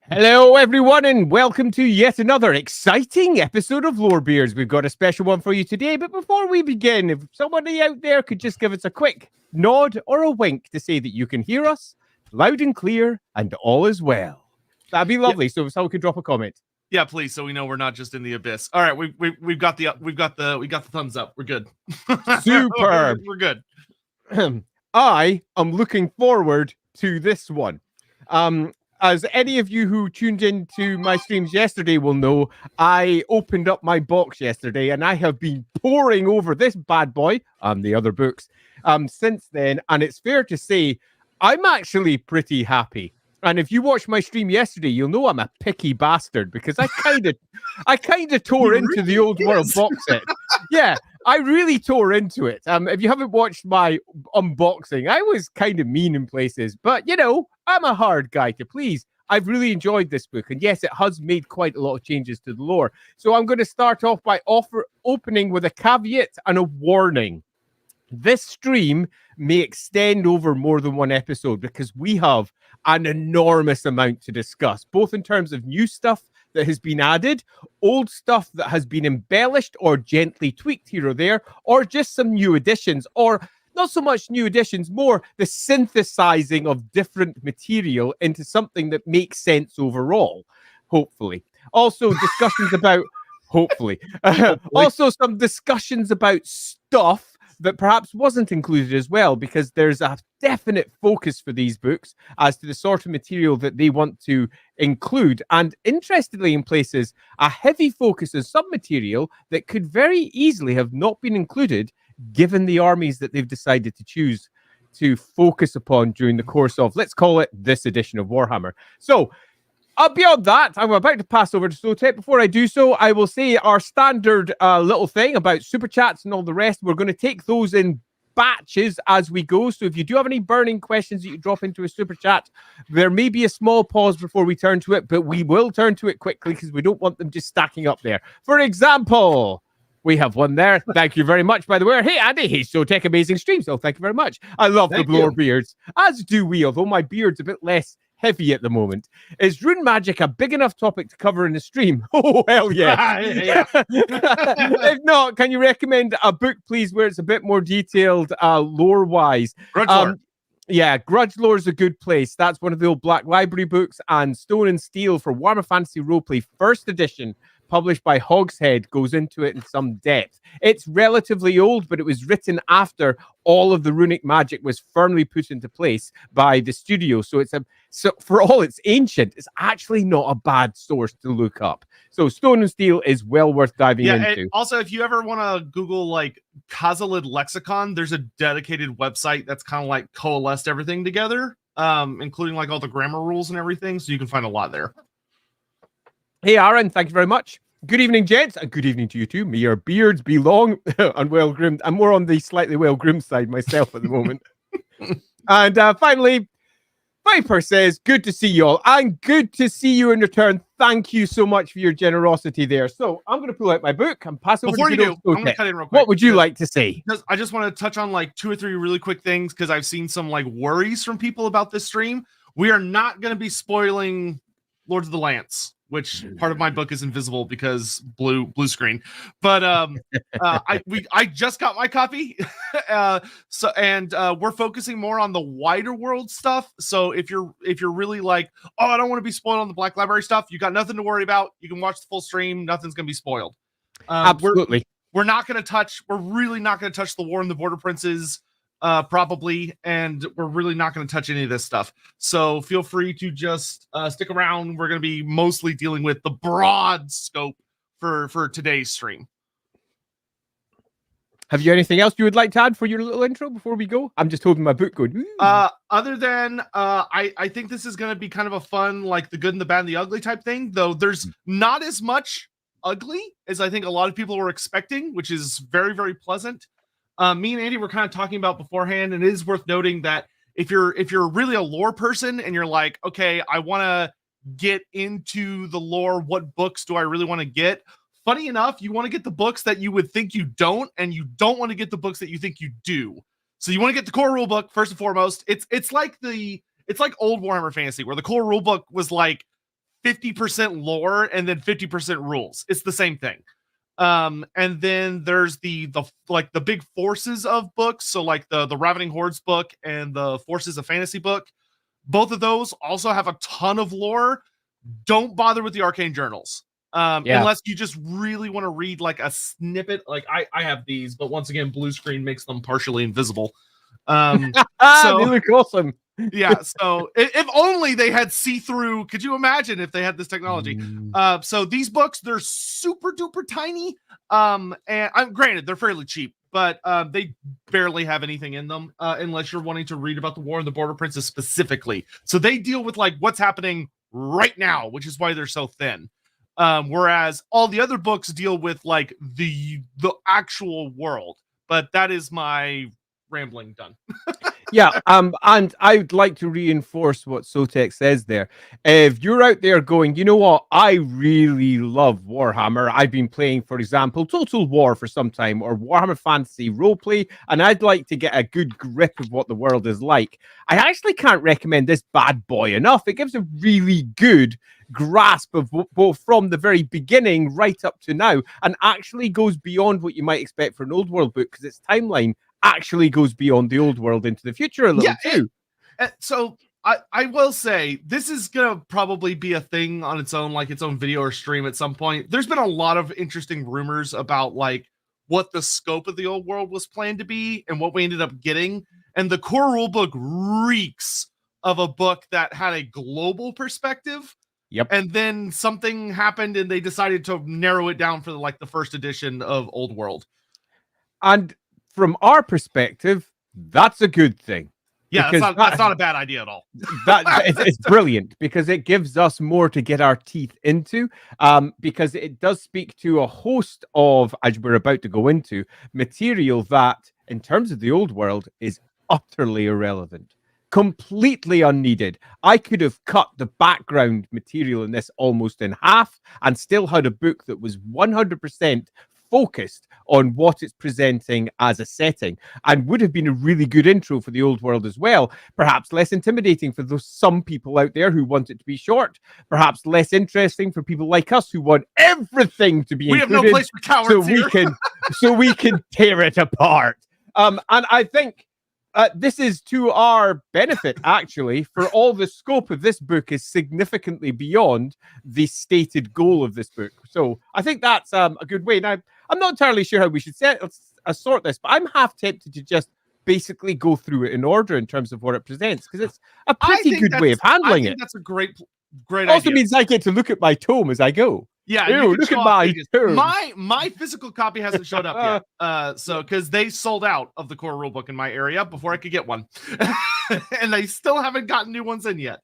Hello, everyone, and welcome to yet another exciting episode of Lorebeards. We've got a special one for you today, but before we begin, if somebody out there could just give us a quick nod or a wink to say that you can hear us loud and clear and all is well. That'd be lovely. So if someone could drop a comment. Yeah, please, so we know we're not just in the abyss. All right, we've got the thumbs up. We're good. Superb. We're good. I am looking forward to this one. As any of you who tuned into my streams yesterday will know, I opened up my box yesterday and I have been poring over this bad boy and the other books since then. And it's fair to say, I'm actually pretty happy. And if you watched my stream yesterday, you'll know I'm a picky bastard because I kind of tore into the Old World box set. Yeah, I really tore into it. If you haven't watched my unboxing, I was kind of mean in places, but you know, I'm a hard guy to please. I've really enjoyed this book, and yes, it has made quite a lot of changes to the lore. So I'm going to start off by opening with a caveat and a warning. This stream may extend over more than one episode because we have an enormous amount to discuss, both in terms of new stuff that has been added, old stuff that has been embellished or gently tweaked here or there, or just some new additions, or not so much new additions, more the synthesizing of different material into something that makes sense overall, hopefully. Also, discussions about, hopefully. Also, some discussions about stuff that perhaps wasn't included as well, because there's a definite focus for these books as to the sort of material that they want to include. And interestingly, in places, a heavy focus on some material that could very easily have not been included given the armies that they've decided to choose to focus upon during the course of, let's call it, this edition of Warhammer. So, beyond that, I'm about to pass over to Sotek. Before I do so, I will say our standard little thing about super chats and all the rest. We're going to take those in batches as we go. So if you do have any burning questions that you drop into a super chat, there may be a small pause before we turn to it, but we will turn to it quickly because we don't want them just stacking up there. For example, we have one there. Thank you very much, by the way. Hey, Andy. Hey, Sotek. Amazing stream. So thank you very much. I love the Lorebeards, as do we, although my beard's a bit less heavy at the moment. Is rune magic a big enough topic to cover in the stream? Oh, hell yeah. If not, can you recommend a book, please, where it's a bit more detailed lore-wise? Grudge Lore. Yeah, Grudge Lore is a good place. That's one of the old Black Library books, and Stone and Steel for Warhammer Fantasy Roleplay, first edition, published by Hogshead, goes into it in some depth. It's relatively old, but it was written after all of the runic magic was firmly put into place by the studio. So for all it's ancient, it's actually not a bad source to look up. So Stone and Steel is well worth diving into. Also, if you ever want to Google like Khazalid Lexicon, there's a dedicated website that's kind of like coalesced everything together, including like all the grammar rules and everything. So you can find a lot there. Hey, Aaron, thank you very much. Good evening, gents, and good evening to you too. May your beards be long and well-groomed. I'm more on the slightly well-groomed side myself at the moment. And finally, Viper says, good to see you all. And good to see you in return. Thank you so much for your generosity there. So I'm going to pull out my book and pass over to you. Before you do, I'm going to cut in real quick. What would you like to say? I just want to touch on like 2 or 3 really quick things because I've seen some like worries from people about this stream. We are not going to be spoiling Lords of the Lance, which part of my book is invisible because blue screen. But I just got my copy, we're focusing more on the wider world stuff. So if you're really like, oh, I don't want to be spoiled on the Black Library stuff, you got nothing to worry about. You can watch the full stream. Nothing's gonna be spoiled. Absolutely. We're not going to touch. We're really not going to touch the War and the Border Princes. Probably, and we're really not going to touch any of this stuff. So feel free to just stick around. We're going to be mostly dealing with the broad scope for today's stream. Have you anything else you would like to add for your little intro before we go? I'm just holding my book going. Ooh. Other than I think this is going to be kind of a fun, like the good and the bad and the ugly type thing, though there's not as much ugly as I think a lot of people were expecting, which is very, very pleasant. Me and Andy were kind of talking about beforehand, and it is worth noting that if you're really a lore person and you're like, okay, I want to get into the lore, what books do I really want to get? Funny enough, you want to get the books that you would think you don't, and you don't want to get the books that you think you do. So you want to get the core rule book first and foremost. It's like the it's like old Warhammer Fantasy, where the core rulebook was like 50% lore and then 50% rules. It's the same thing. And then there's the big forces of books. So like the Ravening Hordes book and the Forces of Fantasy book. Both of those also have a ton of lore. Don't bother with the Arcane Journals. Unless you just really want to read like a snippet. Like I have these, but once again, blue screen makes them partially invisible. So they look awesome. Yeah, so if only they had see-through. Could you imagine if they had this technology? So these books, they're super duper tiny. And granted, they're fairly cheap, but they barely have anything in them unless you're wanting to read about the War and the Border Princes specifically. So they deal with like what's happening right now, which is why they're so thin. Whereas all the other books deal with like the actual world. But that is my rambling done. Yeah, and I would like to reinforce what Sotek says there. If you're out there going, you know what, I really love Warhammer. I've been playing, for example, Total War for some time, or Warhammer Fantasy Roleplay, and I'd like to get a good grip of what the world is like. I actually can't recommend this bad boy enough. It gives a really good grasp of both from the very beginning right up to now, and actually goes beyond what you might expect for an old world book, because its timeline actually goes beyond the old world into the future a little too. So I will say this is gonna probably be a thing on its own, like its own video or stream at some point. There's been a lot of interesting rumors about like what the scope of the old world was planned to be and what we ended up getting. And the core rulebook reeks of a book that had a global perspective. Yep. And then something happened and they decided to narrow it down for like the first edition of Old World. And from our perspective, that's a good thing. Yeah, that's not a bad idea at all. It's brilliant because it gives us more to get our teeth into, because it does speak to a host of, as we're about to go into, material that, in terms of the old world, is utterly irrelevant. Completely unneeded. I could have cut the background material in this almost in half and still had a book that was 100% focused on what it's presenting as a setting, and would have been a really good intro for the old world as well. Perhaps less intimidating for those some people out there who want it to be short. Perhaps less interesting for people like us who want everything to be included. We have no place for cowards here. So we can tear it apart. And I think this is to our benefit, actually, for all the scope of this book is significantly beyond the stated goal of this book. So I think that's a good way. Now, I'm not entirely sure how we should sort this, but I'm half tempted to just basically go through it in order in terms of what it presents, because it's a pretty good way of handling it. That's a great also idea. Means I get to look at my tome as I go. Yeah, ew, look at my tome. My physical copy hasn't showed up yet. So because they sold out of the core rulebook in my area before I could get one, and they still haven't gotten new ones in yet.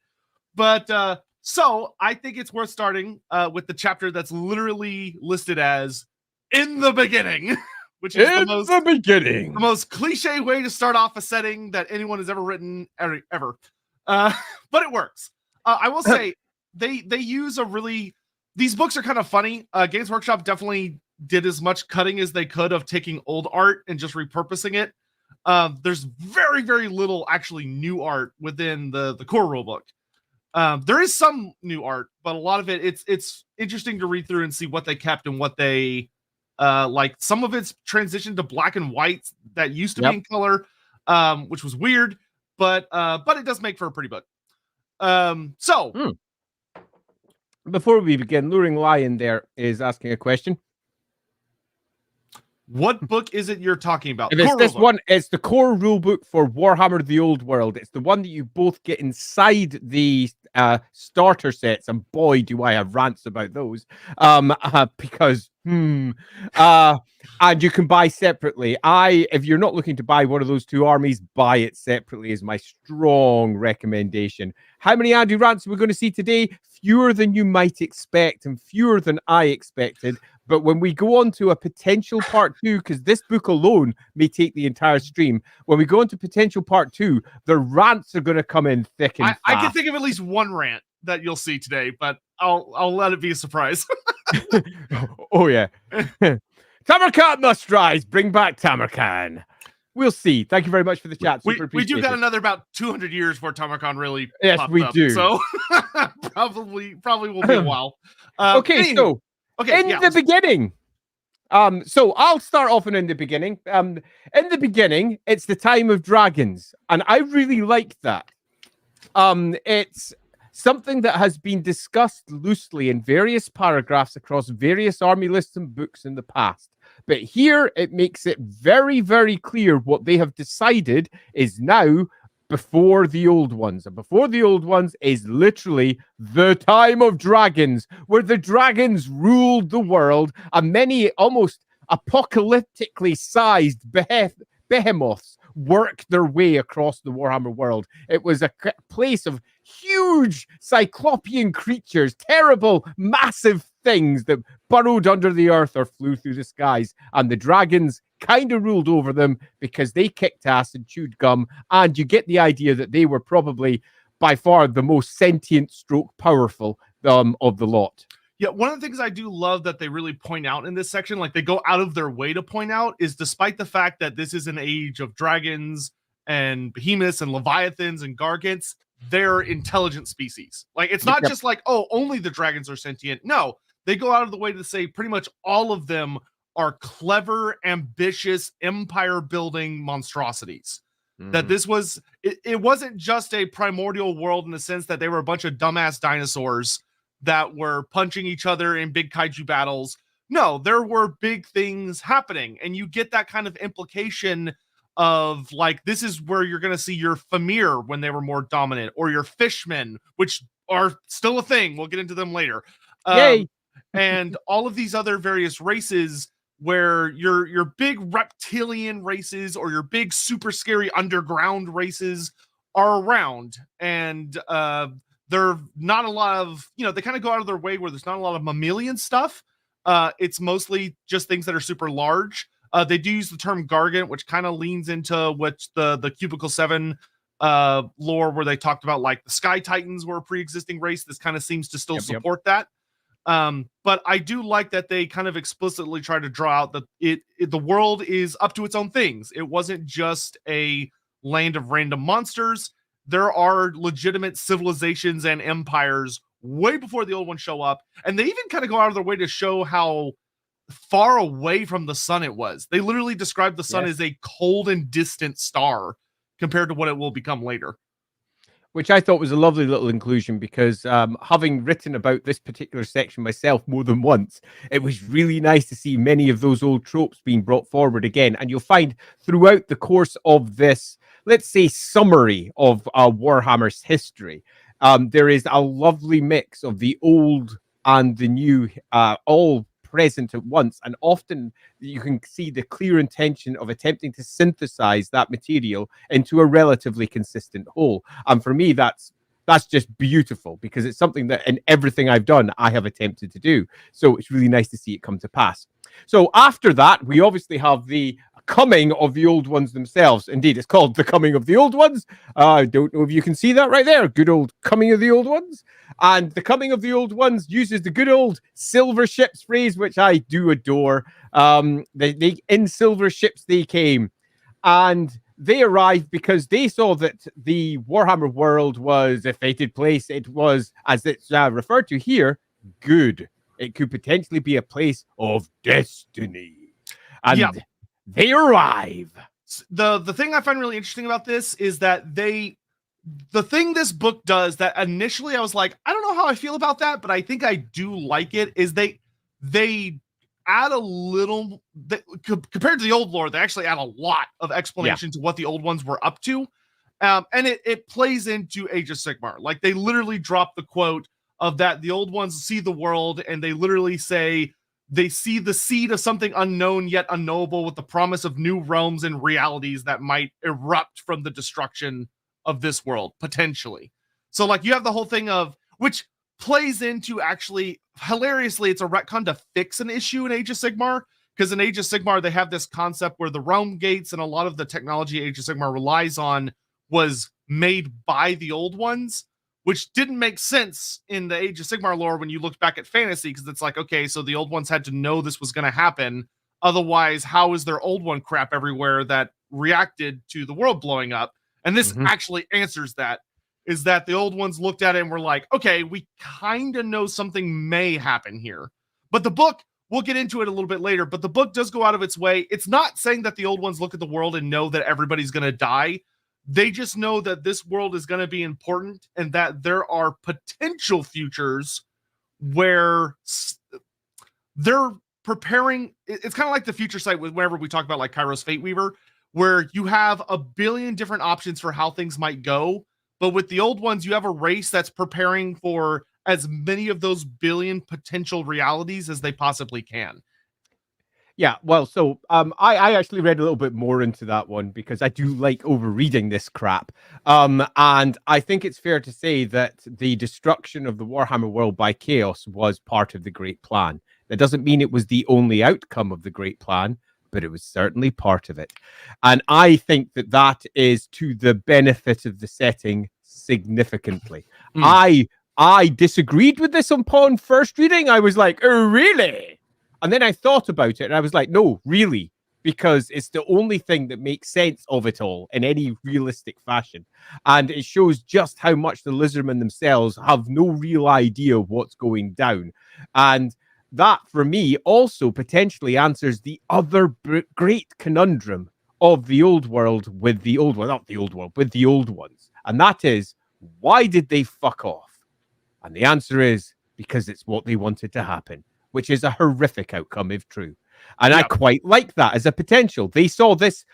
But so I think it's worth starting with the chapter that's literally listed as "In the Beginning," which is the most cliche way to start off a setting that anyone has ever written ever. But it works. I will say they use a really. These books are kind of funny. Games Workshop definitely did as much cutting as they could of taking old art and just repurposing it. There's very, very little actually new art within the core rulebook. There is some new art, but a lot of it's interesting to read through and see what they kept and what they like. Some of it's transitioned to black and white that used to be in color, which was weird, but it does make for a pretty book. Before we begin, Luring Lion there is asking a question. What book is it you're talking about? If it's this one, it's the core rulebook for Warhammer the Old World. It's the one that you both get inside the starter sets, and boy, do I have rants about those. Because and you can buy separately. If you're not looking to buy one of those two armies, buy it separately is my strong recommendation. How many Andy rants are we going to see today? Fewer than you might expect and fewer than I expected. But when we go on to a potential part 2, because this book alone may take the entire stream, when we go into potential part 2, the rants are going to come in thick and fast. I can think of at least one rant that you'll see today, but I'll let it be a surprise. Oh yeah. Tamarkan must rise. Bring back Tamarkan. We'll see. Thank you very much for the chat. We Super do got appreciated. another about 200 years before Tamacon really Yes, popped we up. do. So probably will be a while. Okay, anywho, so okay, in yeah, the beginning. So I'll start off in the beginning. In the beginning, it's the time of dragons, and I really like that. It's something that has been discussed loosely in various paragraphs across various army lists and books in the past. But here it makes it very, very clear what they have decided is now before the old ones. And before the old ones is literally the time of dragons, where the dragons ruled the world, and many almost apocalyptically sized behemoths worked their way across the Warhammer world. It was a place of huge cyclopean creatures, terrible, massive things that burrowed under the earth or flew through the skies. And the dragons kind of ruled over them because they kicked ass and chewed gum. And you get the idea that they were probably by far the most sentient stroke powerful of the lot. Yeah, one of the things I do love that they really point out in this section, like they go out of their way to point out, is despite the fact that this is an age of dragons and behemoths and leviathans and gargants, they're intelligent species. Like, it's not just like, oh, only the dragons are sentient. No, they go out of the way to say pretty much all of them are clever, ambitious, empire-building monstrosities. That this was, it wasn't just a primordial world in the sense that they were a bunch of dumbass dinosaurs that were punching each other in big kaiju battles. No, there were big things happening, and you get that kind of implication of like, this is where you're going to see your Famir when they were more dominant, or your Fishmen, which are still a thing. We'll get into them later. Yay! And all of these other various races where your big reptilian races or your big super scary underground races are around, and they're not a lot of, they kind of go out of their way where there's not a lot of mammalian stuff. It's mostly just things that are super large. They do use the term gargant, which kind of leans into what the Cubicle 7 lore, where they talked about like the Sky Titans were a pre-existing race. This kind of seems to still support that. But I do like that they kind of explicitly try to draw out that the world is up to its own things. It wasn't just a land of random monsters. There are legitimate civilizations and empires way before the old ones show up. And they even kind of go out of their way to show how far away from the sun it was. They literally describe the sun as a cold and distant star compared to what it will become later. Which I thought was a lovely little inclusion, because having written about this particular section myself more than once, it was really nice to see many of those old tropes being brought forward again. And you'll find throughout the course of this, let's say, summary of Warhammer's history, there is a lovely mix of the old and the new, all present at once, and often you can see the clear intention of attempting to synthesize that material into a relatively consistent whole. And for me, that's just beautiful, because it's something that in everything I've done, I have attempted to do. So it's really nice to see it come to pass. So after that, we obviously have the coming of the old ones themselves. Indeed, it's called the coming of the old ones. I don't know if you can see that right there. Good old coming of the old ones. And the coming of the old ones uses the good old silver ships phrase, which I do adore. They in silver ships they came, and they arrived because they saw that the Warhammer world was a fated place. It was, as it's referred to here, good. It could potentially be a place of destiny. And they arrive. The thing I find really interesting about this is that the thing this book does that initially I was like, I don't know how I feel about that, but I think I do like it, is they add a little, compared to the old lore, they actually add a lot of explanation to what the old ones were up to. And it plays into Age of Sigmar. Like, they literally drop the quote of that the old ones see the world, and they literally say they see the seed of something unknown yet unknowable, with the promise of new realms and realities that might erupt from the destruction of this world, potentially. So like, you have the whole thing of, which plays into, actually hilariously, it's a retcon to fix an issue in Age of Sigmar, because in Age of Sigmar they have this concept where the realm gates and a lot of the technology Age of Sigmar relies on was made by the old ones, which didn't make sense in the Age of Sigmar lore when you looked back at fantasy, because it's like, okay, so the old ones had to know this was going to happen. Otherwise, how is there old one crap everywhere that reacted to the world blowing up. And this Mhm. actually answers that, is that the old ones looked at it and were like, okay, we kind of know something may happen here. But the book, we'll get into it a little bit later, but the book does go out of its way. It's not saying that the old ones look at the world and know that everybody's going to die. They just know that this world is going to be important and that there are potential futures where they're preparing. It's kind of like the future site whenever we talk about like Kairos Fate Weaver, where you have a billion different options for how things might go. But with the old ones, you have a race that's preparing for as many of those billion potential realities as they possibly can. Yeah, well, so I actually read a little bit more into that one because I do like overreading this crap. And I think it's fair to say that the destruction of the Warhammer world by chaos was part of the Great Plan. That doesn't mean it was the only outcome of the Great Plan, but it was certainly part of it. And I think that that is to the benefit of the setting significantly. I disagreed with this upon first reading. I was like, oh, really? And then I thought about it and I was like, no, really, because it's the only thing that makes sense of it all in any realistic fashion. And it shows just how much the lizardmen themselves have no real idea of what's going down. And that, for me, also potentially answers the other great conundrum of the old world with the old one, not the old world, with the old ones. And that is, why did they fuck off? And the answer is because it's what they wanted to happen, which is a horrific outcome if true. And I quite like that as a potential. They saw this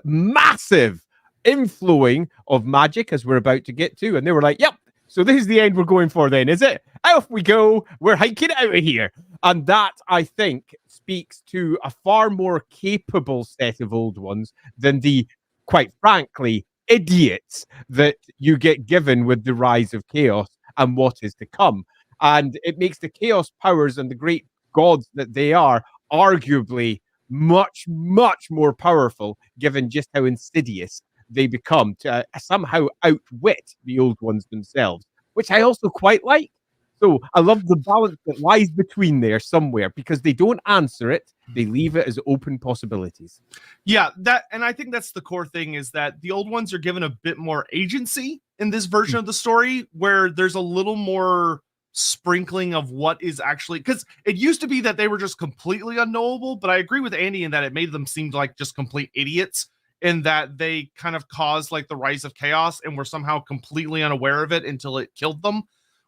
massive inflowing of magic, as we're about to get to, and they were like, yep, so this is the end we're going for then, is it? Off we go. We're hiking out of here. And that, I think, speaks to a far more capable set of old ones than the, quite frankly, idiots that you get given with the rise of chaos and what is to come. And it makes the chaos powers and the great gods that they are arguably much, much more powerful, given just how insidious they become to somehow outwit the old ones themselves, which I also quite like. So I love the balance that lies between there somewhere, because they don't answer it. They leave it as open possibilities. Yeah, and I think that's the core thing, is that the old ones are given a bit more agency in this version of the story, where there's a little more sprinkling of what is actually, because it used to be that they were just completely unknowable, but I agree with Andy in that it made them seem like just complete idiots, in that they kind of caused like the rise of chaos and were somehow completely unaware of it until it killed them.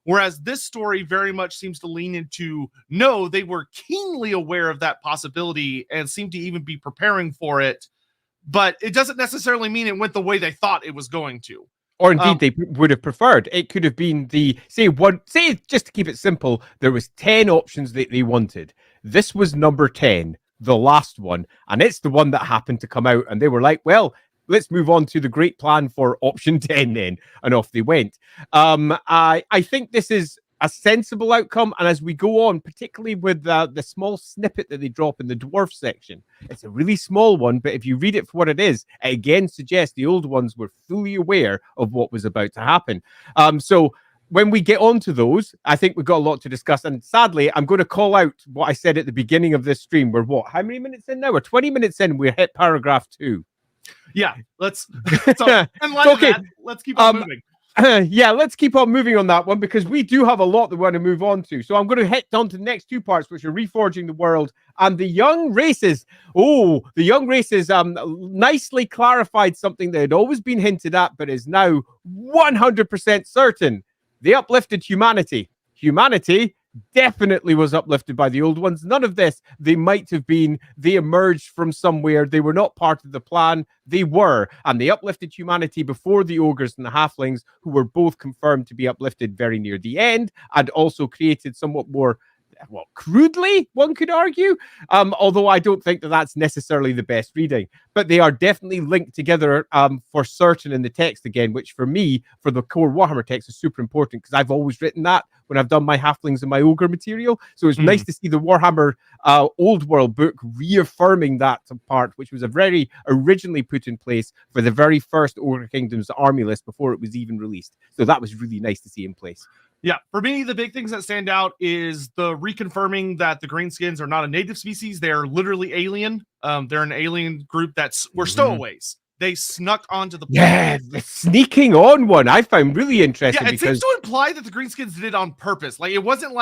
Whereas this story very much seems to lean into, no, they were keenly aware of that possibility and seem to even be preparing for it, but it doesn't necessarily mean it went the way they thought it was going to. Or indeed, they would have preferred. It could have been say, just to keep it simple, there was 10 options that they wanted. This was number 10, the last one, and it's the one that happened to come out, and they were like, well, let's move on to the great plan for option 10 then, and off they went. I think this is a sensible outcome, and as we go on, particularly with the small snippet that they drop in the dwarf section, it's a really small one, but if you read it for what it is, it again suggests the old ones were fully aware of what was about to happen. So when we get on to those, I think we've got a lot to discuss. And sadly, I'm going to call out what I said at the beginning of this stream. We're how many minutes in now? We're 20 minutes in. We're hit paragraph 2. Yeah, let's okay. Let's keep on moving. Yeah, let's keep on moving on that one, because we do have a lot that we want to move on to. So I'm going to hit on to the next 2 parts, which are Reforging the World and the Young Races. Oh, the Young Races nicely clarified something that had always been hinted at, but is now 100% certain. They uplifted humanity. Humanity definitely was uplifted by the old ones. None of this, they might have been, they emerged from somewhere. They were not part of the plan. They were. And they uplifted humanity before the ogres and the halflings, who were both confirmed to be uplifted very near the end, and also created somewhat more, well, crudely, one could argue, although I don't think that that's necessarily the best reading. But they are definitely linked together for certain in the text again, which for me, for the core Warhammer text, is super important, because I've always written that when I've done my halflings and my ogre material. So it's nice to see the Warhammer Old World book reaffirming that part, which was a very originally put in place for the very first Ogre Kingdoms army list before it was even released. So that was really nice to see in place. Yeah, for me, the big things that stand out is the reconfirming that the greenskins are not a native species. They're literally alien. They're an alien group were stowaways. They snuck onto the Yeah, planet. the sneaking on one I found really interesting. Yeah, it seems to imply that the greenskins did it on purpose. Like it wasn't.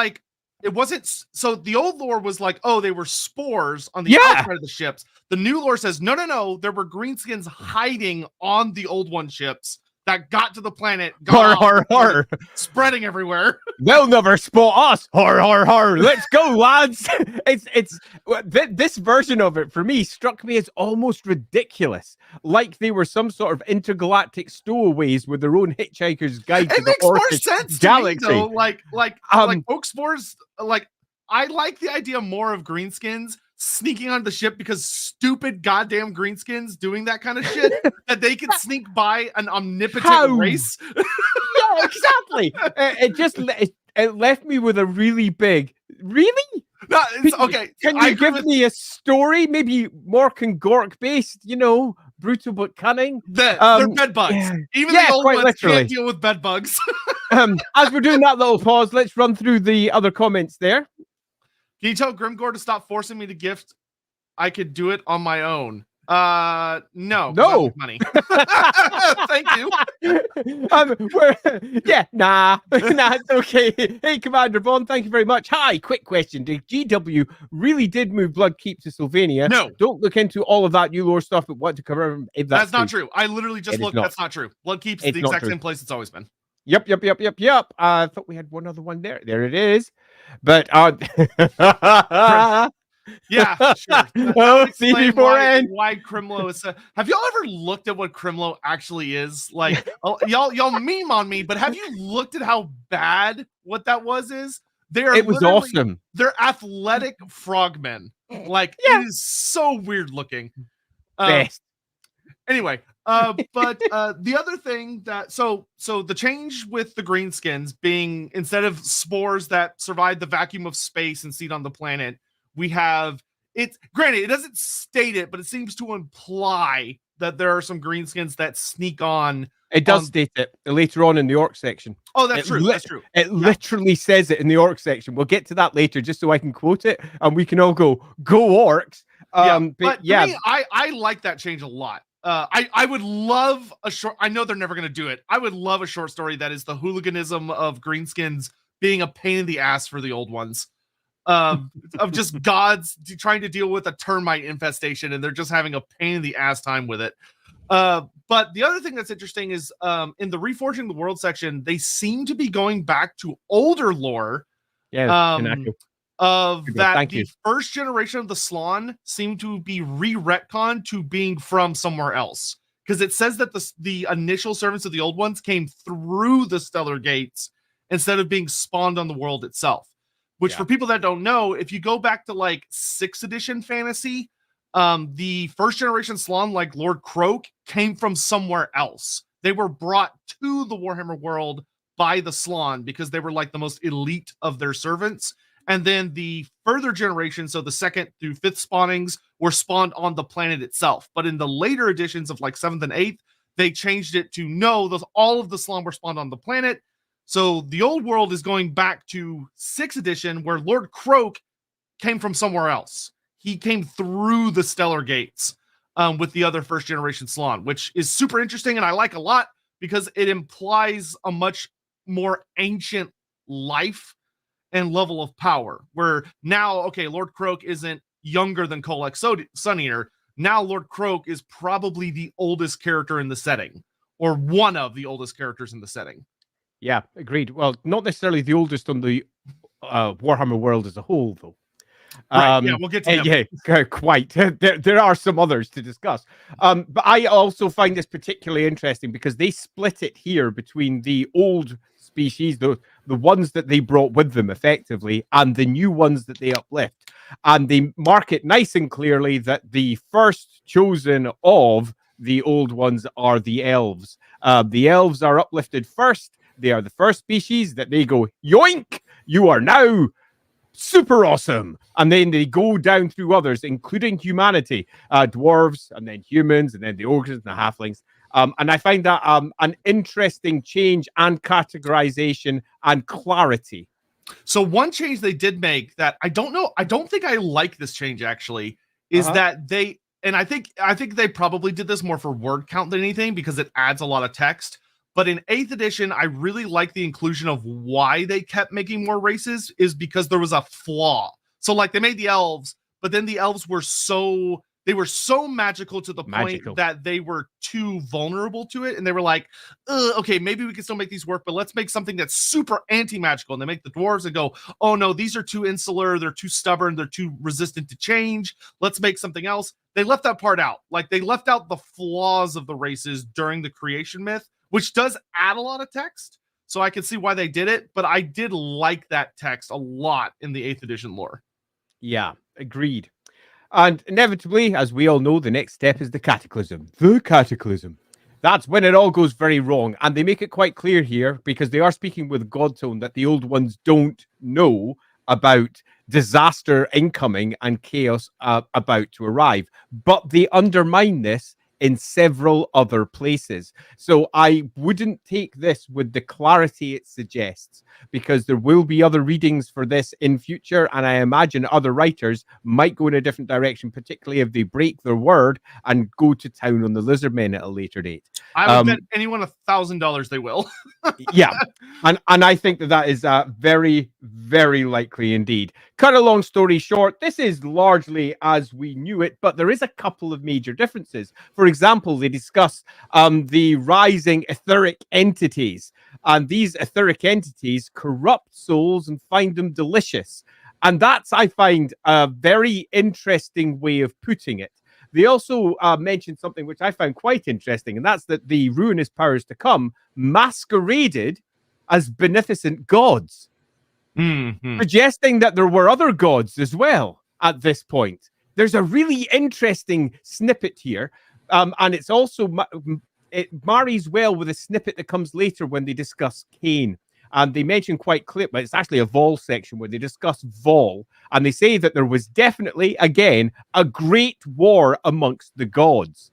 So the old lore was like, oh, they were spores on the outside of the ships. The new lore says, no, there were greenskins hiding on the old one ships that got to the planet, spreading everywhere. They'll never spot us. Let's go, lads. This version of it for me struck me as almost ridiculous, like they were some sort of intergalactic stowaways with their own Hitchhiker's Guide to the Orchid Galaxy. To me, though. Like oak spores. Like I like the idea more of greenskins sneaking onto the ship because stupid goddamn greenskins doing that kind of shit that they can sneak by an omnipotent race. Yeah, exactly. It left me with a really big No, it's okay. Can you give me a story, maybe Mork and Gork based, brutal but cunning? They're bed bugs. Yeah. Even the old ones can't deal with bed bugs. As we're doing that little pause, let's run through the other comments there. Can you tell Grimgore to stop forcing me to gift? I could do it on my own. No. Money. Thank you. Nah, it's okay. Hey, Commander Bond, thank you very much. Hi, quick question. Did GW really did move Bloodkeep to Sylvania? No. Don't look into all of that new lore stuff, but want to cover if that's not true. I literally just looked. That's not true. Bloodkeep's the exact same place it's always been. Yep. I thought we had one other one there. There it is. But yeah, sure. See before end. Why Crimlo is? Have y'all ever looked at what Crimlo actually is? Like, y'all meme on me, but have you looked at how bad what that is? It was awesome. They're athletic frogmen. Like, it is so weird looking. Best. Anyway, but the other thing that so the change with the greenskins being instead of spores that survive the vacuum of space and seed on the planet, we have it. Granted, it doesn't state it, but it seems to imply that there are some greenskins that sneak on. It does state it later on in the orc section. Oh, that's true. That's true. It literally says it in the orc section. We'll get to that later, just so I can quote it, and we can all go orcs. But to me, I like that change a lot. I would love a short. I know they're never going to do it. I would love a short story that is the hooliganism of greenskins being a pain in the ass for the old ones. Of just gods trying to deal with a termite infestation, and they're just having a pain in the ass time with it. But the other thing that's interesting is in the Reforging the World section, they seem to be going back to older lore. Yeah, the first generation of the Slann seemed to be re-retconned to being from somewhere else. Because it says that the initial servants of the old ones came through the Stellar Gates instead of being spawned on the world itself. Which for people that don't know, if you go back to like 6th edition fantasy, the first generation Slann like Lord Croak came from somewhere else. They were brought to the Warhammer world by the Slann because they were like the most elite of their servants. And then the further generations, so the 2nd through 5th spawnings, were spawned on the planet itself. But in the later editions of like 7th and 8th, they changed it to no, all of the Slann were spawned on the planet. So the old world is going back to 6th edition, where Lord Croak came from somewhere else. He came through the Stellar Gates with the other first generation Slann, which is super interesting and I like a lot because it implies a much more ancient life and level of power. Where now, okay, Lord Croak isn't younger than Kolek Suneater. Now Lord Croak is probably the oldest character in the setting, or one of the oldest characters in the setting. Yeah, agreed. Well, not necessarily the oldest on the Warhammer world as a whole, though. Right, yeah, we'll get to them. Yeah, quite. There are some others to discuss. But I also find this particularly interesting because they split it here between the old species, the ones that they brought with them effectively, and the new ones that they uplift. And they mark it nice and clearly that the first chosen of the old ones are the elves. The elves are uplifted first. They are the first species that they go, yoink, you are now super awesome. And then they go down through others, including humanity, dwarves, and then humans, and then the ogres and the halflings. And I find that an interesting change and categorization and clarity. So one change they did make that I don't think I like this change actually, is that they, and I think they probably did this more for word count than anything because it adds a lot of text. But in 8th edition, I really like the inclusion of why they kept making more races is because there was a flaw. So like they made the elves, but then the elves were so magical to the point that they were too vulnerable to it. And they were like, okay, maybe we can still make these work, but let's make something that's super anti-magical. And they make the dwarves and go, oh no, these are too insular. They're too stubborn. They're too resistant to change. Let's make something else. They left that part out. Like they left out the flaws of the races during the creation myth, which does add a lot of text. So I can see why they did it, but I did like that text a lot in the 8th edition lore. Yeah, agreed. And inevitably, as we all know, the next step is the cataclysm. The cataclysm. That's when it all goes very wrong. And they make it quite clear here, because they are speaking with God tone, that the old ones don't know about disaster incoming and chaos about to arrive. But they undermine this in several other places. So I wouldn't take this with the clarity it suggests, because there will be other readings for this in future, and I imagine other writers might go in a different direction, particularly if they break their word and go to town on the Lizardmen at a later date. I would bet anyone $1,000 they will. Yeah, and I think that is very, very likely indeed. Cut a long story short, this is largely as we knew it, but there is a couple of major differences. For example, they discuss the rising etheric entities, and these etheric entities corrupt souls and find them delicious. And that's, I find, a very interesting way of putting it. They also mentioned something which I found quite interesting, and that's that the ruinous powers to come masqueraded as beneficent gods, suggesting that there were other gods as well at this point. There's a really interesting snippet here, and it's also it marries well with a snippet that comes later when they discuss Cain. And they mention quite clear, but it's actually a Vol section where they discuss Vol, and they say that there was definitely, again, a great war amongst the gods.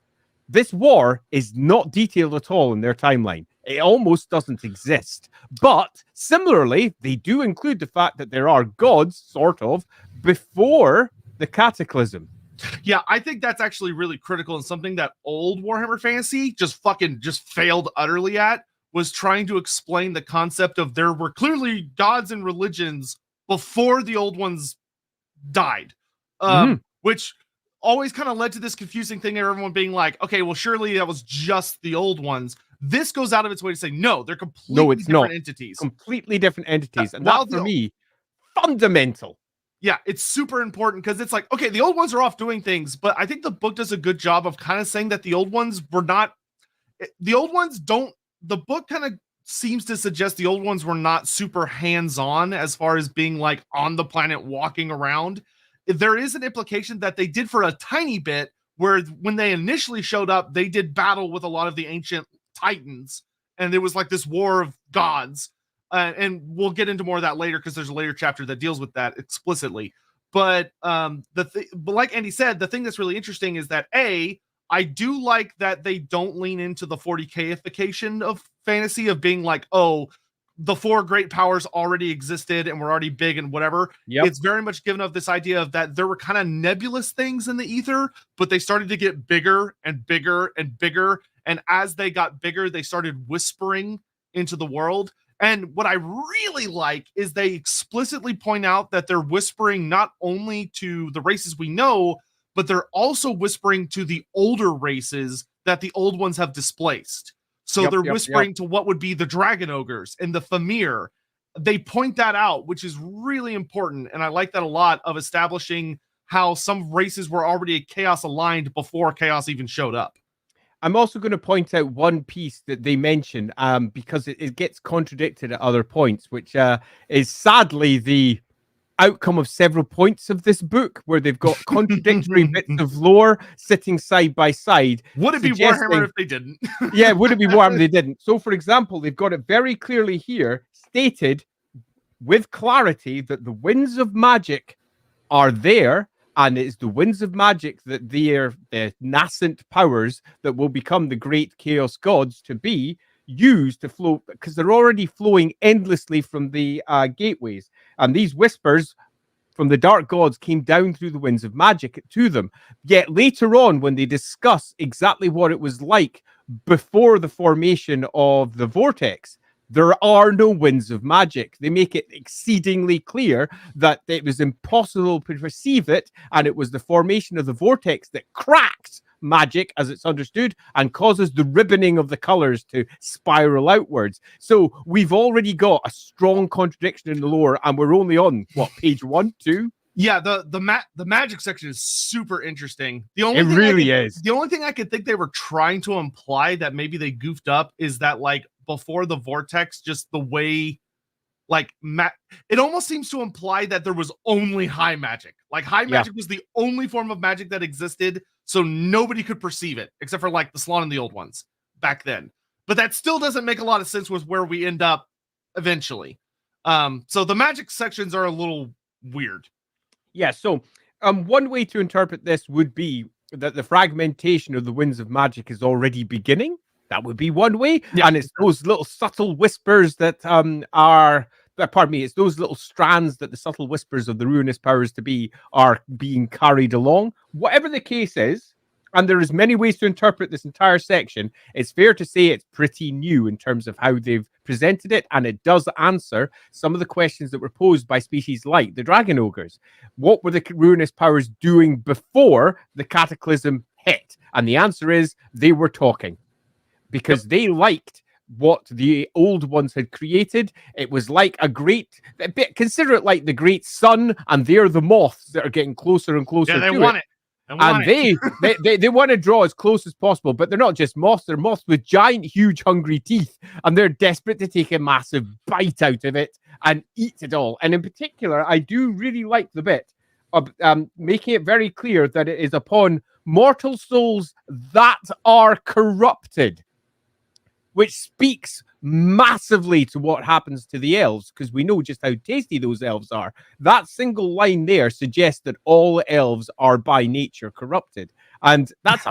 This war is not detailed at all in their timeline. It almost doesn't exist. But similarly, they do include the fact that there are gods, sort of, before the cataclysm. Yeah, I think that's actually really critical, and something that old Warhammer Fantasy just failed utterly at, was trying to explain the concept of there were clearly gods and religions before the old ones died, which always kind of led to this confusing thing of everyone being like, okay, well, surely that was just the old ones. This goes out of its way to say, no, they're completely different entities. Completely different entities. And that, for me, fundamental. Yeah, it's super important, because it's like, okay, the old ones are off doing things, but I think the book does a good job of kind of saying that the old ones were not, the book kind of seems to suggest the old ones were not super hands-on as far as being like on the planet walking around. There is an implication that they did for a tiny bit, where when they initially showed up, they did battle with a lot of the ancient titans, and there was like this war of gods. And we'll get into more of that later, because there's a later chapter that deals with that explicitly. But but like Andy said, the thing that's really interesting is that I do like that they don't lean into the 40K-ification of fantasy, of being like, oh, the 4 great powers already existed and were already big and whatever. Yep. It's very much given of this idea of that there were kind of nebulous things in the ether, but they started to get bigger and bigger and bigger. And as they got bigger, they started whispering into the world. And what I really like is they explicitly point out that they're whispering not only to the races we know, but they're also whispering to the older races that the old ones have displaced. So they're whispering to what would be the Dragon Ogres and the Famir. They point that out, which is really important. And I like that a lot, of establishing how some races were already chaos aligned before chaos even showed up. I'm also going to point out one piece that they mention, because it gets contradicted at other points, which is sadly the outcome of several points of this book, where they've got contradictory bits of lore sitting side by side. Would it be Warhammer if they didn't? Yeah, would it be Warhammer if they didn't? So, for example, they've got it very clearly here stated with clarity that the winds of magic are there, And it's the winds of magic that they're the nascent powers that will become the great chaos gods to be used to flow, because they're already flowing endlessly from the gateways. And these whispers from the dark gods came down through the winds of magic to them. Yet later on, when they discuss exactly what it was like before the formation of the vortex, there are no winds of magic. They make it exceedingly clear that it was impossible to perceive it, and it was the formation of the vortex that cracked magic as it's understood and causes the ribboning of the colors to spiral outwards. So we've already got a strong contradiction in the lore, and we're only on what, page 1, 2? Yeah, the magic section is super interesting. The only thing I could think they were trying to imply that maybe they goofed up is that, like, before the vortex, just the way, like, it almost seems to imply that there was only high magic. Like, high magic was the only form of magic that existed, so nobody could perceive it, except for, like, the Salon and the Old Ones back then. But that still doesn't make a lot of sense with where we end up eventually. So the magic sections are a little weird. Yeah, so one way to interpret this would be that the fragmentation of the winds of magic is already beginning. That would be one way. Yeah. And it's those little subtle whispers that it's those little strands that the subtle whispers of the ruinous powers to be are being carried along. Whatever the case is, and there is many ways to interpret this entire section, it's fair to say it's pretty new in terms of how they've presented it, and it does answer some of the questions that were posed by species like the dragon ogres. What were the ruinous powers doing before the cataclysm hit? And the answer is they were talking, because they liked what the old ones had created. It was like consider it like the great sun, and they're the moths that are getting closer and closer to it. They want to draw as close as possible, but they're not just moths. They're moths with giant, huge, hungry teeth, and they're desperate to take a massive bite out of it and eat it all. And in particular, I do really like the bit of making it very clear that it is upon mortal souls that are corrupted, which speaks massively to what happens to the elves, because we know just how tasty those elves are. That single line there suggests that all elves are by nature corrupted. And that's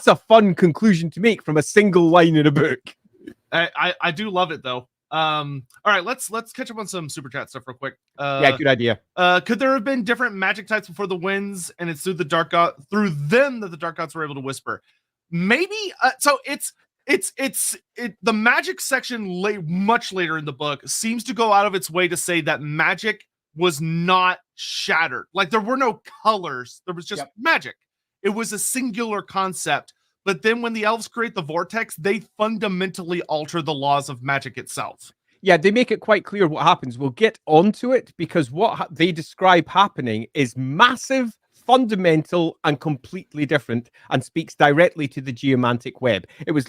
a fun conclusion to make from a single line in a book. I do love it, though. All right, let's catch up on some super chat stuff real quick. Yeah, good idea. Could there have been different magic types before the winds, and it's through them that the dark gods were able to whisper? Maybe. The magic section much later in the book seems to go out of its way to say that magic was not shattered. Like, there were no colors. There was just magic. It was a singular concept. But then when the elves create the vortex, they fundamentally alter the laws of magic itself. Yeah, they make it quite clear what happens. We'll get onto it, because what they describe happening is massive, fundamental, and completely different, and speaks directly to the geomantic web. It was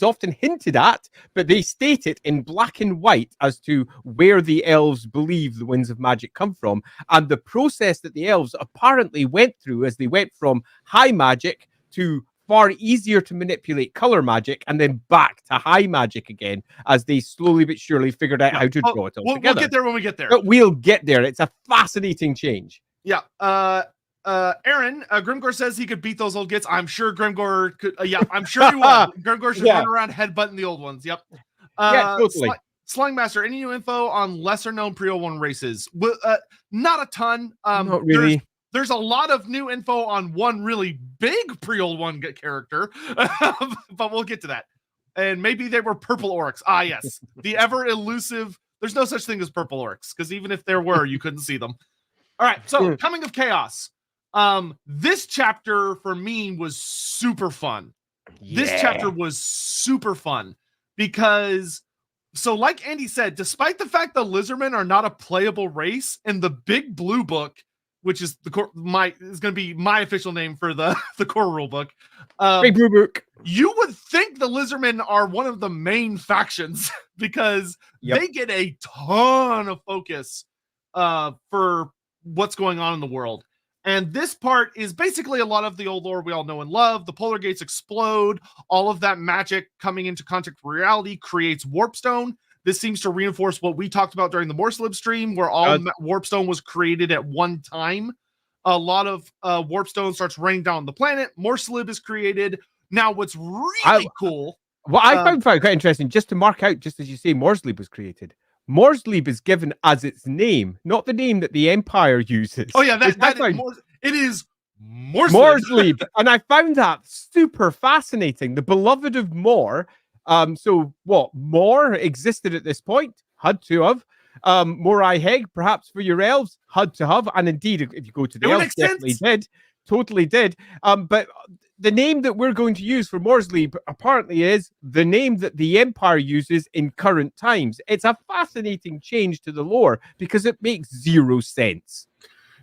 often hinted at, but they state it in black and white as to where the elves believe the winds of magic come from, and the process that the elves apparently went through as they went from high magic to far easier to manipulate color magic, and then back to high magic again, as they slowly but surely figured out how to draw it all together. We'll get there when we get there. But we'll get there. It's a fascinating change. Yeah. Aaron, Grimgor says he could beat those old gits. I'm sure Grimgor could. I'm sure he would. Grimgor should run around headbutting the old ones. Yep. Yeah, totally. Slangmaster, any new info on lesser known pre-old one races? Not a ton. Not really. There's a lot of new info on one really big pre-old one character, but we'll get to that. And maybe they were purple orcs. Ah, yes. The ever elusive. There's no such thing as purple orcs, because even if there were, you couldn't see them. All right. So, Coming of Chaos. This chapter for me was super fun. Yeah. This chapter was super fun because, so like Andy said, despite the fact the lizardmen are not a playable race, in the Big Blue book, which is is going to be my official name for the core rule book. Big Blue book. You would think the lizardmen are one of the main factions because they get a ton of focus for what's going on in the world. And this part is basically a lot of the old lore we all know and love. The polar gates explode. All of that magic coming into contact with reality creates warpstone. This seems to reinforce what we talked about during the Morselib stream, where all warpstone was created at one time. a lot of warpstone starts raining down on the planet. More Slib is created. Now, what's really cool. What I found quite interesting, just to mark out, just as you say, Morrslieb was created. Morrslieb is given as its name, not the name that the Empire uses. Oh yeah, it is Morrslieb. And I found that super fascinating. The beloved of Mor. So what? Mor existed at this point, had to have. Morai Heg, perhaps for your elves, had to have. And indeed, if you go to the elves, definitely did. Totally did. But the name that we're going to use for Morrslieb apparently is the name that the Empire uses in current times. It's a fascinating change to the lore because it makes zero sense.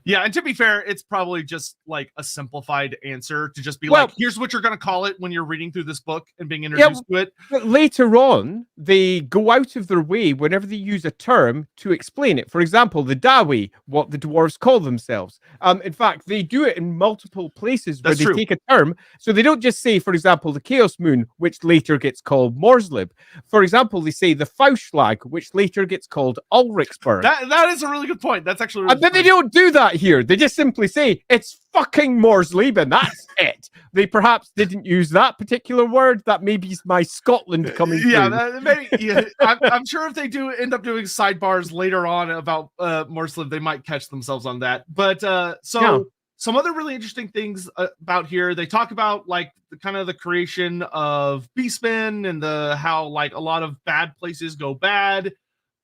Yeah, and to be fair, it's probably just like a simplified answer to just be like, here's what you're going to call it when you're reading through this book and being introduced to it. But later on, they go out of their way whenever they use a term to explain it. For example, the Dawi, what the dwarves call themselves. In fact, they do it in multiple places where they take a term. So they don't just say, for example, the Chaos Moon, which later gets called Morslib. For example, they say the Fauschlag, which later gets called Ulrichsburg. That is a really good point. That's actually really but they don't do that here. They just simply say it's fucking Morslib and that's it. They perhaps didn't use that particular word. That maybe is my Scotland coming through. I'm sure if they do end up doing sidebars later on about Morslib, they might catch themselves on that. But some other really interesting things about here. They talk about like the creation of beastmen and how like a lot of bad places go bad.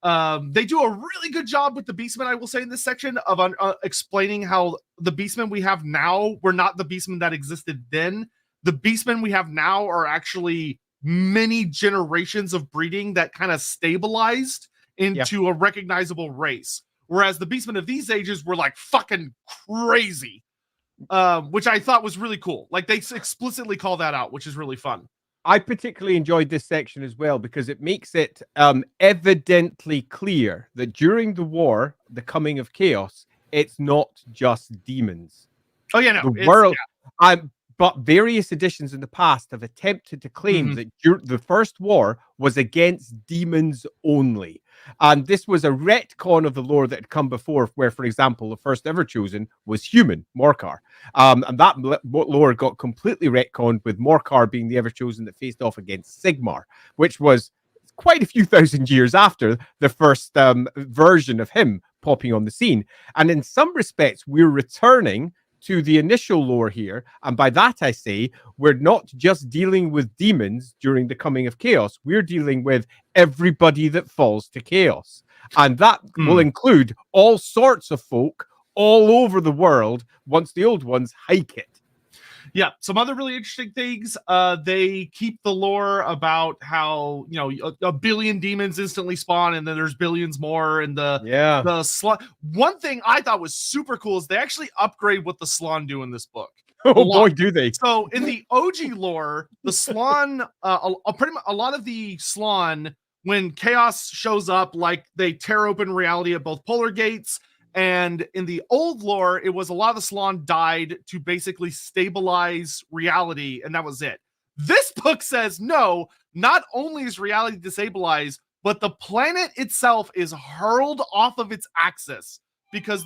They do a really good job with the beastmen, I will say, in this section of explaining how the beastmen we have now were not the beastmen that existed then. The beastmen we have now are actually many generations of breeding that kind of stabilized into a recognizable race. Whereas the beastmen of these ages were like fucking crazy, which I thought was really cool. Like they explicitly call that out, which is really fun. I particularly enjoyed this section as well because it makes it evidently clear that during the war, the coming of chaos, it's not just demons. Oh yeah, no. The world, but various editions in the past have attempted to claim that the first war was against demons only. And this was a retcon of the lore that had come before, where, for example, the first ever chosen was human, Morkar. And that lore got completely retconned with Morkar being the ever chosen that faced off against Sigmar, which was quite a few thousand years after the first version of him popping on the scene. And in some respects, we're returning to the initial lore here, and by that I say we're not just dealing with demons during the coming of chaos, we're dealing with everybody that falls to chaos, and that will include all sorts of folk all over the world once the old ones hike it. Yeah, some other really interesting things. They keep the lore about how, you know, a billion demons instantly spawn, and then there's billions more. And one thing I thought was super cool is they actually upgrade what the Slann do in this book. Oh boy, do they! So in the OG lore, the Slann, pretty much a lot of the Slann, when chaos shows up, like they tear open reality at both polar gates. And in the old lore, it was a lot of the Slann died to basically stabilize reality, and that was it. This book says, no, not only is reality destabilized, but the planet itself is hurled off of its axis. Because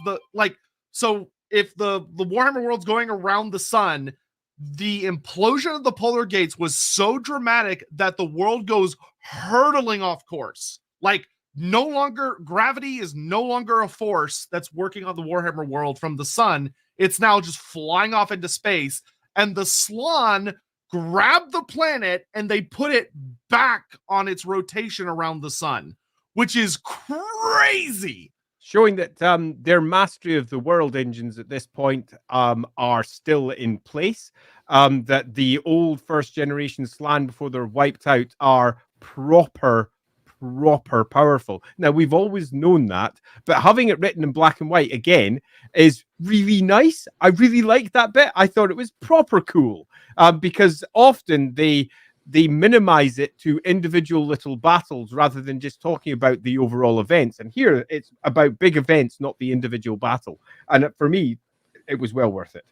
so if the Warhammer world's going around the sun, the implosion of the polar gates was so dramatic that the world goes hurtling off course. Like, no longer, gravity is no longer a force that's working on the Warhammer world from the sun. It's now just flying off into space. And the Slann grab the planet and they put it back on its rotation around the sun, which is crazy. Showing that their mastery of the world engines at this point are still in place. That the old first generation Slann before they're wiped out are proper powerful. Now, we've always known that, but having it written in black and white again is really nice. I really like that bit. I thought it was proper cool because often they minimize it to individual little battles rather than just talking about the overall events. And here it's about big events, not the individual battle. And for me, it was well worth it.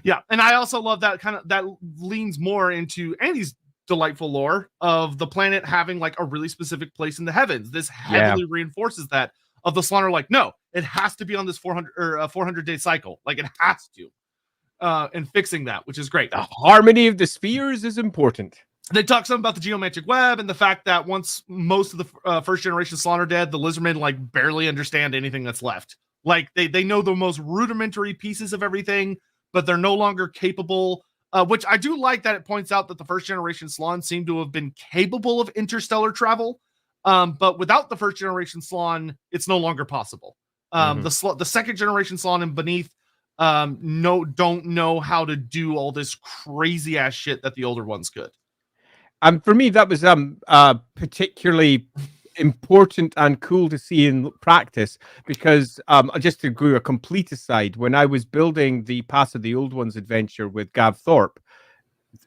Yeah, and I also love that that leans more into Andy's delightful lore of the planet having like a really specific place in the heavens. This heavily reinforces that of the Slann are like, no, it has to be on this 400-day cycle. Like it has to. And fixing that, which is great. The harmony of the spheres is important. They talk some about the geometric web and the fact that once most of the first generation Slann are dead, the lizardmen like barely understand anything that's left. Like they know the most rudimentary pieces of everything, but they're no longer capable. Which I do like that it points out that the first generation Slann seem to have been capable of interstellar travel. But without the first generation Slann, it's no longer possible. The second generation Slann and beneath don't know how to do all this crazy ass shit that the older ones could. For me, that was particularly important and cool to see in practice because just to go a complete aside, when I was building the Pass of the Old Ones adventure with Gav Thorpe,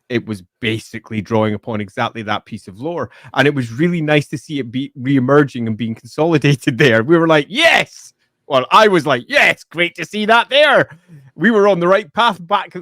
it was basically drawing upon exactly that piece of lore, and it was really nice to see it be re-emerging and being consolidated there. We were like, yes! Well, I was like, yes, great to see that there. We were on the right path back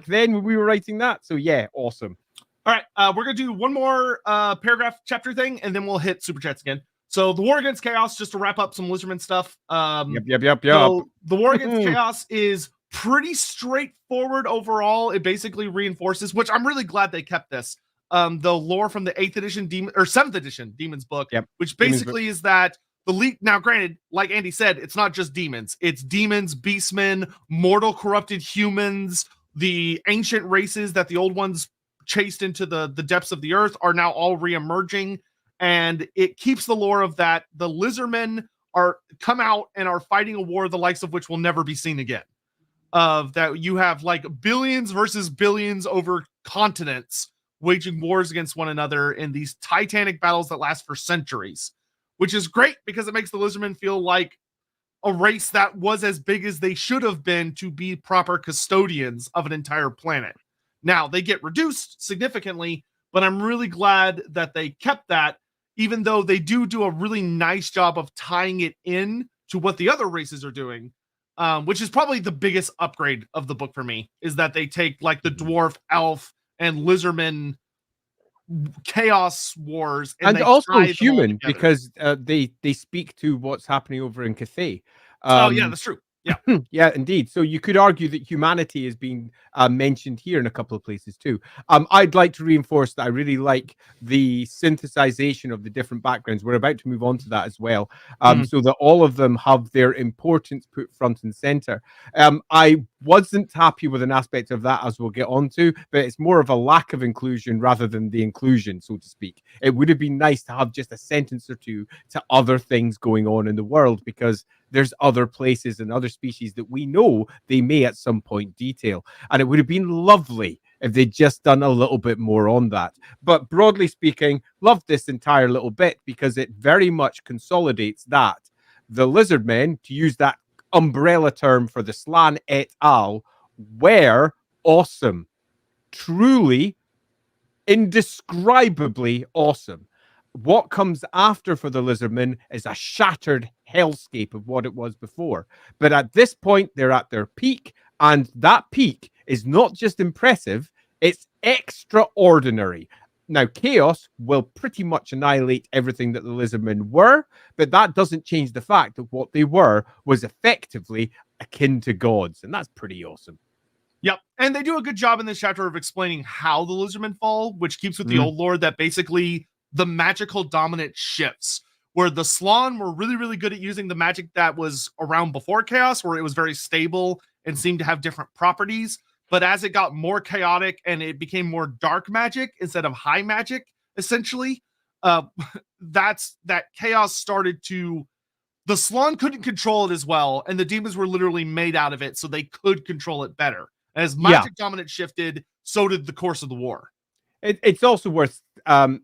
then when we were writing that. So yeah, awesome. All right, we're going to do one more paragraph chapter thing, and then we'll hit Super Chats again. So the War Against Chaos, just to wrap up some Lizardman stuff. Yep. So the War Against Chaos is pretty straightforward overall. It basically reinforces, which I'm really glad they kept this, the lore from the 8th edition Demon or 7th edition Demons book, which basically is that the leak. Now, granted, like Andy said, it's not just demons. It's demons, beastmen, mortal corrupted humans, the ancient races that the old ones chased into the depths of the earth are now all re-emerging, and it keeps the lore of that the lizardmen are come out and are fighting a war the likes of which will never be seen again. Of that you have like billions versus billions over continents waging wars against one another in these titanic battles that last for centuries, which is great because it makes the lizardmen feel like a race that was as big as they should have been to be proper custodians of an entire planet. Now, they get reduced significantly, but I'm really glad that they kept that, even though they do a really nice job of tying it in to what the other races are doing, which is probably the biggest upgrade of the book for me, is that they take like the dwarf, elf, and lizardman chaos wars. And also human, because they speak to what's happening over in Cathay. Oh, yeah, that's true. Yeah. Yeah, indeed. So you could argue that humanity is being mentioned here in a couple of places too. I'd like to reinforce that I really like the synthesization of the different backgrounds. We're about to move on to that as well, so that all of them have their importance put front and center. I wasn't happy with an aspect of that, as we'll get on to, but it's more of a lack of inclusion rather than the inclusion, so to speak. It would have been nice to have just a sentence or two to other things going on in the world, because there's other places and other species that we know they may at some point detail. And it would have been lovely if they'd just done a little bit more on that. But broadly speaking, love this entire little bit because it very much consolidates that the lizardmen, to use that umbrella term for the Slann et al., were awesome. Truly, indescribably awesome. What comes after for the lizardmen is a shattered hellscape of what it was before. But at this point, they're at their peak, and that peak is not just impressive, it's extraordinary. Now, chaos will pretty much annihilate everything that the lizardmen were, but that doesn't change the fact that what they were was effectively akin to gods, and that's pretty awesome. Yep, and they do a good job in this chapter of explaining how the lizardmen fall, which keeps with the old lore that basically the magical dominant shifts, where the Slann were really, really good at using the magic that was around before chaos, where it was very stable and seemed to have different properties. But as it got more chaotic and it became more dark magic instead of high magic, essentially, that chaos started to... The Slann couldn't control it as well, and the demons were literally made out of it, so they could control it better. As magic dominance shifted, so did the course of the war. It's also worth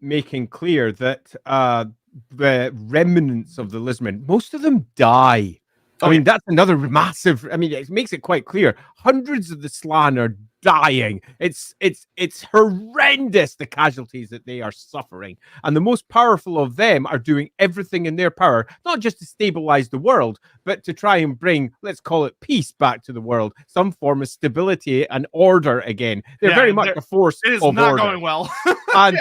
making clear that the remnants of the lizardmen, most of them die. I mean, that's another massive... I mean, it makes it quite clear. Hundreds of the Slann are dying. It's horrendous, the casualties that they are suffering. And the most powerful of them are doing everything in their power, not just to stabilize the world, but to try and bring, let's call it peace back to the world, some form of stability and order again. They're very much a force of order. It is not going well. And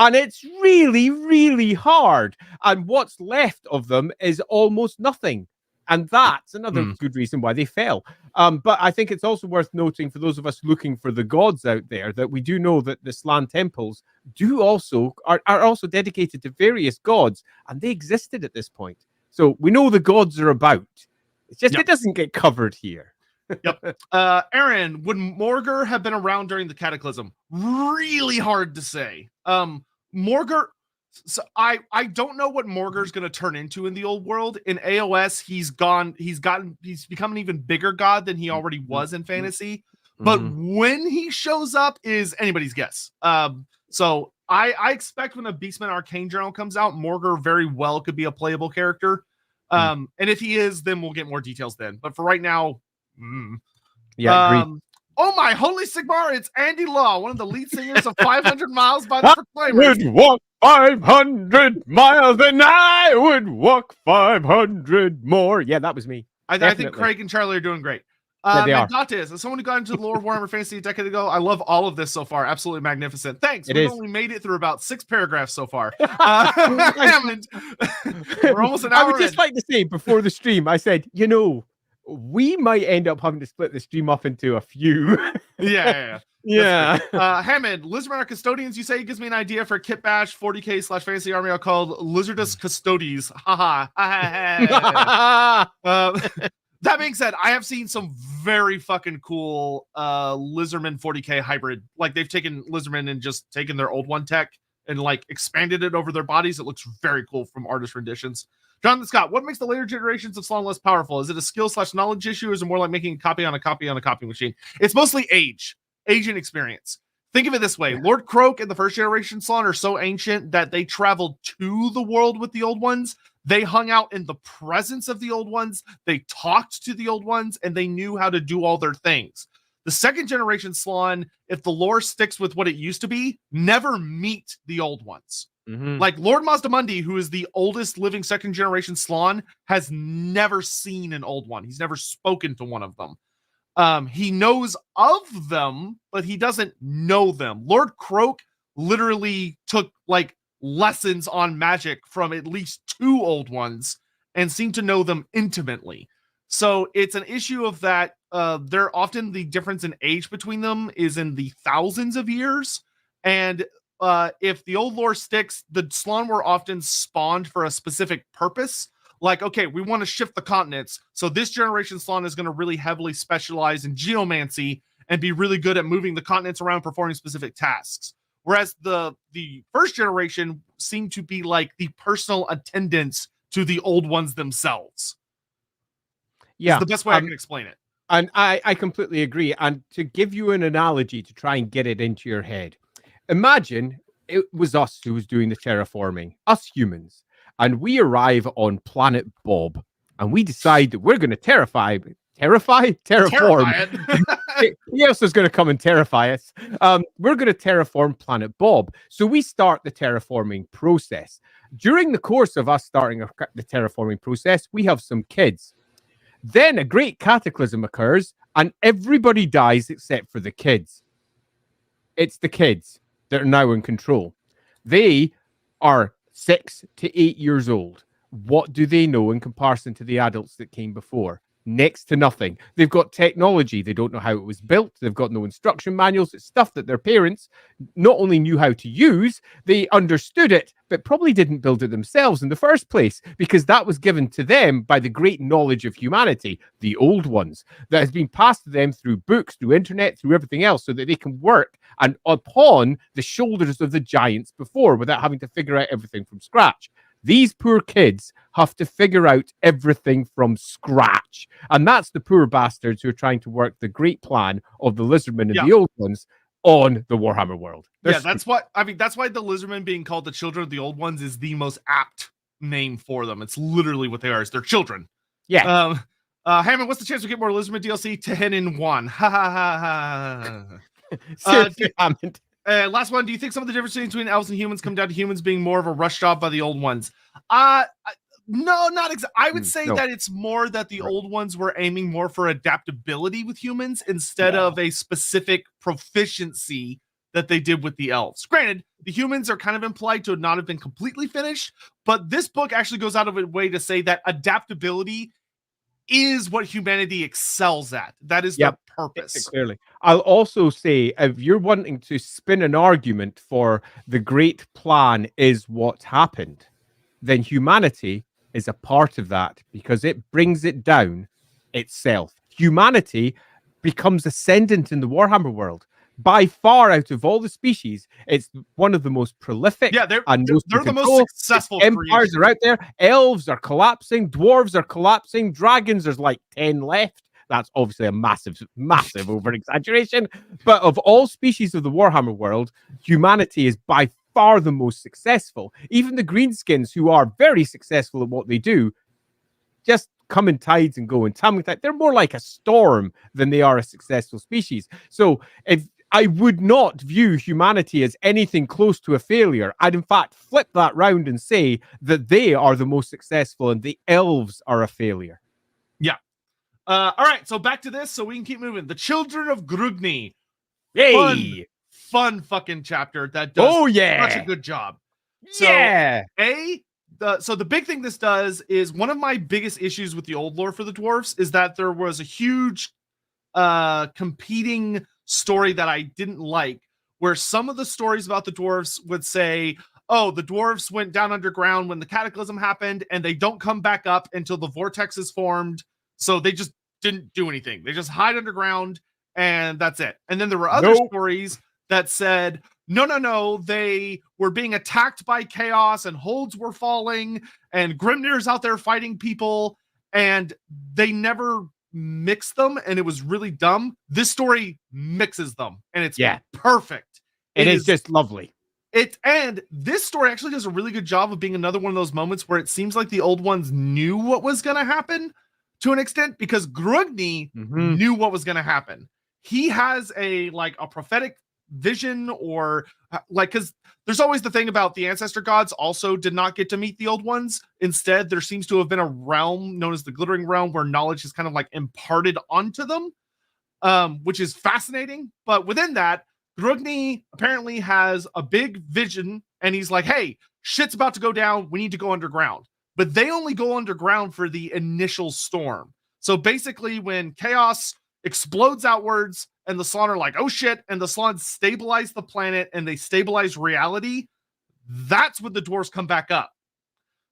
And it's really, really hard. And what's left of them is almost nothing. And that's another good reason why they fell. But I think it's also worth noting for those of us looking for the gods out there that we do know that the Slan temples are also dedicated to various gods, and they existed at this point. So we know the gods are about. It's just it doesn't get covered here. Yep. Aaron, would Morgur have been around during the Cataclysm? Really hard to say. Morgur. So I don't know what Morgur's going to turn into in the old world. In AOS, he's become an even bigger god than he already was in fantasy. But when he shows up is anybody's guess. So I expect when a Beastman Arcane Journal comes out, Morgur very well could be a playable character. And if he is, then we'll get more details then. But for right now, yeah, agreed. Oh my holy Sigmar, it's Andy Law, one of the lead singers of 500 Miles by the Proclaimers. I would walk 500 miles and I would walk 500 more. Yeah, that was me. I think Craig and Charlie are doing great. They are. As someone who got into the lore of Warhammer Fantasy a decade ago, I love all of this so far. Absolutely magnificent. Thanks. We've only made it through about 6 paragraphs so far. Hammond, we're almost an hour I would just like to say before the stream, I said, we might end up having to split the stream up into a few. Yeah. Hammond, Lizardman Custodians, you say, gives me an idea for Kit Bash 40k/fantasy army. I'll call Lizardus Custodes. That being said, I have seen some very fucking cool Lizardman 40k hybrid. Like they've taken Lizardman and just taken their old one tech and like expanded it over their bodies. It looks very cool from artist renditions. Jonathan Scott, what makes the later generations of Slan less powerful? Is it a skill/knowledge issue, or is it more like making a copy on a copy on a copy machine? It's mostly age and experience. Think of it this way. Lord Croak and the first generation Slan are so ancient that they traveled to the world with the old ones. They hung out in the presence of the old ones. They talked to the old ones, and they knew how to do all their things. The second generation Slan, if the lore sticks with what it used to be, never meet the old ones. Like Lord Mazdamundi, who is the oldest living second generation Slan, has never seen an old one. He's never spoken to one of them. He knows of them, but he doesn't know them. Lord Croak literally took like lessons on magic from at least 2 old ones and seemed to know them intimately. So it's an issue of that. They're often the difference in age between them is in the thousands of years. And if the old lore sticks, the Slan were often spawned for a specific purpose. Like, okay, we want to shift the continents. So this generation Slan is going to really heavily specialize in geomancy and be really good at moving the continents around, performing specific tasks. Whereas the first generation seemed to be like the personal attendants to the old ones themselves. Yeah. It's the best way I can explain it. And I completely agree. And to give you an analogy to try and get it into your head, imagine it was us who was doing the terraforming, us humans, and we arrive on planet Bob, and we decide that we're going to terraform. He else is going to come and terrify us. We're going to terraform planet Bob. So we start the terraforming process. During the course of us starting the terraforming process, we have some kids. Then a great cataclysm occurs, and everybody dies except for the kids. It's the kids that are now in control. They are 6 to 8 years old. What do they know in comparison to the adults that came before? Next to nothing. They've got technology. They don't know how it was built. They've got no instruction manuals. It's stuff that their parents not only knew how to use, they understood it, but probably didn't build it themselves in the first place, because that was given to them by the great knowledge of humanity, the old ones, that has been passed to them through books, through internet, through everything else, so that they can work and upon the shoulders of the giants before without having to figure out everything from scratch. These poor kids have to figure out everything from scratch. And that's the poor bastards who are trying to work the great plan of the Lizardmen and the old ones on the Warhammer world. That's why the Lizardmen being called the children of the old ones is the most apt name for them. It's literally what they are. Is they're children. Yeah. Hammond, what's the chance we get more Lizardmen DLC? 10 in 1. Ha ha ha ha. Seriously, Hammond. Last one. Do you think some of the differences between elves and humans come down to humans being more of a rush job by the old ones? No, not exactly. I would say that it's more that the old ones were aiming more for adaptability with humans instead of a specific proficiency that they did with the elves. Granted, the humans are kind of implied to not have been completely finished, but this book actually goes out of its way to say that adaptability is what humanity excels at. That is their purpose. Clearly. I'll also say, if you're wanting to spin an argument for the great plan is what happened, then humanity is a part of that because it brings it down itself. Humanity becomes ascendant in the Warhammer world. By far, out of all the species, it's one of the most prolific. Yeah, they're the most successful. Empires are out there. Elves are collapsing. Dwarves are collapsing. Dragons, there's like 10 left. That's obviously a massive over exaggeration. But of all species of the Warhammer world, humanity is by far the most successful. Even the greenskins, who are very successful at what they do, just come in tides and go in time. They're more like a storm than they are a successful species. So if I would not view humanity as anything close to a failure, I'd in fact flip that round and say that they are the most successful and the elves are a failure. Yeah. All right, so back to this so we can keep moving. The Children of Grugni. Yay! Fun fucking chapter that does such a good job. So, the big thing this does is one of my biggest issues with the old lore for the dwarves is that there was a huge competing story that I didn't like, where some of the stories about the dwarves would say, oh, the dwarves went down underground when the cataclysm happened and they don't come back up until the vortex is formed. So they just didn't do anything. They just hide underground and that's it. And then there were other stories that said, no, they were being attacked by chaos and holds were falling and Grimnir's out there fighting people, and they never mixed them, and it was really dumb. This story mixes them, and it's perfect. It is just lovely. And this story actually does a really good job of being another one of those moments where it seems like the old ones knew what was going to happen to an extent, because Grugni knew what was going to happen. He has a prophetic vision, or because there's always the thing about the ancestor gods also did not get to meet the old ones. Instead, there seems to have been a realm known as the Glittering Realm where knowledge is kind of imparted onto them, which is fascinating. But within that, Grugni apparently has a big vision, and he's like, hey, shit's about to go down. We need to go underground. But they only go underground for the initial storm. So basically, when chaos explodes outwards and the Slann are like, oh shit, and the Slann stabilize the planet and they stabilize reality, that's when the dwarves come back up.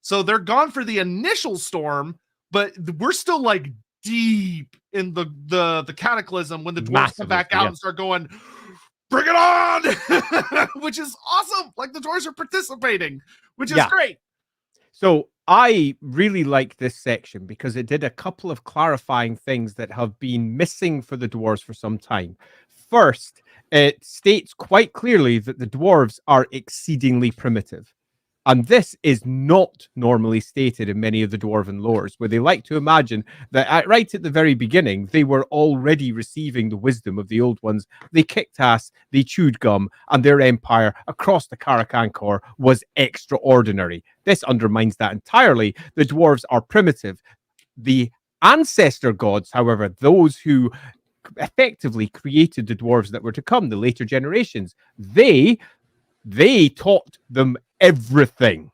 So they're gone for the initial storm, but we're still deep in the cataclysm when the dwarves come back out and start going, bring it on, which is awesome. The dwarves are participating, which is great. So I really like this section because it did a couple of clarifying things that have been missing for the dwarves for some time. First, it states quite clearly that the dwarves are exceedingly primitive. And this is not normally stated in many of the dwarven lores, where they like to imagine that right at the very beginning, they were already receiving the wisdom of the old ones. They kicked ass, they chewed gum, and their empire across the Carachancore was extraordinary. This undermines that entirely. The dwarves are primitive. The ancestor gods, however, those who effectively created the dwarves that were to come, the later generations, they taught them everything,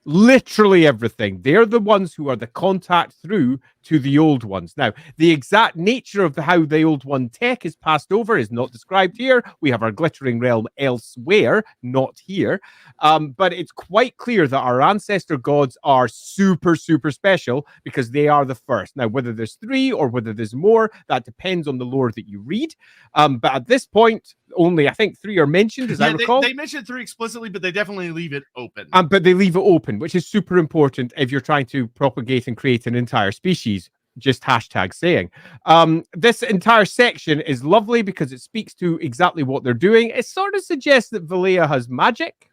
literally everything. They're the ones who are the contact through to the old ones. Now, the exact nature of how the old one tech is passed over is not described here. We have our glittering realm elsewhere, not here. But it's quite clear that our ancestor gods are super, super special because they are the first. Now, whether there's 3 or whether there's more, that depends on the lore that you read. But at this point, only I think 3 are mentioned, as I recall. They mentioned 3 explicitly, but they definitely leave it open. But they leave it open, which is super important if you're trying to propagate and create an entire species. Just hashtag saying. This entire section is lovely because it speaks to exactly what they're doing. It sort of suggests that Valea has magic.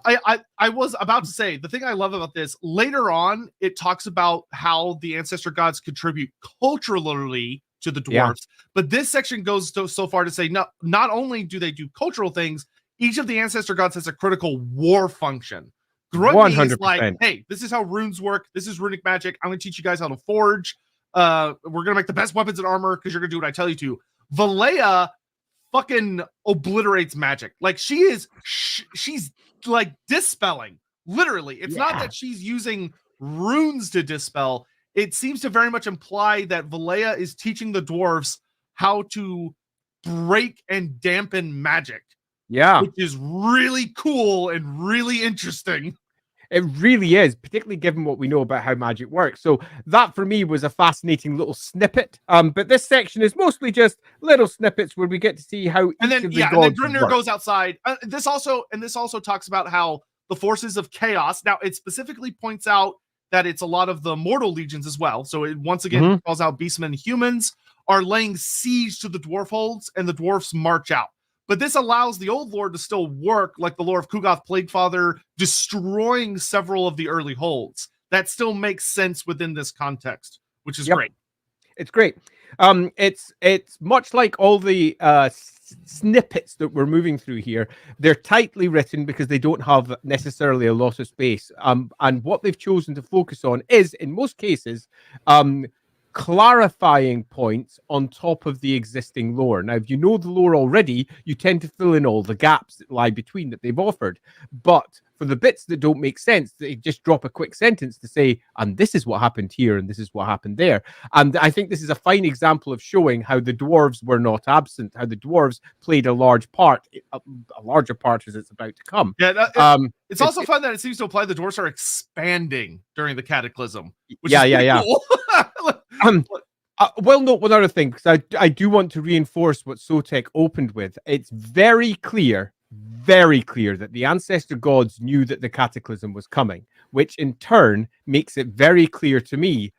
I was about to say, the thing I love about this, later on, it talks about how the ancestor gods contribute culturally to the dwarves. But this section goes so far to say, not only do they do cultural things, each of the ancestor gods has a critical war function. Grugni is like, hey, this is how runes work. This is runic magic. I'm going to teach you guys how to forge. We're going to make the best weapons and armor because you're going to do what I tell you to. Valea fucking obliterates magic. Like she's like dispelling. Literally, it's not that she's using runes to dispel. It seems to very much imply that Valea is teaching the dwarves how to break and dampen magic. Yeah. Which is really cool and really interesting. It really is, particularly given what we know about how magic works. So that for me was a fascinating little snippet. But this section is mostly just little snippets where we get to see how and then each of the gods Grimnir work. goes outside. This also talks about how the forces of chaos. Now it specifically points out that it's a lot of the mortal legions as well. So it once again calls out beastmen. Humans are laying siege to the dwarf holds, and the dwarfs march out. But this allows the Old Lord to still work, like the lore of Kugoth Plaguefather, destroying several of the early holds. That still makes sense within this context, which is great. It's great. It's much like all the snippets that we're moving through here. They're tightly written because they don't have necessarily a lot of space. And what they've chosen to focus on is, in most cases, clarifying points on top of the existing lore. Now, if you know the lore already, you tend to fill in all the gaps that lie between that they've offered. But for the bits that don't make sense, they just drop a quick sentence to say, and this is what happened here, and this is what happened there. And I think this is a fine example of showing how the dwarves were not absent, how the dwarves played a large part, a larger part as it's about to come. Yeah, it's also fun that it seems to imply the dwarves are expanding during the cataclysm. Which is cool. Well, note one other thing, because I do want to reinforce what Sotek opened with. It's very clear that the ancestor gods knew that the cataclysm was coming, which in turn makes it very clear to me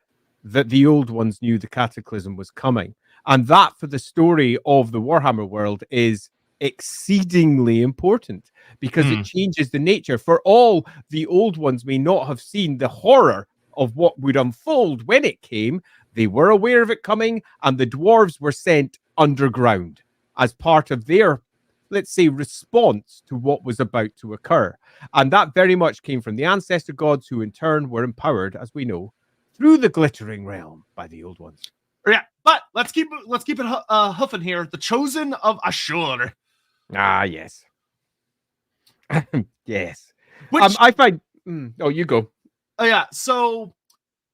that the old ones knew the cataclysm was coming. And that, for the story of the Warhammer world, is exceedingly important because it changes the nature. For all the old ones may not have seen the horror of what would unfold when it came, they were aware of it coming, and the dwarves were sent underground as part of their, let's say, response to what was about to occur. And that very much came from the ancestor gods, who in turn were empowered, as we know, through the glittering realm by the old ones. Yeah, but let's keep it huffing here. The Chosen of Ashur. Ah, yes. Yes. Which I find... Oh, you go. Yeah, so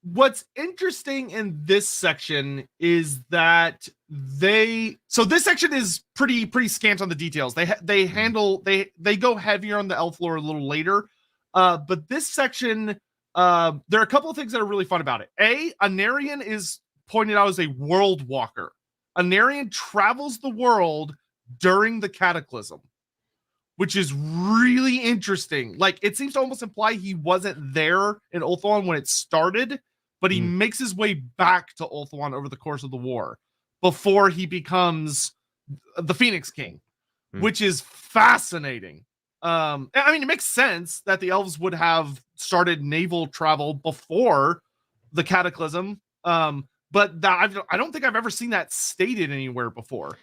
what's interesting in this section is that this section is pretty scant on the details. They go heavier on the elf lore a little later, but this section, there are a couple of things that are really fun about it. Anarian is pointed out as a world walker. Anarian travels the world during the cataclysm, which is really interesting. Like, it seems to almost imply he wasn't there in Ulthuan when it started, but he makes his way back to Ulthuan over the course of the war before he becomes the Phoenix King, which is fascinating. I mean, it makes sense that the elves would have started naval travel before the cataclysm, but I don't think I've ever seen that stated anywhere before.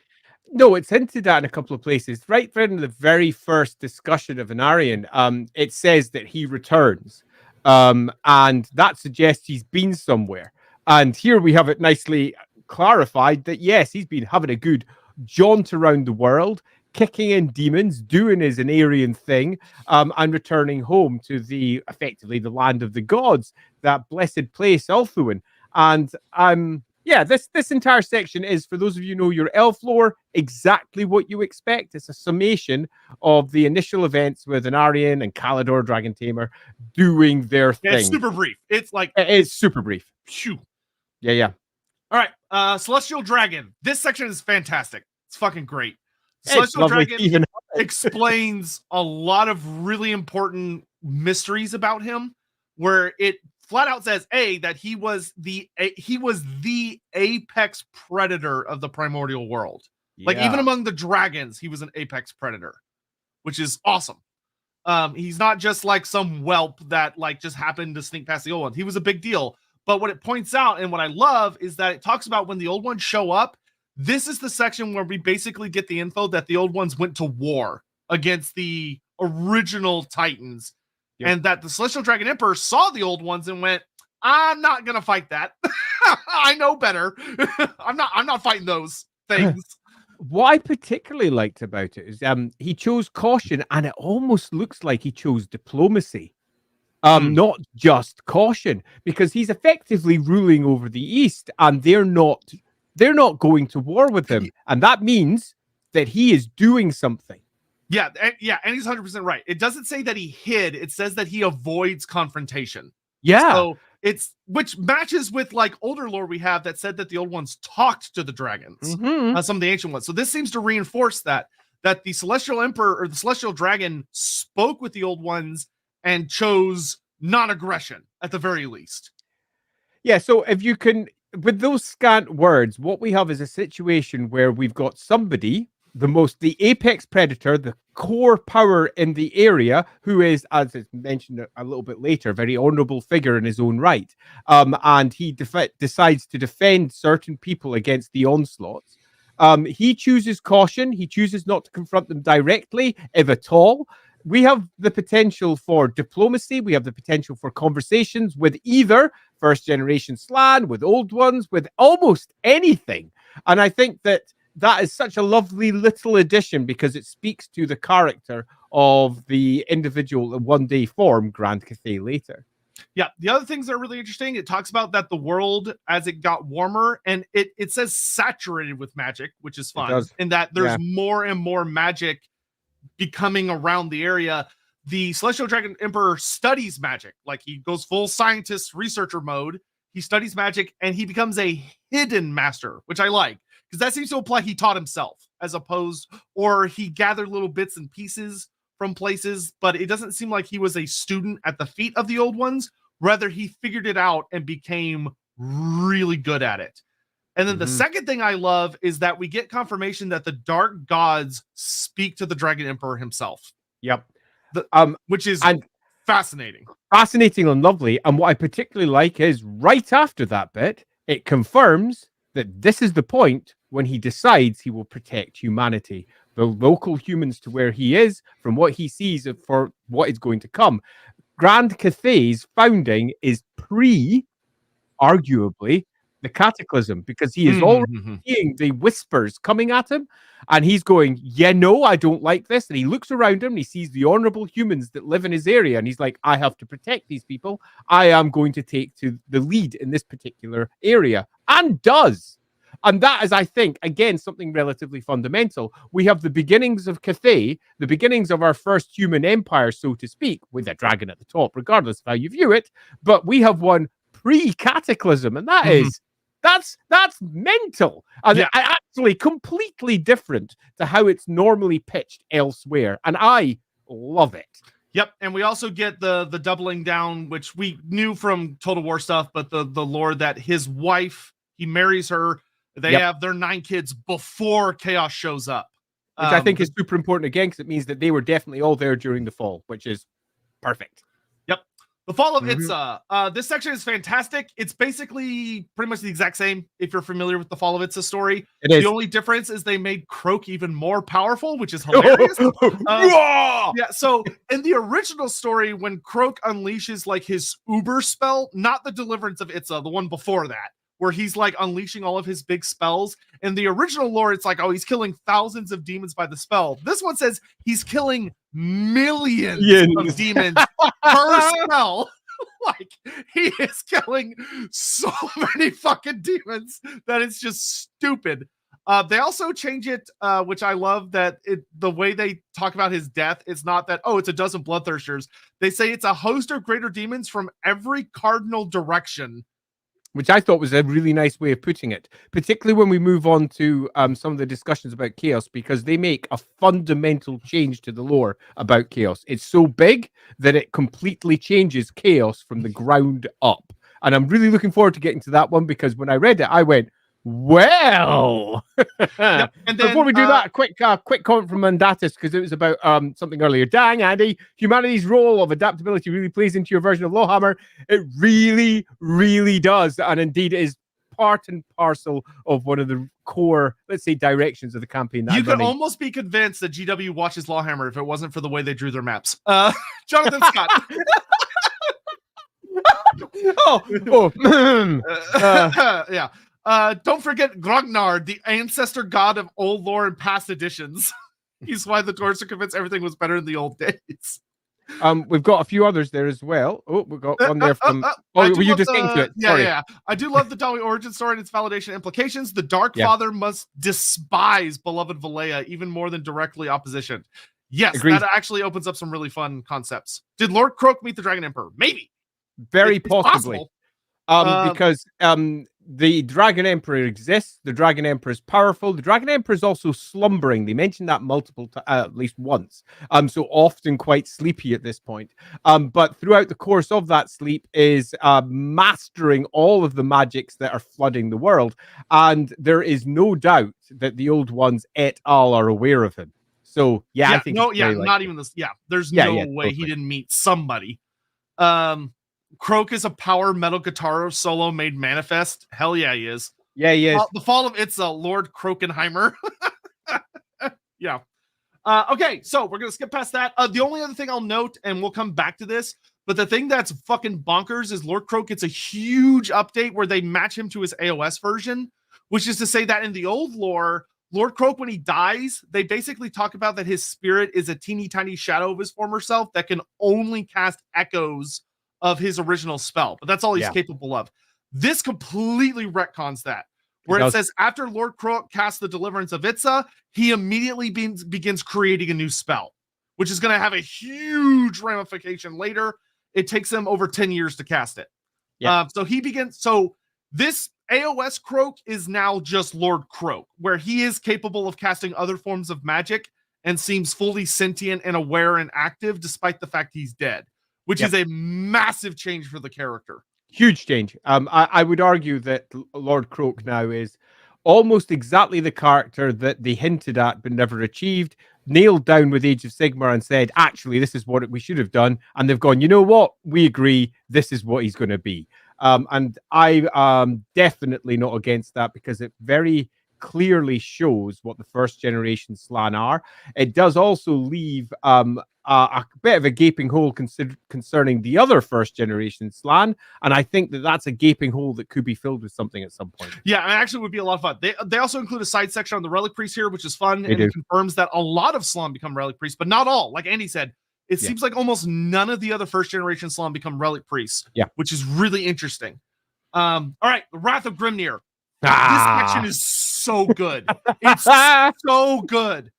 No, it's hinted at in a couple of places. Right in the very first discussion of Anarian, it says that he returns. And that suggests he's been somewhere. And here we have it nicely clarified that, yes, he's been having a good jaunt around the world, kicking in demons, doing his Anarian thing, and returning home to effectively the land of the gods, that blessed place, Ulthuan. And yeah, this entire section is, for those of you who know your elf lore, exactly what you expect. It's a summation of the initial events with Anarian and Kalidor, Dragon Tamer, doing their thing. It's super brief. It's super brief. Phew. Yeah. All right, Celestial Dragon. This section is fantastic. It's fucking great. Celestial Dragon explains a lot of really important mysteries about him, where it flat out says that he was the apex predator of the primordial world. Like, even among the dragons, he was an apex predator, which is awesome. He's not just like some whelp that like just happened to sneak past the old ones. He was a big deal. But what it points out, and what I love, is that it talks about when the old ones show up. This is the section where we basically get the info that the old ones went to war against the original Titans. Yep. And that the Celestial Dragon Emperor saw the old ones and went, I'm not gonna fight that. I know better. I'm not fighting those things. What I particularly liked about it is he chose caution, and it almost looks like he chose diplomacy. Not just caution, because he's effectively ruling over the East, and they're not going to war with him, and that means that he is doing something. Yeah, and he's 100% right. It doesn't say that he hid; it says that he avoids confrontation. Yeah, so it's which matches with like older lore we have that said that the old ones talked to the dragons, some of the ancient ones. So this seems to reinforce that the Celestial Emperor or the Celestial Dragon spoke with the old ones and chose non-aggression at the very least. Yeah, so if you can, with those scant words, what we have is a situation where we've got somebody, the apex predator, the core power in the area, who is, as it's mentioned a little bit later, a very honorable figure in his own right. And he decides to defend certain people against the onslaughts. He chooses caution. He chooses not to confront them directly, if at all. We have the potential for diplomacy. We have the potential for conversations with either first generation Slan, with old ones, with almost anything. And I think that is such a lovely little addition because it speaks to the character of the individual in one-day form, Grand Cathay later. Yeah, the other things that are really interesting, it talks about that the world, as it got warmer, and it says saturated with magic, which is fun, and that there's more and more magic becoming around the area. The Celestial Dragon Emperor studies magic. Like, he goes full scientist researcher mode. He studies magic, and he becomes a hidden master, which I like, because that seems to imply he taught himself, as opposed, or he gathered little bits and pieces from places, but it doesn't seem like he was a student at the feet of the old ones. Rather, he figured it out and became really good at it. And then the second thing I love is that we get confirmation that the dark gods speak to the Dragon Emperor himself. Yep. Which is fascinating. Fascinating and lovely. And what I particularly like is right after that bit, it confirms that this is the point when he decides he will protect humanity, the local humans to where he is, from what he sees for what is going to come. Grand Cathay's founding is arguably, the Cataclysm, because he is already seeing the whispers coming at him, and he's going, yeah, no, I don't like this. And he looks around him and he sees the honorable humans that live in his area, and he's like, I have to protect these people. I am going to take to the lead in this particular area, and does. And that is, I think, again, something relatively fundamental. We have the beginnings of Cathay, the beginnings of our first human empire, so to speak, with a dragon at the top, regardless of how you view it. But we have one pre-Cataclysm, and that is, that's mental. And actually completely different to how it's normally pitched elsewhere. And I love it. Yep, and we also get the doubling down, which we knew from Total War stuff, but the lore that his wife, he marries her, they have their 9 kids before Chaos shows up. Which I think is super important again, because it means that they were definitely all there during the fall, which is perfect. Yep. The Fall of Itza. This section is fantastic. It's basically pretty much the exact same if you're familiar with the Fall of Itza story. The only difference is they made Croak even more powerful, which is hilarious. Yeah, so in the original story, when Croak unleashes like his Uber spell, not the Deliverance of Itza, the one before that, where he's like unleashing all of his big spells. In the original lore, it's like, oh, he's killing thousands of demons by the spell. This one says he's killing millions of demons per spell. Like, he is killing so many fucking demons that it's just stupid. They also change it, which I love, that the way they talk about his death, it's not that, oh, it's a dozen bloodthirsters. They say it's a host of greater demons from every cardinal direction. Which I thought was a really nice way of putting it, particularly when we move on to some of the discussions about Chaos, because they make a fundamental change to the lore about Chaos. It's so big that it completely changes Chaos from the ground up. And I'm really looking forward to getting to that one, because when I read it, I went, well. And then, before we do that, a quick comment from Mandatus, because it was about something earlier. Dang, Andy, humanity's role of adaptability really plays into your version of LAWhammer. It really, really does, and indeed is part and parcel of one of the core, let's say, directions of the campaign. You could almost be convinced that GW watches LAWhammer if it wasn't for the way they drew their maps. Jonathan Scott. Yeah. Don't forget Grognar, the ancestor god of old lore and past editions. He's why the dwarves are convinced everything was better in the old days. We've got a few others there as well. Oh, we've got one there from. Oh, were you just getting to it? Sorry. Yeah. I do love the Dawi origin story and its validation implications. The Dark Father must despise beloved Valea even more than directly opposition. Yes, Agreed. that actually opens up some really fun concepts. Did Lord Croak meet the Dragon Emperor? Maybe. Very possibly. Possible. Because the Dragon Emperor exists. The Dragon Emperor is powerful. The Dragon Emperor is also slumbering. They mentioned that multiple times, at least once. So often quite sleepy at this point. But throughout the course of that sleep is mastering all of the magics that are flooding the world. And there is no doubt that the Old Ones et al. Are aware of him. So yeah, I think not even this. Yeah, there's no way totally. He didn't meet somebody. Croak is a power metal guitar solo made manifest. Hell yeah, he is. Yeah, he is. The fall of Lord Krokenheimer. Yeah. Okay, so we're gonna skip past that. The only other thing I'll note, and we'll come back to this, but the thing that's fucking bonkers is Lord Croak gets a huge update where they match him to his AOS version, which is to say that in the old lore, Lord Croak, when he dies, they basically talk about that his spirit is a teeny tiny shadow of his former self that can only cast echoes of his original spell, but that's all he's capable of. This completely retcons that, where it says after Lord Croak casts the Deliverance of Itza, he immediately begins creating a new spell, which is going to have a huge ramification later. It takes him over 10 years to cast it. So he begins. So this AOS Croak is now just Lord Croak, where he is capable of casting other forms of magic and seems fully sentient and aware and active, despite the fact he's dead. Which is a massive change for the character. Huge change. I would argue that Lord Croak now is almost exactly the character that they hinted at but never achieved, nailed down with Age of Sigmar and said, actually, this is what we should have done. And they've gone, you know what? We agree. This is what he's going to be. And I am definitely not against that because it very clearly shows what the first generation Slann are. It does also leave a bit of a gaping hole concerning the other first generation Slann, and I think that that's a gaping hole that could be filled with something at some point. Yeah, and actually would be a lot of fun. They also include a side section on the Relic Priest here, which is fun, and it confirms that a lot of Slann become Relic Priests, but not all. Like Andy said, it seems like almost none of the other first generation Slann become Relic Priests, which is really interesting. All right, the Wrath of Grimnir. This section is so good. It's so good.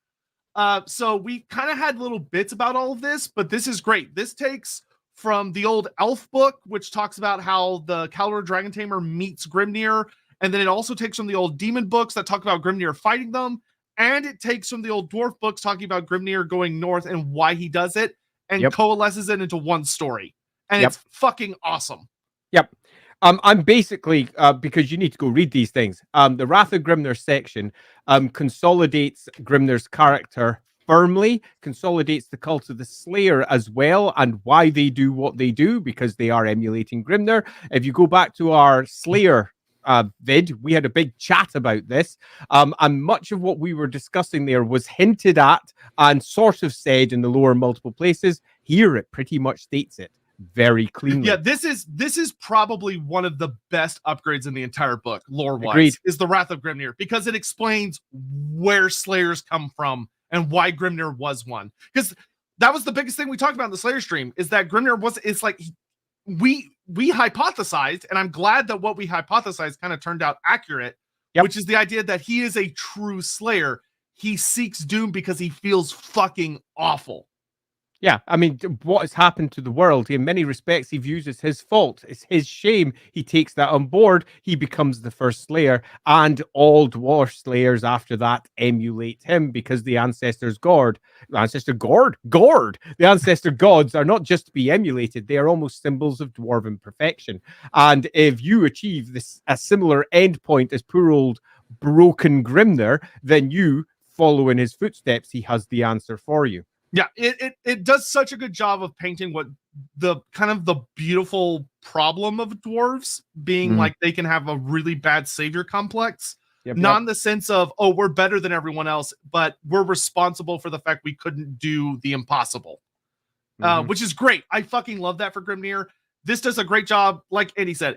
So we kind of had little bits about all of this, but this is great. This takes from the old elf book, which talks about how the Kaldor Dragon Tamer meets Grimnir, and then it also takes from the old demon books that talk about Grimnir fighting them, and it takes from the old dwarf books talking about Grimnir going north and why he does it, and coalesces it into one story. And it's fucking awesome. Yep. I'm basically, because you need to go read these things, the Wrath of Grimnir section consolidates Grimnir's character firmly, consolidates the cult of the Slayer as well, and why they do what they do, because they are emulating Grimnir. If you go back to our Slayer vid, we had a big chat about this, and much of what we were discussing there was hinted at and sort of said in the lower multiple places. Here it pretty much states it very cleanly. Yeah, this is probably one of the best upgrades in the entire book, lore-wise, is the Wrath of Grimnir, because it explains where Slayers come from and why Grimnir was one. Because that was the biggest thing we talked about in the Slayer stream, is that Grimnir it's like we hypothesized, and I'm glad that what we hypothesized kind of turned out accurate, which is the idea that he is a true Slayer. He seeks doom because he feels fucking awful. Yeah, I mean, what has happened to the world, in many respects, he views as his fault. It's his shame. He takes that on board. He becomes the first Slayer, and all dwarf Slayers after that emulate him because the ancestor gods are not just to be emulated. They are almost symbols of dwarven perfection. And if you achieve a similar endpoint as poor old broken Grimnir, then you follow in his footsteps. He has the answer for you. Yeah, it does such a good job of painting what the kind of the beautiful problem of dwarves being like they can have a really bad savior complex. Not in the sense of, oh, we're better than everyone else, but we're responsible for the fact we couldn't do the impossible. Which is great. I fucking love that for Grimnir. this does a great job. Like Andy said,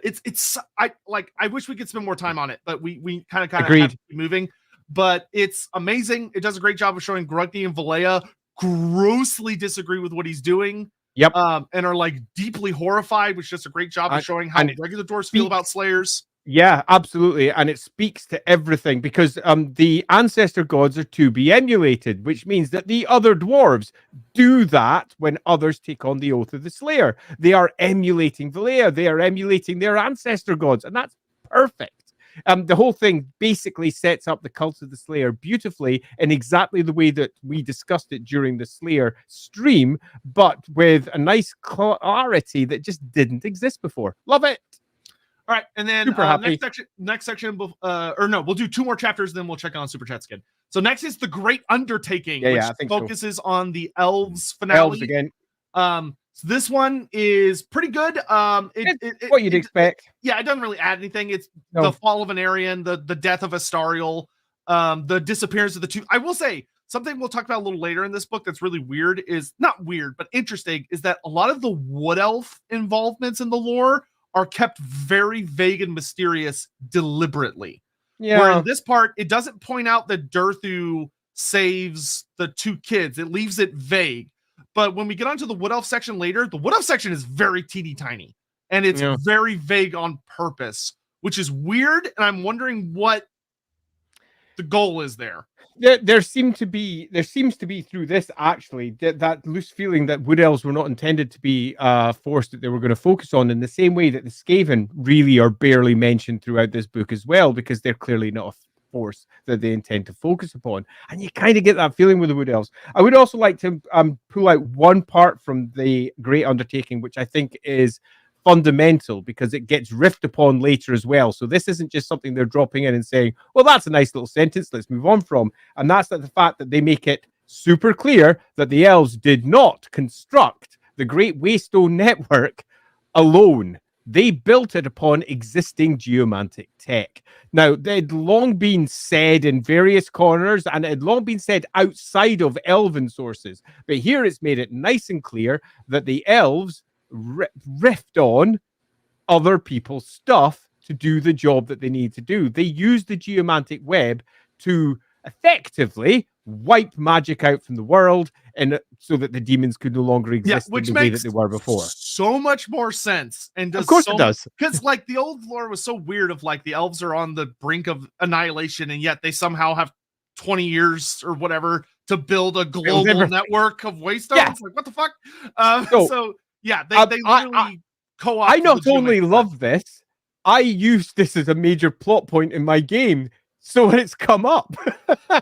I wish we could spend more time on it, but we kind of have to keep moving. But it's amazing. It does a great job of showing Grugny and Valea grossly disagree with what he's doing. Yep. And are like deeply horrified, which does a great job of showing how regular dwarves feel about slayers. Yeah, absolutely. And it speaks to everything because the ancestor gods are to be emulated, which means that the other dwarves do that when others take on the oath of the slayer. They are emulating Valea. They are emulating their ancestor gods, and that's perfect. The whole thing basically sets up the cult of the Slayer beautifully in exactly the way that we discussed it during the Slayer stream, but with a nice clarity that just didn't exist before. Love it. All right, and then next section, or no, we'll do 2 more chapters, then we'll check on Super Chats again. So next is the Great Undertaking, which focuses on the elves finale. Elves again. So this one is pretty good. It's what you'd expect. Yeah, it doesn't really add anything. It's the fall of an Aryan, the death of Astariel, the disappearance of the 2. I will say something we'll talk about a little later in this book that's really weird is not weird, but interesting is that a lot of the wood elf involvements in the lore are kept very vague and mysterious deliberately. Yeah. Where in this part, it doesn't point out that Durthu saves the 2 kids. It leaves it vague. But when we get onto the Wood Elf section later, the Wood Elf section is very teeny tiny. And it's very vague on purpose, which is weird. And I'm wondering what the goal is there. There seems to be through this actually that loose feeling that Wood Elves were not intended to be forced that they were going to focus on in the same way that the Skaven really are barely mentioned throughout this book as well, because they're clearly not a force that they intend to focus upon. And you kind of get that feeling with the Wood Elves. I would also like to pull out one part from the Great Undertaking, which I think is fundamental because it gets riffed upon later as well. So this isn't just something they're dropping in and saying, well, that's a nice little sentence, let's move on from. And that's the fact that they make it super clear that the elves did not construct the Great Waystone Network alone. They built it upon existing geomantic tech. Now, it had long been said in various corners, and it had long been said outside of elven sources. But here it's made it nice and clear that the elves riffed on other people's stuff to do the job that they need to do. They used the geomantic web to effectively wipe magic out from the world, and so that the demons could no longer exist in the way that they were before. So much more sense, and does of course it does, because like the old lore was so weird of like the elves are on the brink of annihilation, and yet they somehow have 20 years or whatever to build a global network of waystones. Yeah. Like what the fuck? So yeah, they literally co-op. I not only love this, I used this as a major plot point in my game. So when it's come up,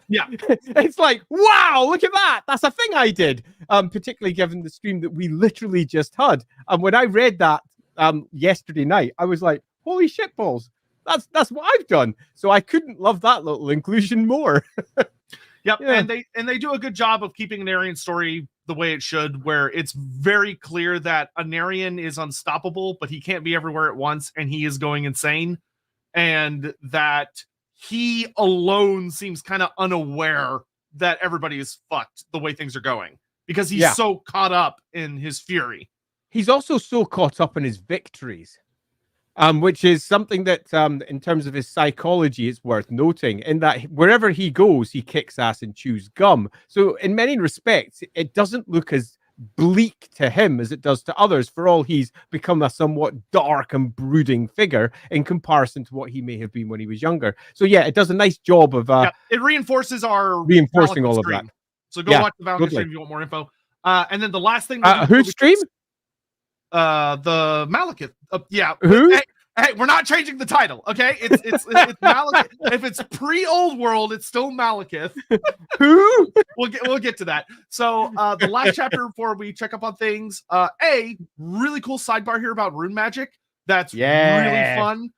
yeah, it's like, wow, look at that. That's a thing I did. Particularly given the stream that we literally just had. And when I read that yesterday night, I was like, holy shit balls. That's what I've done. So I couldn't love that little inclusion more. Yep. Yeah. And they do a good job of keeping an Aryan story the way it should, where it's very clear that an Aryan is unstoppable, but he can't be everywhere at once, and he is going insane. And that he alone seems kind of unaware that everybody is fucked the way things are going, because he's so caught up in his fury. He's also so caught up in his victories, which is something that in terms of his psychology, it's worth noting, in that wherever he goes, he kicks ass and chews gum. So in many respects, it doesn't look as bleak to him as it does to others, for all he's become a somewhat dark and brooding figure in comparison to what he may have been when he was younger. So yeah, it does a nice job of it reinforces our reinforcing all of that. So go watch the Valentine stream if you want more info. And then the last thing whose stream? The Malekith. Who? Hey, we're not changing the title, okay? It's Malekith. If it's pre-Old World, it's still Malekith. Who? We'll get to that. So the last chapter before we check up on things, really cool sidebar here about rune magic. That's really fun.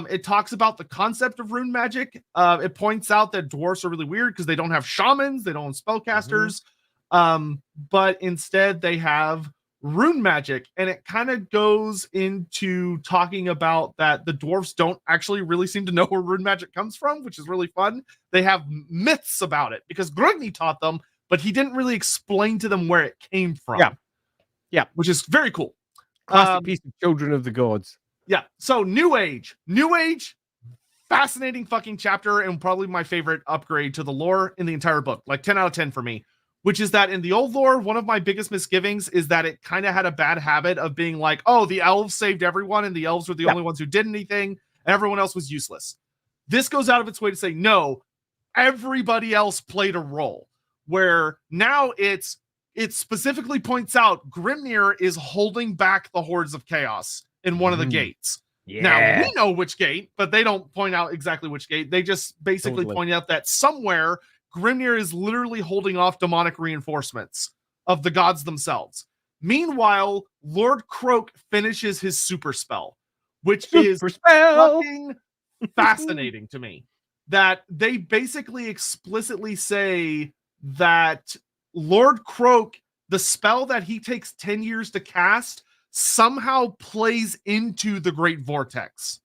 It talks about the concept of rune magic. It points out that dwarves are really weird because they don't have shamans, they don't have spellcasters, but instead they have rune magic, and it kind of goes into talking about that the dwarves don't actually really seem to know where rune magic comes from, which is really fun. They have myths about it because Grugny taught them, but he didn't really explain to them where it came from. Yeah, which is very cool. Classic piece of Children of the Gods. Yeah. So New Age, fascinating fucking chapter, and probably my favorite upgrade to the lore in the entire book. Like 10 out of 10 for me. Which is that in the old lore, one of my biggest misgivings is that it kind of had a bad habit of being like, oh, the elves saved everyone, and the elves were the only ones who did anything, and everyone else was useless. This goes out of its way to say, no, everybody else played a role. Where now it specifically points out Grimnir is holding back the hordes of chaos in one of the gates. Yeah. Now, we know which gate, but they don't point out exactly which gate. They just basically point out that somewhere Grimnir is literally holding off demonic reinforcements of the gods themselves. Meanwhile, Lord Croak finishes his super spell, which is fucking fascinating to me. That they basically explicitly say that Lord Croak, the spell that he takes 10 years to cast, somehow plays into the Great Vortex.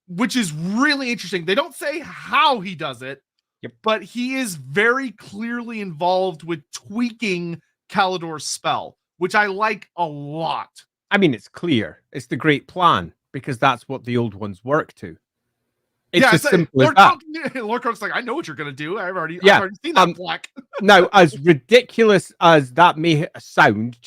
Which is really interesting. They don't say how he does it, but he is very clearly involved with tweaking Kalidor's spell, which I like a lot. I mean, it's clear. It's the great plan, because that's what the old ones work to. It's as simple as that. Lord Croak's like, I know what you're going to do. I've already seen that black. Now, as ridiculous as that may sound,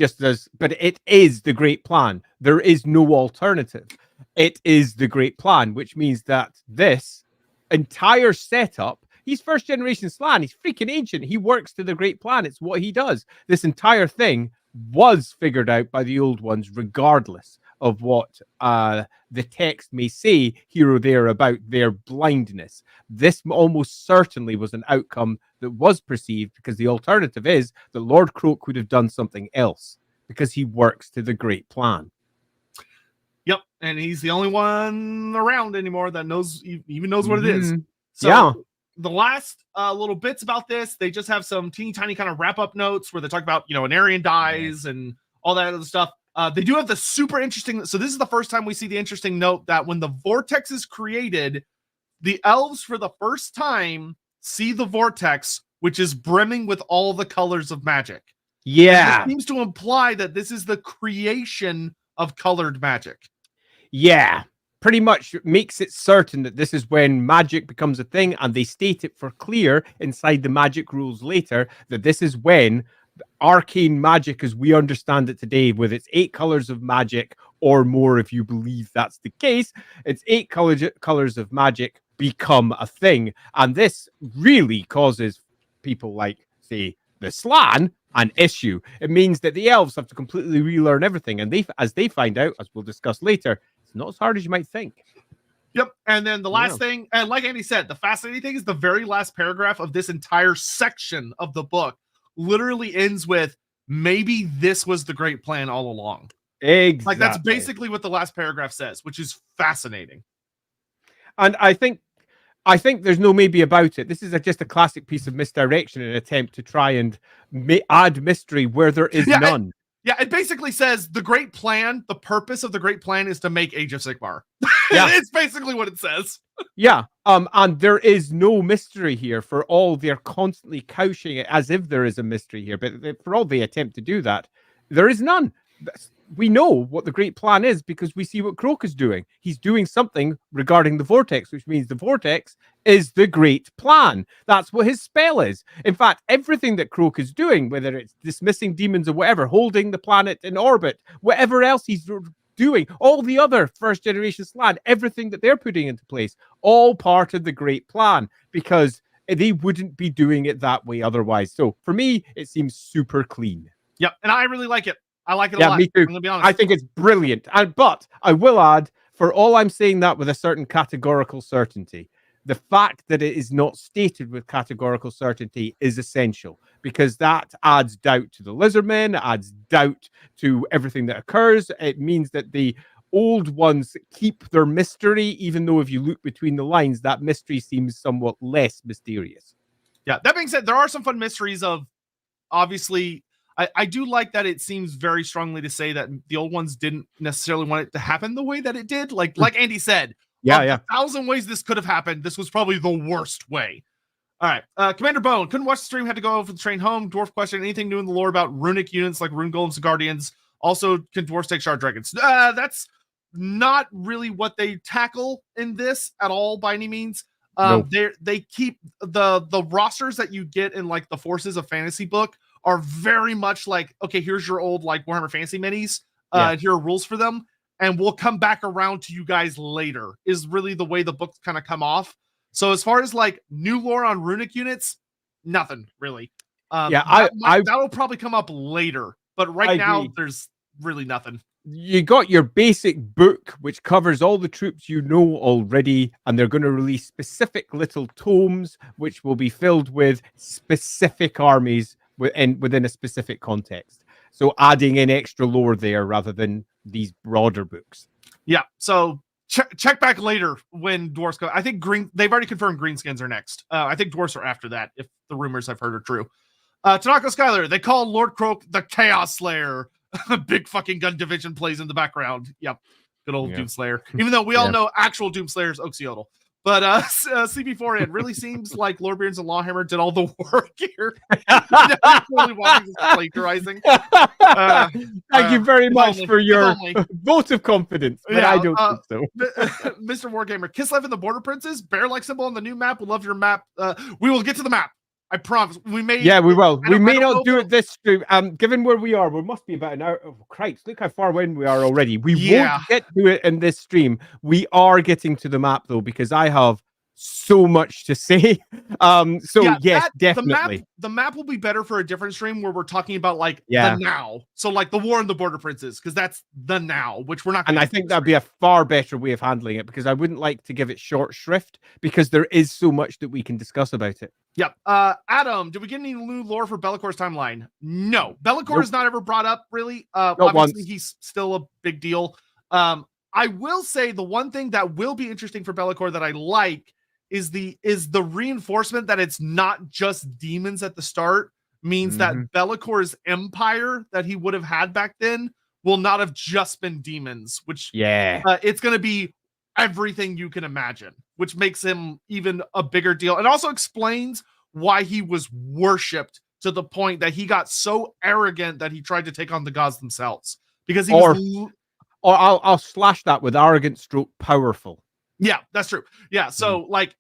but it is the great plan. There is no alternative. It is the great plan, which means that this entire setup, he's first generation Slann. He's freaking ancient. He works to the great plan. It's what he does. This entire thing was figured out by the old ones, regardless of what the text may say here or there about their blindness. This almost certainly was an outcome that was perceived, because the alternative is that Lord Croak would have done something else, because he works to the great plan. Yep, and he's the only one around anymore that even knows what it is. So the last little bits about this, they just have some teeny tiny kind of wrap up notes where they talk about, an Aryan dies and all that other stuff. They do have the super interesting. So this is the first time we see the interesting note that when the vortex is created, the elves for the first time see the vortex, which is brimming with all the colors of magic. Yeah. It seems to imply that this is the creation of colored magic. Yeah. Pretty much makes it certain that this is when magic becomes a thing, and they state it for clear inside the magic rules later that this is when arcane magic as we understand it today, with its 8 colors of magic or more, if you believe that's the case, its 8 colors of magic become a thing. And this really causes people like, say, the Slann an issue. It means that the elves have to completely relearn everything, and as they find out, as we'll discuss later, it's not as hard as you might think. Yep. And then the last thing, and like Andy said, the fascinating thing is the very last paragraph of this entire section of the book literally ends with, maybe this was the great plan all along. Exactly. Like, that's basically what the last paragraph says, which is fascinating. And I think there's no maybe about it. This is just a classic piece of misdirection, an attempt to try and add mystery where there is none. It basically says the great plan, the purpose of the great plan is to make Age of Sigmar. Yeah. It's basically what it says. Yeah. And there is no mystery here. For all they're constantly couching it as if there is a mystery here, but for all they attempt to do that, there is none. We know what the great plan is because we see what Croak is doing. He's doing something regarding the vortex, which means the vortex is the great plan. That's what his spell is. In fact, everything that Croak is doing, whether it's dismissing demons or whatever, holding the planet in orbit, whatever else he's doing, all the other first generation Slann, everything that they're putting into place, all part of the great plan, because they wouldn't be doing it that way otherwise. So for me, it seems super clean. Yep. And I really like it. I like it a lot. Me too. I'm gonna be honest. I think it's brilliant. But I will add, for all I'm saying that with a certain categorical certainty, the fact that it is not stated with categorical certainty is essential, because that adds doubt to the lizardmen, adds doubt to everything that occurs. It means that the old ones keep their mystery, even though if you look between the lines, that mystery seems somewhat less mysterious. Yeah, that being said, there are some fun mysteries of, obviously, I do like that it seems very strongly to say that the old ones didn't necessarily want it to happen the way that it did. Like Andy said, yeah. 1,000 ways this could have happened, this was probably the worst way. All right. Commander Bone, couldn't watch the stream, had to go over the train home. Dwarf question, anything new in the lore about runic units like rune golems and guardians? Also, can dwarves take shard dragons? That's not really what they tackle in this at all by any means. No. They keep the rosters that you get in like the Forces of Fantasy book are very much like, okay, here's your old like Warhammer Fantasy minis. Here are rules for them, and we'll come back around to you guys later. Is really the way the books kind of come off. So as far as like new lore on runic units, nothing really. That'll probably come up later, but right now there's really nothing. You got your basic book, which covers all the troops you know already, and they're going to release specific little tomes, which will be filled with specific armies within a specific context. So adding in extra lore there rather than these broader books. Yeah, so check back later when dwarves go. I think they've already confirmed greenskins are next. I think dwarves are after that, if the rumors I've heard are true. Tanaka Skyler, they call Lord Croak the Chaos Slayer. Big fucking gun division plays in the background. Yep. Good old Doomslayer. Even though we all know actual Doomslayer is Oxiodal. But CB4 it really seems like Lorebeards and LAWhammer did all the work here. Totally watching this plagiarizing. Thank you very much for your vote of confidence. But I don't think so. Mr. Wargamer, Kislev and the Border Princes, bear-like symbol on the new map. We love your map. We will get to the map. I promise. We may. Yeah, we will. We may not do it this stream. Given where we are, we must be about an hour. Oh, Christ, look how far in we are already. We won't get to it in this stream. We are getting to the map though, because I have so much to say. Yes, definitely. The map will be better for a different stream where we're talking about like the now. So like the war and the Border Princes, because that's the now, which we're not. And I think that'd be a far better way of handling it, because I wouldn't like to give it short shrift, because there is so much that we can discuss about it. Yep. Adam, did we get any new lore for Bellacor's timeline? No. Be'lakor is not ever brought up, really. Obviously, he's still a big deal. I will say the one thing that will be interesting for Be'lakor that I like is the reinforcement that it's not just demons at the start, means that Be'lakor's empire that he would have had back then will not have just been demons, which it's going to be everything you can imagine, which makes him even a bigger deal, and also explains why he was worshipped to the point that he got so arrogant that he tried to take on the gods themselves, because he was I'll slash that with arrogant stroke powerful. Yeah, that's true. Yeah, so like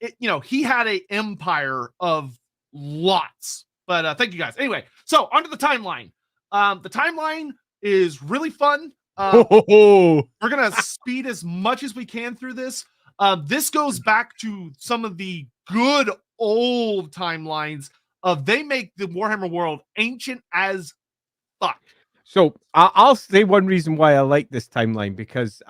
he had a empire of lots. But thank you guys. Anyway, so onto the timeline. The timeline is really fun. We're gonna speed as much as we can through this. This goes back to some of the good old timelines of they make the Warhammer world ancient as fuck. So I'll say one reason why I like this timeline, because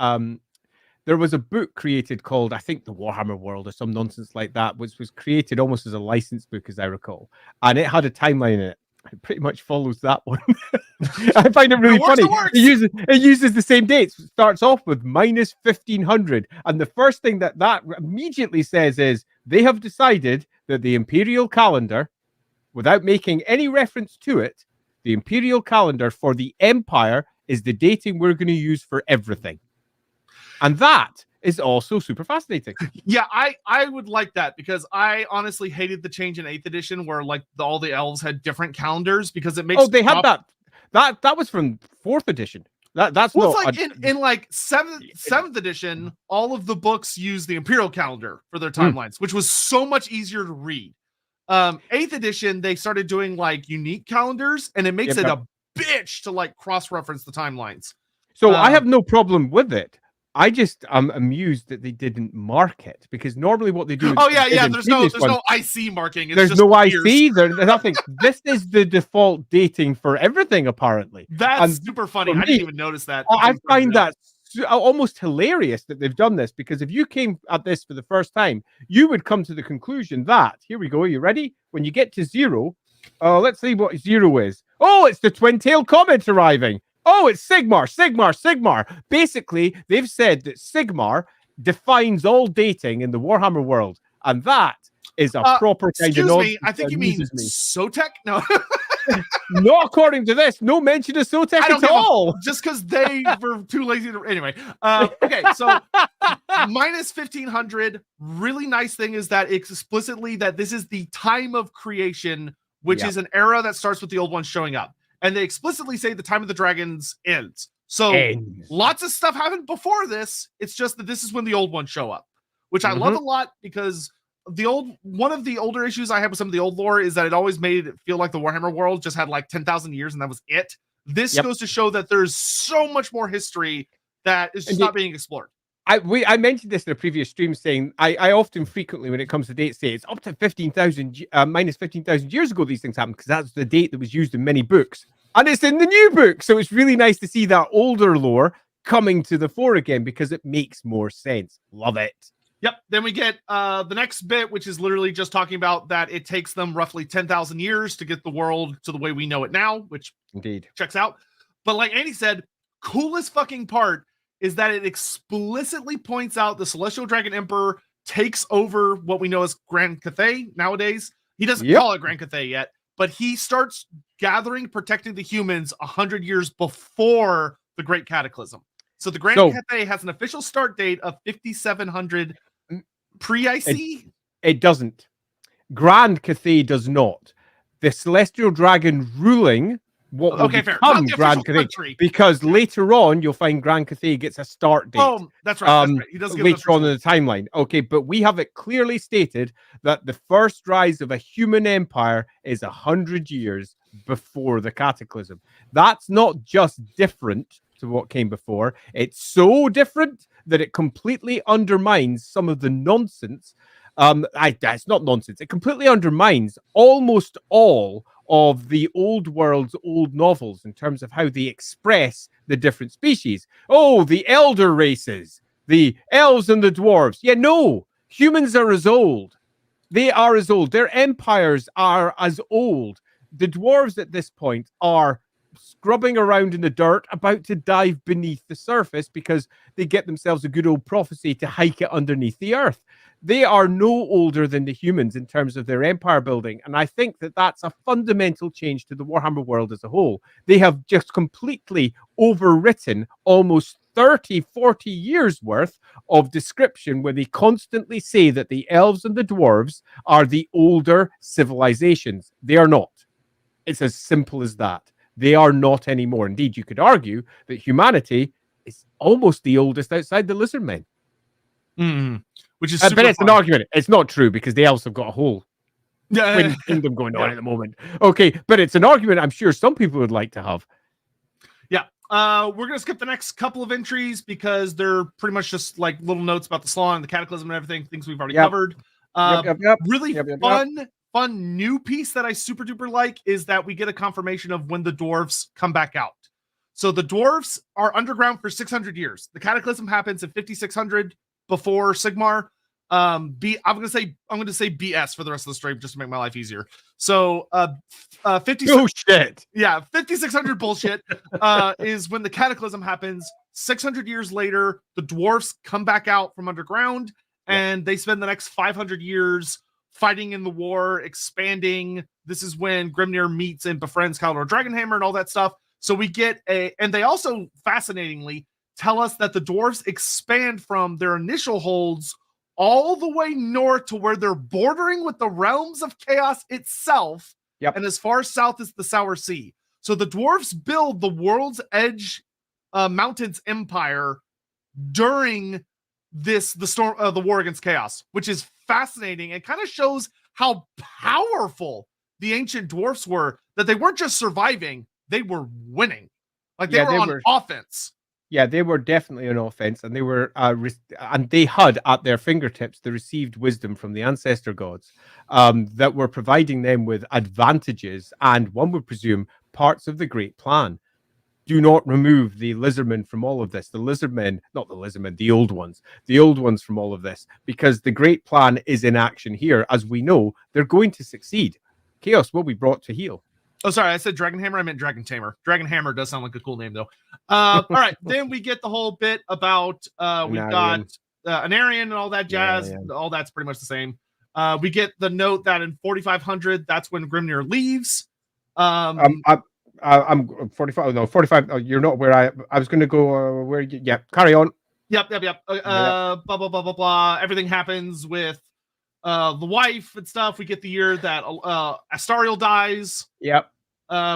there was a book created called, I think, The Warhammer World or some nonsense like that, which was created almost as a licensed book, as I recall. And it had a timeline in it. It pretty much follows that one. I find it really funny. It uses the same dates. It starts off with minus 1500. And the first thing that immediately says is they have decided that the imperial calendar, without making any reference to it, the imperial calendar for the empire is the dating we're going to use for everything. And that is also super fascinating. Yeah, I would like that, because I honestly hated the change in 8th edition where like all the elves had different calendars, because it makes had that was from 4th edition. That's well, not it's like in like 7th edition, all of the books use the imperial calendar for their timelines, which was so much easier to read. 8th edition, they started doing like unique calendars, and it makes it a bitch to like cross-reference the timelines. So I have no problem with it. I just am amused that they didn't mark it, because normally what they do. There's no IC marking. There's no IC. There's nothing. This is the default dating for everything, apparently. That's super funny. I didn't even notice that. I find that almost hilarious that they've done this, because if you came at this for the first time, you would come to the conclusion that, here we go, are you ready? When you get to 0, let's see what 0 is. Oh, it's the twin-tailed comet arriving. Oh, it's Sigmar. Basically, they've said that Sigmar defines all dating in the Warhammer world, and that is a proper kind of nonsense. Excuse me, I think you mean Sotek? No. Not according to this. No mention of Sotek at all. Just because they were too lazy to. Anyway, okay, so minus 1500. Really nice thing is that explicitly that this is the time of creation, which is an era that starts with the old ones showing up. and they explicitly say the time of the dragons ends. So lots of stuff happened before this. It's just that this is when the old ones show up, which I love a lot, because one of the older issues I had with some of the old lore is that it always made it feel like the Warhammer world just had like 10,000 years and that was it. This goes to show that there's so much more history that is just not being explored. I mentioned this in a previous stream, saying I often frequently, when it comes to dates, say it's up to 15,000 minus 15,000 years ago these things happened, because that's the date that was used in many books, and it's in the new book. So it's really nice to see that older lore coming to the fore again, because it makes more sense. Love it. Yep. Then we get the next bit, which is literally just talking about that it takes them roughly 10,000 years to get the world to the way we know it now, which indeed checks out. But like Andy said, coolest fucking part is that it explicitly points out the Celestial Dragon Emperor takes over what we know as Grand Cathay nowadays. He doesn't call it Grand Cathay yet, but he starts gathering, protecting the humans 100 years before the Great Cataclysm. So the Grand Cathay has an official start date of 5700 pre-IC. It doesn't. Grand Cathay does not. The Celestial Dragon ruling what will become Grand Cathay, because later on you'll find Grand Cathay gets a start date. Oh, that's right. That's right. He does later on in the timeline. Okay, but we have it clearly stated that the first rise of a human empire is 100 years before the Cataclysm. That's not just different to what came before. It's so different that it completely undermines some of the nonsense. It's not nonsense. It completely undermines almost all of the old world's old novels in terms of how they express the different species. Oh, the elder races, the elves and the dwarves. Yeah, no, humans are as old. They are as old. Their empires are as old. The dwarves at this point are scrubbing around in the dirt, about to dive beneath the surface because they get themselves a good old prophecy to hike it underneath the earth. They are no older than the humans in terms of their empire building. And I think that that's a fundamental change to the Warhammer world as a whole. They have just completely overwritten almost 30, 40 years worth of description where they constantly say that the elves and the dwarves are the older civilizations. They are not. It's as simple as that. They are not anymore. Indeed, you could argue that humanity is almost the oldest outside the lizard men. Which is but it's an argument. It's not true, because the elves have got a whole kingdom going on at the moment. Okay, but it's an argument I'm sure some people would like to have. Yeah. We're going to skip the next couple of entries because they're pretty much just like little notes about the Slaw and the Cataclysm and everything, things we've already covered. Really fun new piece that I super duper like is that we get a confirmation of when the dwarves come back out. So the dwarves are underground for 600 years. The Cataclysm happens in 5600 before Sigmar. I'm going to say BS for the rest of the stream just to make my life easier. So 5600 bullshit is when the Cataclysm happens. 600 years later, the dwarfs come back out from underground, and they spend the next 500 years fighting in the war, expanding. This is when Grimnir meets and befriends Kaldor Dragonhammer and all that stuff. So we get and they also fascinatingly tell us that the dwarves expand from their initial holds all the way north to where they're bordering with the realms of chaos itself, and as far south as the Sour Sea. So the dwarves build the World's Edge Mountains Empire during the war against chaos, which is fascinating and kind of shows how powerful the ancient dwarfs were, that they weren't just surviving, they were winning. Like they were on offense. Yeah, they were definitely on offense, and they were, and they had at their fingertips the received wisdom from the ancestor gods that were providing them with advantages, and one would presume parts of the great plan. Do not remove the lizardmen from all of this. The lizardmen, not the lizardmen, the old ones from all of this, because the great plan is in action here. As we know, they're going to succeed. Chaos will be brought to heel. Oh, sorry, I said Dragonhammer. I meant Dragon Tamer. Dragonhammer does sound like a cool name, though. All right, then we get the whole bit about we've got Anarian and all that jazz. Yeah. All that's pretty much the same. We get the note that in 4500, that's when Grimnir leaves. I'm 45. No, 45. Oh, you're not where I was going to go. Where? Yeah, carry on. Yep. Blah blah blah blah blah. Everything happens with the wife and stuff. We get the year that Astariel dies. Yep.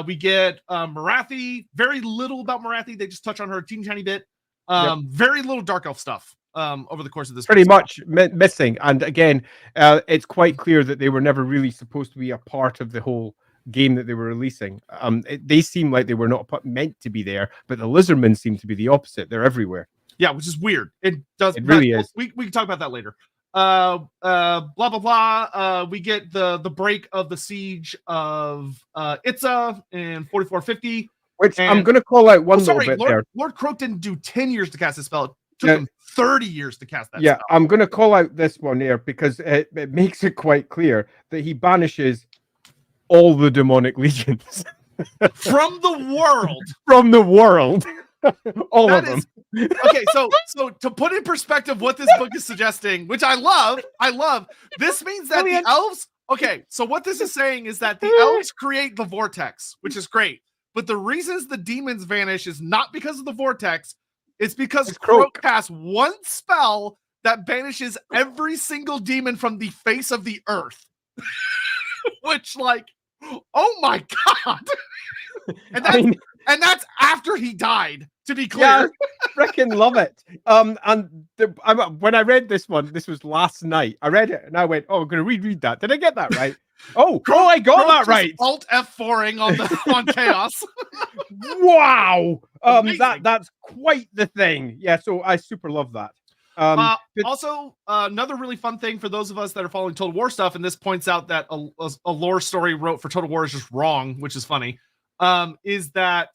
We get Marathi. Very little about Marathi. They just touch on her a teeny tiny bit. Very little Dark Elf stuff over the course of this. Pretty much missing. And again, it's quite clear that they were never really supposed to be a part of the whole game that they were releasing. They seem like they were not meant to be there, but the Lizardmen seem to be the opposite. They're everywhere. Yeah, which is weird. It really is. We can talk about that later. Blah blah blah. We get the break of the siege of Itza in 4450. Which I'm going to call out one little bit there. Lord Croak didn't do 10 years to cast this spell. It took him 30 years to cast that spell. I'm going to call out this one here because it makes it quite clear that he banishes all the demonic legions. From the world. From the world. All of them. Okay, so to put in perspective what this book is suggesting, which I love, this means that the elves, okay, so what this is saying is that the elves create the vortex, which is great. But the reasons the demons vanish is not because of the vortex, it's because Croak casts one spell that banishes every single demon from the face of the earth. Which, like, oh my god. And that's after he died, to be clear. Yeah, freaking love it. When I read this one, this was last night. I read it and I went, "Oh, I'm going to reread that. Did I get that right?" I got that right. Alt F4ing on chaos. Wow. That's quite the thing. Yeah, so I super love that. Also, another really fun thing for those of us that are following Total War stuff, and this points out that a lore story wrote for Total War is just wrong, which is funny. Is that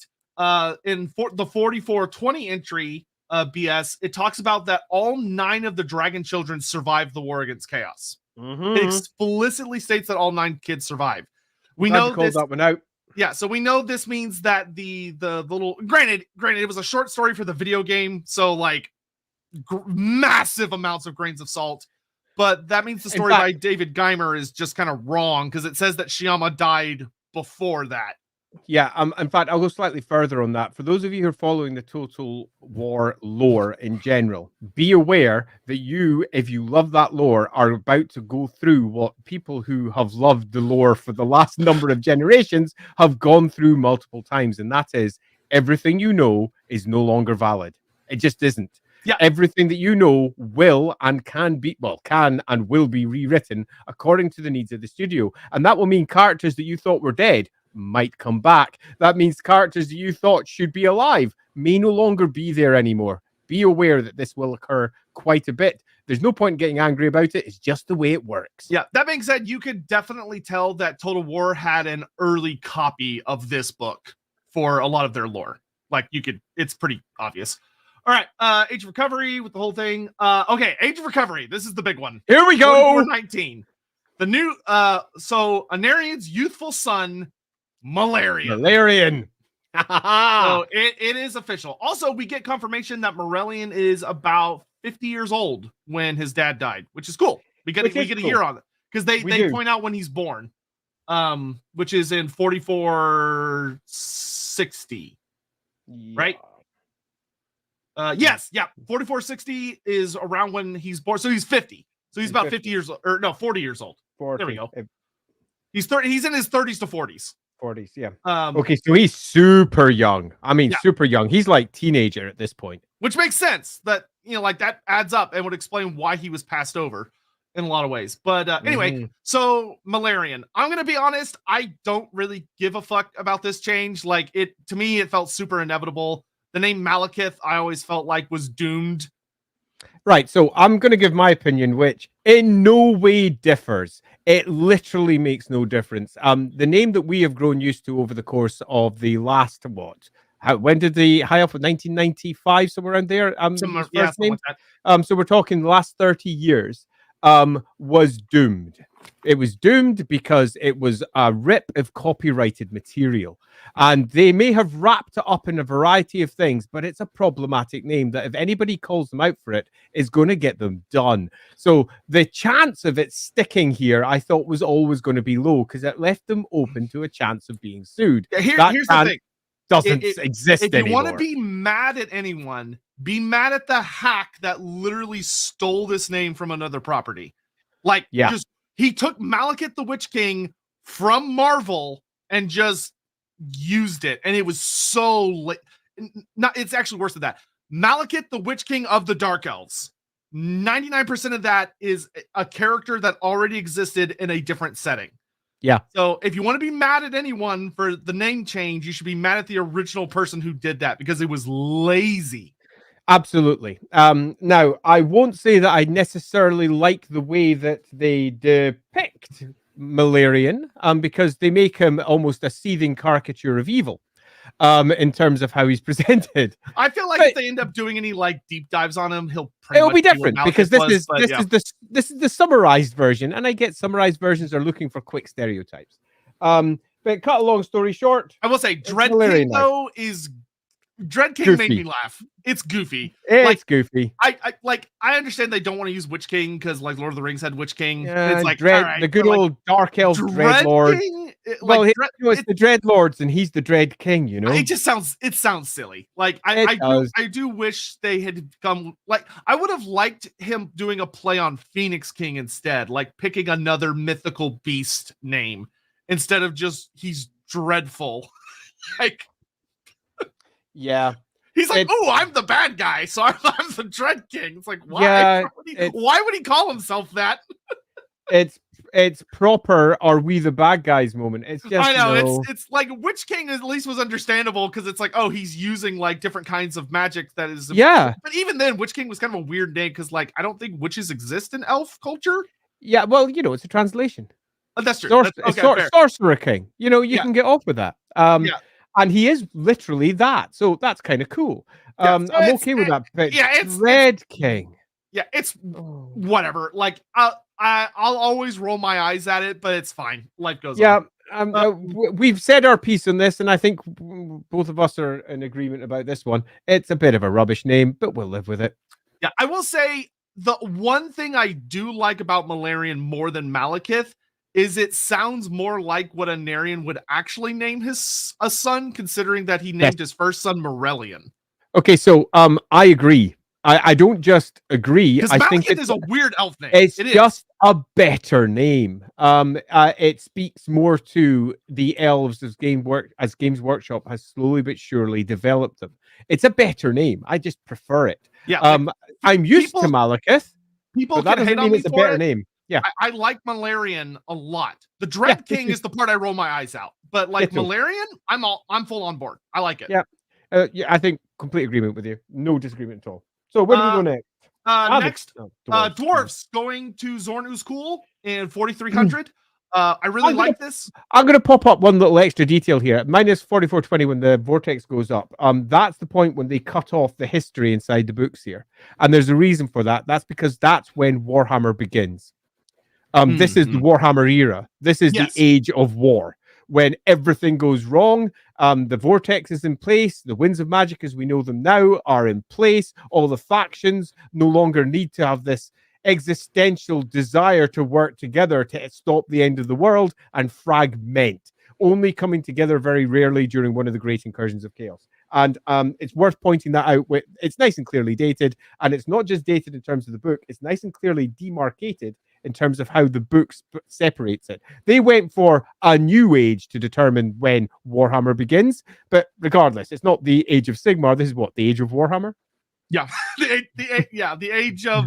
in the 4420 entry BS, it talks about that all 9 of the dragon children survived the war against chaos. It explicitly states that all 9 kids survived. We know this. That one out. Yeah, so we know this means that the little granted it was a short story for the video game, so like massive amounts of grains of salt. But that means the story by David Geimer is just kind of wrong because it says that Shyama died before that. Yeah, in fact, I'll go slightly further on that. For those of you who are following the Total War lore in general, be aware that you, if you love that lore, are about to go through what people who have loved the lore for the last number of generations have gone through multiple times, and that is everything you know is no longer valid. It just isn't. Yeah. Everything that you know will and can and will be rewritten according to the needs of the studio. And that will mean characters that you thought were dead might come back. That means characters that you thought should be alive may no longer be there anymore. Be aware that this will occur quite a bit. There's no point in getting angry about it. It's just the way it works. Yeah, that being said, you could definitely tell that Total War had an early copy of this book for a lot of their lore. Like it's pretty obvious. All right, Age of Recovery with the whole thing. Okay, Age of Recovery. This is the big one. Here we go. 19. The new, so Anarian's youthful son, Malarian. So it is official. Also, we get confirmation that Morelian is about 50 years old when his dad died, which is cool. We get a year on it because they point out when he's born, which is in 4460, right? Yes, yeah. 4460 is around when he's born. So he's 50. So he's about 50 years old, or no, 40 years old. 40. There we go. He's 30. He's in his 30s to 40s. 40s, yeah. Okay, so he's super young. I mean, super young. He's like teenager at this point. Which makes sense. That, like that adds up and would explain why he was passed over in a lot of ways. But anyway, so Malarian. I'm gonna be honest, I don't really give a fuck about this change. Like to me, it felt super inevitable. The name Malekith, I always felt like was doomed. Right, so I'm going to give my opinion, which in no way differs. It literally makes no difference. The name that we have grown used to over the course of the last, when did the High Elf, 1995, somewhere around there? First name? Like so we're talking the last 30 years, was doomed. It was doomed because it was a rip of copyrighted material. And they may have wrapped it up in a variety of things, but it's a problematic name that if anybody calls them out for it, is going to get them done. So the chance of it sticking here, I thought was always going to be low because it left them open to a chance of being sued. Here's the thing. Doesn't exist anymore. If you want to be mad at anyone, be mad at the hack that literally stole this name from another property. He took Malekith the Witch King from Marvel and just used it, and it was so not. It's actually worse than that. Malekith, the Witch King of the Dark Elves. 99% of that is a character that already existed in a different setting. Yeah. So if you want to be mad at anyone for the name change, you should be mad at the original person who did that because it was lazy. Absolutely. Now, I won't say that I necessarily like the way that they depict Malarian, because they make him almost a seething caricature of evil, in terms of how he's presented. I feel like if they end up doing any like deep dives on him, it'll be different because this is the summarized version, and I get summarized versions are looking for quick stereotypes. But cut a long story short, I will say Dread King though is Dread King goofy. made me laugh. It's goofy. It's goofy. I understand they don't want to use Witch King because like Lord of the Rings had Witch King. It's like the good old Dark Elf Dread Lord. Well, it's the Dread Lords, and he's the Dread King. You know, it sounds silly. Like I do wish they had come. Like I would have liked him doing a play on Phoenix King instead, like picking another mythical beast name instead of just he's dreadful. Like. Yeah. He's like, oh, I'm the bad guy, so I'm the Dread King. It's like, why? Yeah, why would he call himself that? it's proper "Are we the bad guys?" moment. It's just I know it's like Witch King at least was understandable because it's like, oh, he's using like different kinds of magic that is But even then, Witch King was kind of a weird name because like I don't think witches exist in elf culture. Yeah, well, you know, it's a translation. That's true. Sorcerer King. You know, you can get off with that. And he is literally that, so that's kind of cool. I'm okay with that. But Dread King. Yeah, it's whatever. Like I'll always roll my eyes at it, but it's fine. Life goes on. We've said our piece on this, and I think both of us are in agreement about this one. It's a bit of a rubbish name, but we'll live with it. Yeah, I will say the one thing I do like about Malarian more than Malekith is it sounds more like what a Narian would actually name a son, considering that he named his first son Morellian. Okay, so I agree. I don't just agree. I think it is a weird elf name. It's just a better name. It speaks more to the elves as Games Workshop has slowly but surely developed them. It's a better name. I just prefer it. Yeah. I'm used to Malekith. People that doesn't mean it's a better name. Yeah, I like Malarian a lot. The Dread King is the part I roll my eyes out, but like Malarian, I'm full on board. I like it. Yeah, I think complete agreement with you. No disagreement at all. So where do we go next? Next, dwarves going to Zorn Uzkul in 4300. I really like this. I'm going to pop up one little extra detail here. Minus 4420 when the vortex goes up. That's the point when they cut off the history inside the books here, and there's a reason for that. That's because that's when Warhammer begins. This is the Warhammer era. This is the age of war, when everything goes wrong. The vortex is in place. The winds of magic, as we know them now, are in place. All the factions no longer need to have this existential desire to work together to stop the end of the world and fragment, only coming together very rarely during one of the great incursions of chaos. And it's worth pointing that out. It's nice and clearly dated, and it's not just dated in terms of the book. It's nice and clearly demarcated in terms of how the book separates it. They went for a new age to determine when Warhammer begins, but regardless, it's not the age of Sigmar. This is what, the age of Warhammer? Yeah, the age of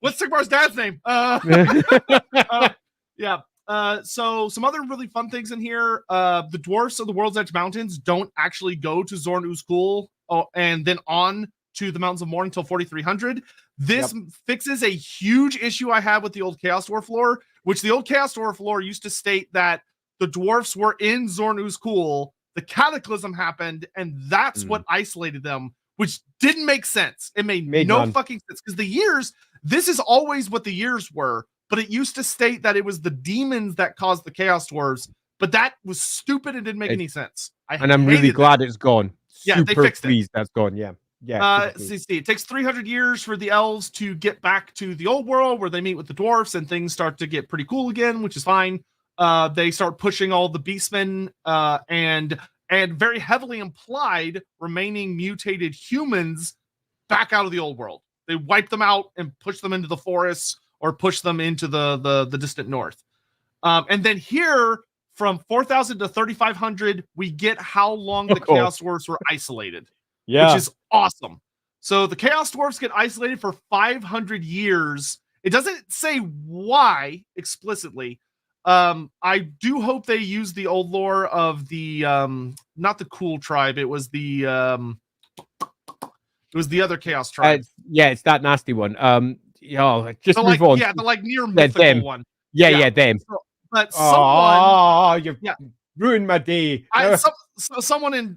what's Sigmar's dad's name? So some other really fun things in here. The dwarfs of the World's Edge Mountains don't actually go to Zorn Uzkul and then on to the Mountains of Morn until 4300. This fixes a huge issue I had with the old Chaos Dwarf lore, which the old Chaos Dwarf lore used to state that the dwarfs were in Zorn Uzkul, the cataclysm happened, and that's what isolated them, which didn't make sense. It made no fucking sense because the years, this is always what the years were, but it used to state that it was the demons that caused the Chaos Dwarves, but that was stupid and didn't make any sense. I'm really glad it's gone. Yeah, they fixed it. That's gone. Yeah. It takes 300 years for the elves to get back to the old world where they meet with the dwarfs and things start to get pretty cool again, which is fine. They start pushing all the beastmen and very heavily implied remaining mutated humans back out of the old world. They wipe them out and push them into the forests or push them into the distant north. And then here, from 4,000 to 3,500, we get how long the Chaos Dwarfs were isolated, which is awesome. So the Chaos Dwarfs get isolated for 500 years. It doesn't say why explicitly. I do hope they use the old lore of the not the cool tribe. It was the other Chaos tribe. It's that nasty one. Just the, move on. Yeah, the near mythical one. Yeah, them. So, but someone, you've ruined my day. Someone in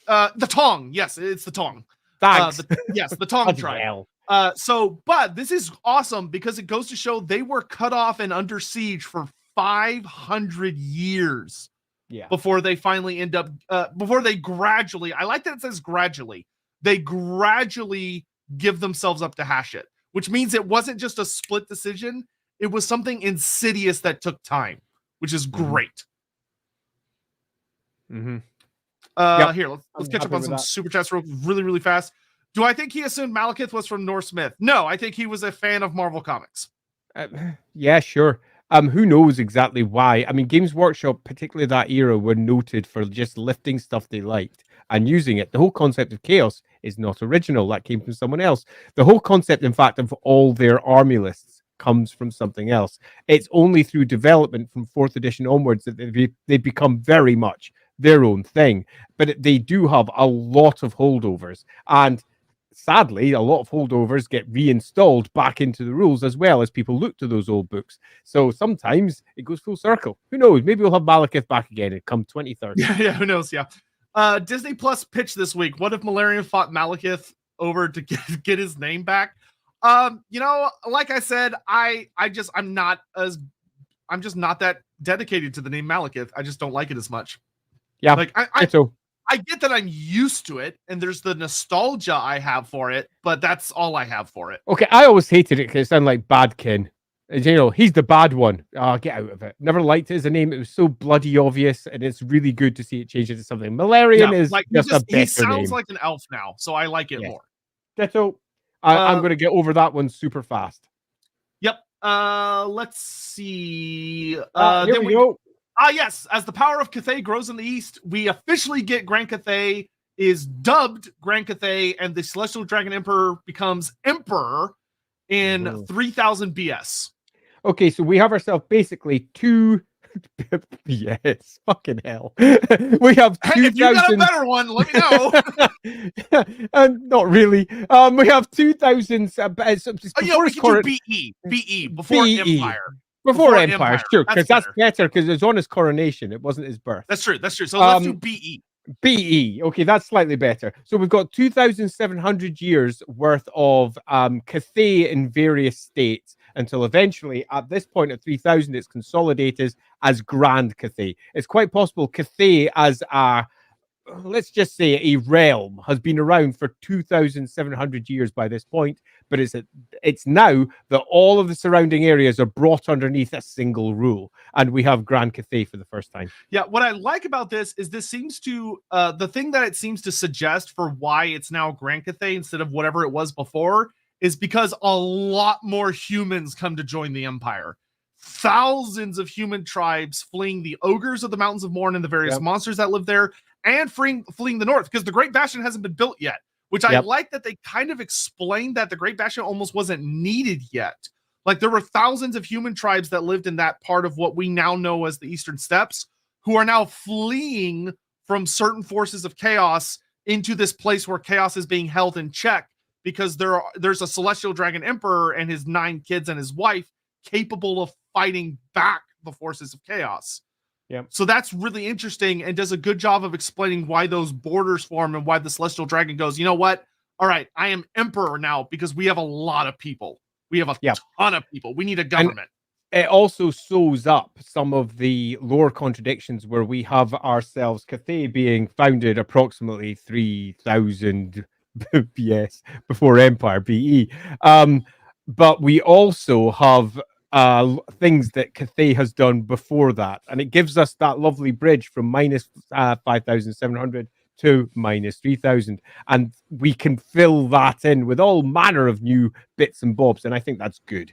the Tong. Yes, it's the Tong. Thanks. The Tong tribe. But this is awesome because it goes to show they were cut off and under siege for 500 years. Yeah. Before they finally end up, before they gradually, I like that it says gradually, they gradually give themselves up to Hashit, which means it wasn't just a split decision. It was something insidious that took time, which is great. Mm-hmm. Here, let's catch up on some super chats really, really fast. Do I think he assumed Malekith was from Norse myth? No, I think he was a fan of Marvel Comics. Yeah, sure. Who knows exactly why? I mean, Games Workshop, particularly that era, were noted for just lifting stuff they liked and using it. The whole concept of chaos is not original. That came from someone else. The whole concept, in fact, of all their army lists comes from something else. It's only through development from 4th edition onwards that they become very much their own thing. But they do have a lot of holdovers. And sadly, a lot of holdovers get reinstalled back into the rules as well as people look to those old books. So sometimes it goes full circle. Who knows? Maybe we'll have Malekith back again and come 2030. Yeah, who knows? Yeah. Disney Plus pitch this week. What if Malarian fought Malekith over to get his name back? Like I said, I'm just not that dedicated to the name Malekith. I just don't like it as much. Yeah. Like I get that I'm used to it and there's the nostalgia I have for it, but that's all I have for it. Okay, I always hated it because it sounded like Badkin. He's the bad one. Get out of it. Never liked it as a name. It was so bloody obvious, and it's really good to see it change into something. Malarian is like just a better name. He sounds like an elf now, so I like it more. Ditto. I'm going to get over that one super fast. Yep. Let's see. Here we go. Yes. As the power of Cathay grows in the east, we officially get Grand Cathay is dubbed Grand Cathay, and the Celestial Dragon Emperor becomes Emperor in 3000 BS. Okay, so we have ourselves basically two. Yes, fucking hell. We have 2,000. If you got a better one, let me know. Not really. We have 2,000. We can do BE before Empire. Before Empire, sure, because that's better because it's on his coronation. It wasn't his birth. That's true. So let's do BE. BE. Okay, that's slightly better. So we've got 2,700 years worth of Cathay in various states until eventually, at this point at 3,000, it's consolidated as Grand Cathay. It's quite possible Cathay as let's just say a realm has been around for 2,700 years by this point, but it's now that all of the surrounding areas are brought underneath a single rule, and we have Grand Cathay for the first time. Yeah, what I like about this is this seems to the thing that it seems to suggest for why it's now Grand Cathay instead of whatever it was before is because a lot more humans come to join the Empire. Thousands of human tribes fleeing the ogres of the Mountains of Morn and the various monsters that live there, and fleeing the north because the Great Bastion hasn't been built yet, which I like that they kind of explained that the Great Bastion almost wasn't needed yet. Like there were thousands of human tribes that lived in that part of what we now know as the Eastern Steppes who are now fleeing from certain forces of chaos into this place where chaos is being held in check because there's a Celestial Dragon Emperor and his 9 kids and his wife capable of fighting back the forces of chaos. Yeah. So that's really interesting and does a good job of explaining why those borders form and why the Celestial Dragon goes, you know what? All right, I am Emperor now because we have a lot of people. We have a ton of people. We need a government. And it also sews up some of the lore contradictions where we have ourselves Cathay being founded approximately 3,000 BS before Empire BE. But we also have things that Cathay has done before that, and it gives us that lovely bridge from minus 5,700 to minus 3,000, and we can fill that in with all manner of new bits and bobs, and I think that's good.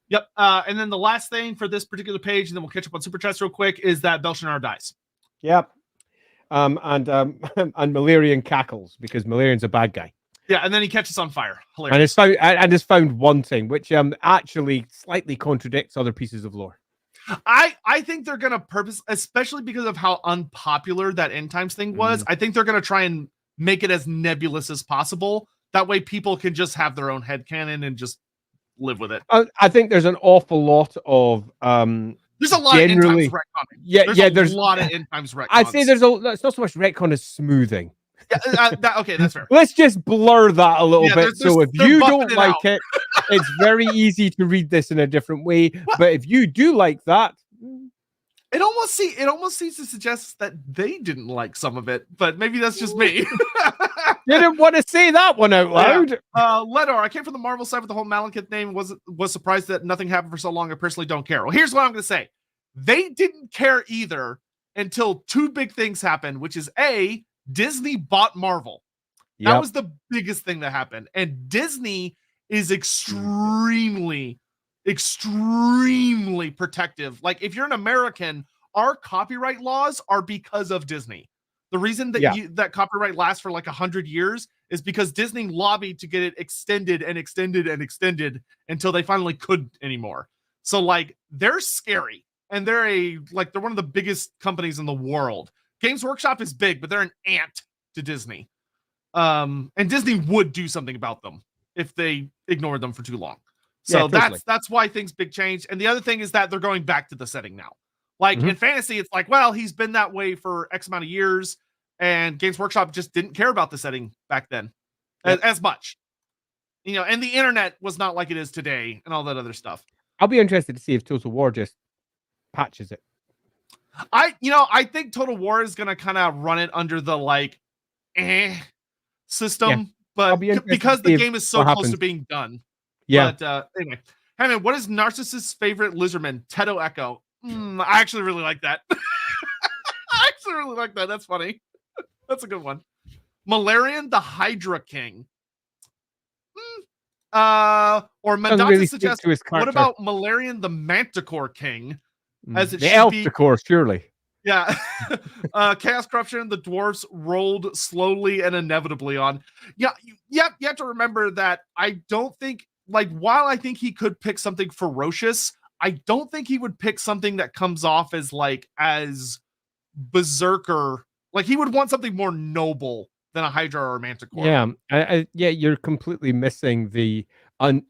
Yep. And then the last thing for this particular page, and then we'll catch up on Super Chats real quick, is that Belshazzar dies. Yep. And Malarian cackles because Malarian's a bad guy. Yeah, and then he catches on fire. Hilarious. And is found wanting, which actually slightly contradicts other pieces of lore. I think they're gonna purpose, especially because of how unpopular that end times thing was. I think they're gonna try and make it as nebulous as possible. That way, people can just have their own headcanon and just live with it. I think there's an awful lot of there's a lot of end times retconning. There's a lot of end times retcons. I'd say it's not so much retcon as smoothing. Yeah, okay, that's fair. Let's just blur that a little bit. So if you don't like it, it's very easy to read this in a different way. But if you do like that, it almost seems to suggest that they didn't like some of it, but maybe that's just me. Didn't want to say that one out loud. Yeah. Ledor, I came from the Marvel side with the whole Malekith name. Was surprised that nothing happened for so long. I personally don't care. Well, here's what I'm going to say: they didn't care either until two big things happened, which is A, Disney bought Marvel. Yep. That was the biggest thing that happened, and Disney is extremely protective. Like, if you're an American, our copyright laws are because of Disney. The reason that that copyright lasts for like 100 years is because Disney lobbied to get it extended and extended and extended until they finally couldn't anymore. So like, they're scary, and they're one of the biggest companies in the world. Games Workshop is big, but they're an ant to Disney. And Disney would do something about them if they ignored them for too long. So that's why things big change. And the other thing is that they're going back to the setting now. Like in fantasy, it's like, well, he's been that way for X amount of years, and Games Workshop just didn't care about the setting back then as much. And the internet was not like it is today and all that other stuff. I'll be interested to see if Total War just patches it. I think Total War is going to kind of run it under the system, but because the game is so close to being done. Yeah. But anyway, Hammond, what is Narcissus' favorite lizardman? Teto Echo. I actually really like that. That's funny. That's a good one. Malarian the Hydra King. Or Mandata really suggests, what about Malarian the Manticore King? As it the Elfticore, surely. Yeah. Chaos Corruption, the dwarves rolled slowly and inevitably on. Yeah, you have to remember that I don't think, while I think he could pick something ferocious, I don't think he would pick something that comes off as berserker. Like, he would want something more noble than a Hydra or a Manticore. Yeah, you're completely missing the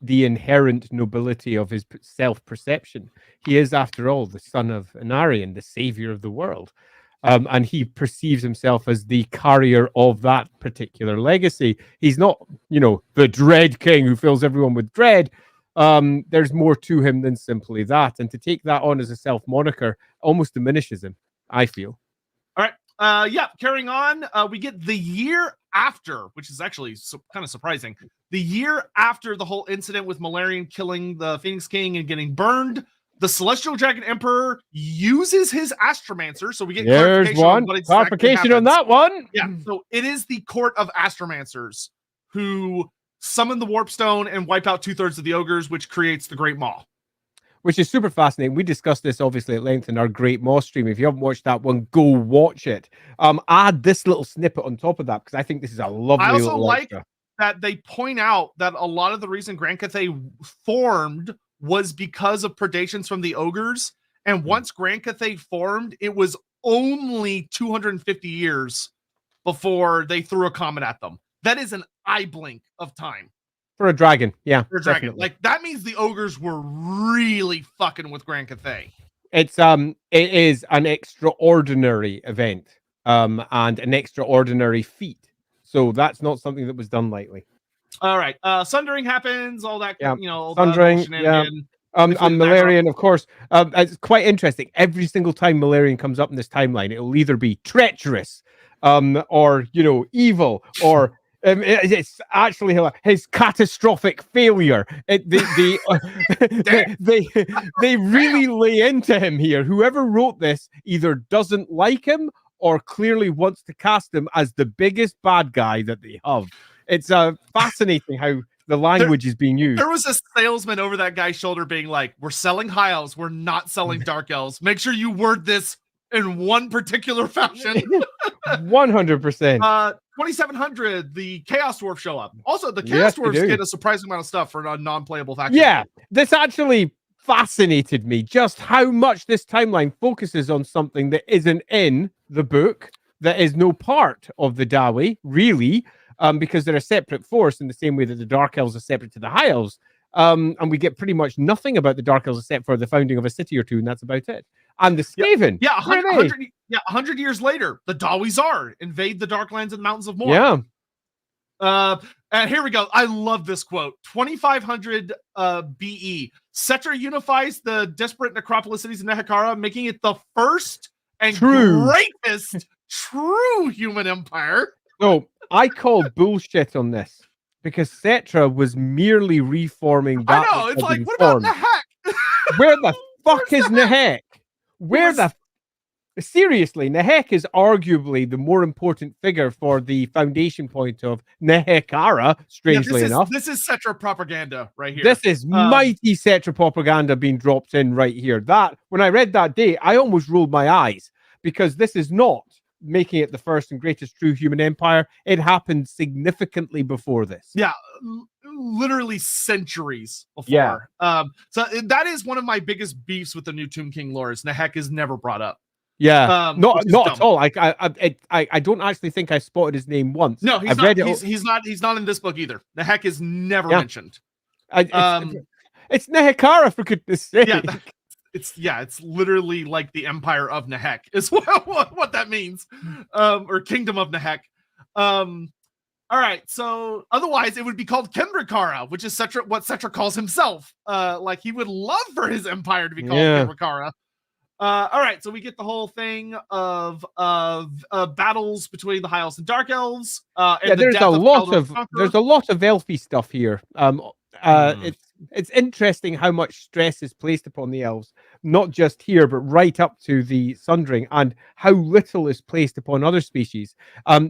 inherent nobility of his self-perception. He is, after all, the son of Anarion, the savior of the world. And he perceives himself as the carrier of that particular legacy. He's not, the Dread King who fills everyone with dread. There's more to him than simply that. And to take that on as a self-moniker almost diminishes him, I feel. All right. Carrying on, we get the year after, which is actually kind of surprising. The year after the whole incident with Malarian killing the Phoenix King and getting burned, the Celestial Dragon Emperor uses his Astromancer. So we get clarification on that one. Yeah, so it is the Court of Astromancers who summon the Warp Stone and wipe out 2/3 of the ogres, which creates the Great Maw. Which is super fascinating. We discussed this obviously at length in our Great Maw stream. If you haven't watched that one, go watch it. Add this little snippet on top of that, because I think this is a lovely little I also like that they point out that a lot of the reason Grand Cathay formed was because of predations from the ogres. And once Grand Cathay formed, it was only 250 years before they threw a comet at them. That is an eye blink of time. For a dragon, yeah. For a dragon. Like, that means the ogres were really fucking with Grand Cathay. It is an extraordinary event, and an extraordinary feat. So that's not something that was done lightly. All right. Sundering happens, all that, Sundering, and Malarian, of course. It's quite interesting. Every single time Malarian comes up in this timeline, it'll either be treacherous, or, evil, or it's actually his catastrophic failure. They really lay into him here. Whoever wrote this either doesn't like him or clearly wants to cast him as the biggest bad guy that they have. It's fascinating how the language is being used. There was a salesman over that guy's shoulder being like, "We're selling high elves. We're not selling dark elves. Make sure you word this in one particular fashion." 100%. 2700, the Chaos Dwarf show up. Also, the Chaos Dwarves get a surprising amount of stuff for a non-playable faction. Yeah, this actually fascinated me, just how much this timeline focuses on something that isn't in the book, that is no part of the Dawi, really, because they're a separate force in the same way that the Dark Elves are separate to the High Elves. And we get pretty much nothing about the Dark Elves except for the founding of a city or two, and that's about it. And the Skaven. Yeah, 100 years later, the Dawizar invade the Darklands and the Mountains of Mor. Yeah. And here we go. I love this quote. 2500 BE. Setra unifies the disparate necropolis cities in Nehekara, making it the first and greatest true human empire. No, I call bullshit on this because Setra was merely reforming that. I know. It's like, what about Nehek? Where the fuck is Nehek? Seriously, Nehek is arguably the more important figure for the foundation point of Nehekara, strangely enough. This is Setra propaganda right here. This is mighty Setra propaganda being dropped in right here. That, when I read that day, I almost rolled my eyes because this is not making it the first and greatest true human empire. It happened significantly before this. Yeah, literally centuries before. Yeah. So that is one of my biggest beefs with the new Tomb King lore. Is Nehek is never brought up. Yeah, not at all. I don't actually think I spotted his name once. No, he's not. He's not in this book either. Nehek is never mentioned. It's Nehekara, for goodness sake. Yeah, it's literally like the Empire of Nehek is what that means, or Kingdom of Nehek. All right, so otherwise it would be called Kendrakara, which is what Setra calls himself. Like he would love for his empire to be called Kendrakara. All right, so we get the whole thing of battles between the High Elves and Dark Elves. And there's a lot of elfy stuff here. It's interesting how much stress is placed upon the elves, not just here, but right up to the Sundering, and how little is placed upon other species.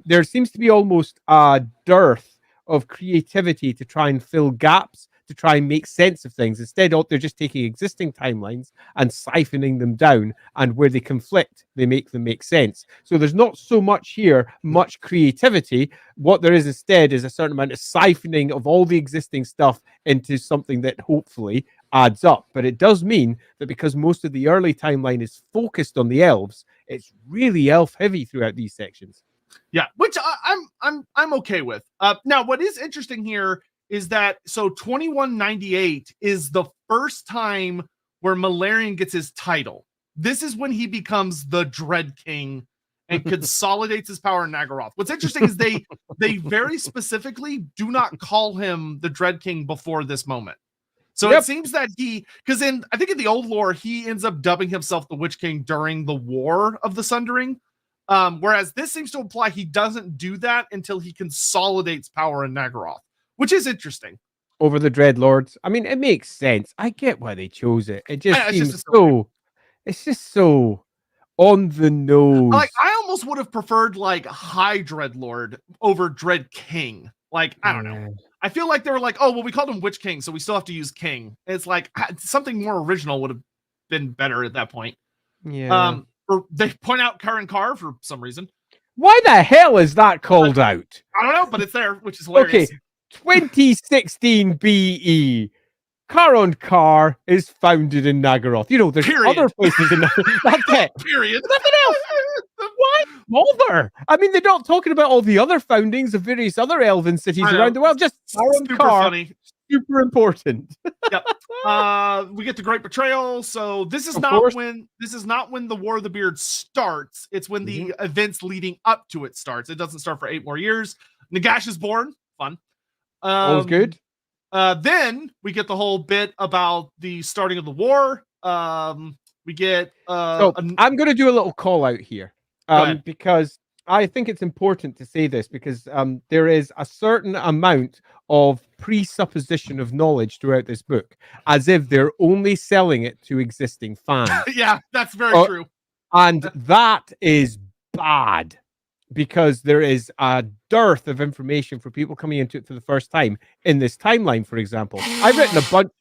There seems to be almost a dearth of creativity to try and fill gaps, to try and make sense of things. Instead, they're just taking existing timelines and siphoning them down, and where they conflict, they make them make sense. So there's not so much here, much creativity. What there is instead is a certain amount of siphoning of all the existing stuff into something that hopefully adds up. But it does mean that because most of the early timeline is focused on the elves, it's really elf heavy throughout these sections. Yeah, which I'm okay with. Now, what is interesting here is that 2198 is the first time where Malarian gets his title. This is when he becomes the Dread King and consolidates his power in Nagaroth. What's interesting is they very specifically do not call him the Dread King before this moment. So it seems that because I think in the old lore, he ends up dubbing himself the Witch King during the War of the Sundering. Whereas this seems to imply he doesn't do that until he consolidates power in Nagaroth, which is interesting. Over the Dreadlords. I mean, it makes sense. I get why they chose it. It just seems it's just so on the nose. Like, I almost would have preferred like High Dreadlord over Dread King. Like, I don't know. I feel like they were like, oh, well, we called him Witch King, so we still have to use King. It's like something more original would have been better at that point. Yeah. Or they point out Karin Carr for some reason. Why the hell is that called out? I don't know, but it's there, which is hilarious. Okay, 2016 BE. Karin Carr is founded in Nagaroth. You know, there's other places in Nagaroth. That's it. Period. Nothing else. Why bother? I mean, they're not talking about all the other foundings of various other elven cities around the world. Just Karin Carr. Funny. Super important. Yep. We get the Great Betrayal. So this is not when the War of the Beard starts. It's when the events leading up to it starts. It doesn't start for 8 more years. Nagash is born. Fun. Always good. Then we get the whole bit about the starting of the war. We get I'm going to do a little call out here because I think it's important to say this because there is a certain amount of presupposition of knowledge throughout this book, as if they're only selling it to existing fans. Yeah, that's very true. And that is bad. because there is a dearth of information for people coming into it for the first time in this timeline, for example. I've written a bunch,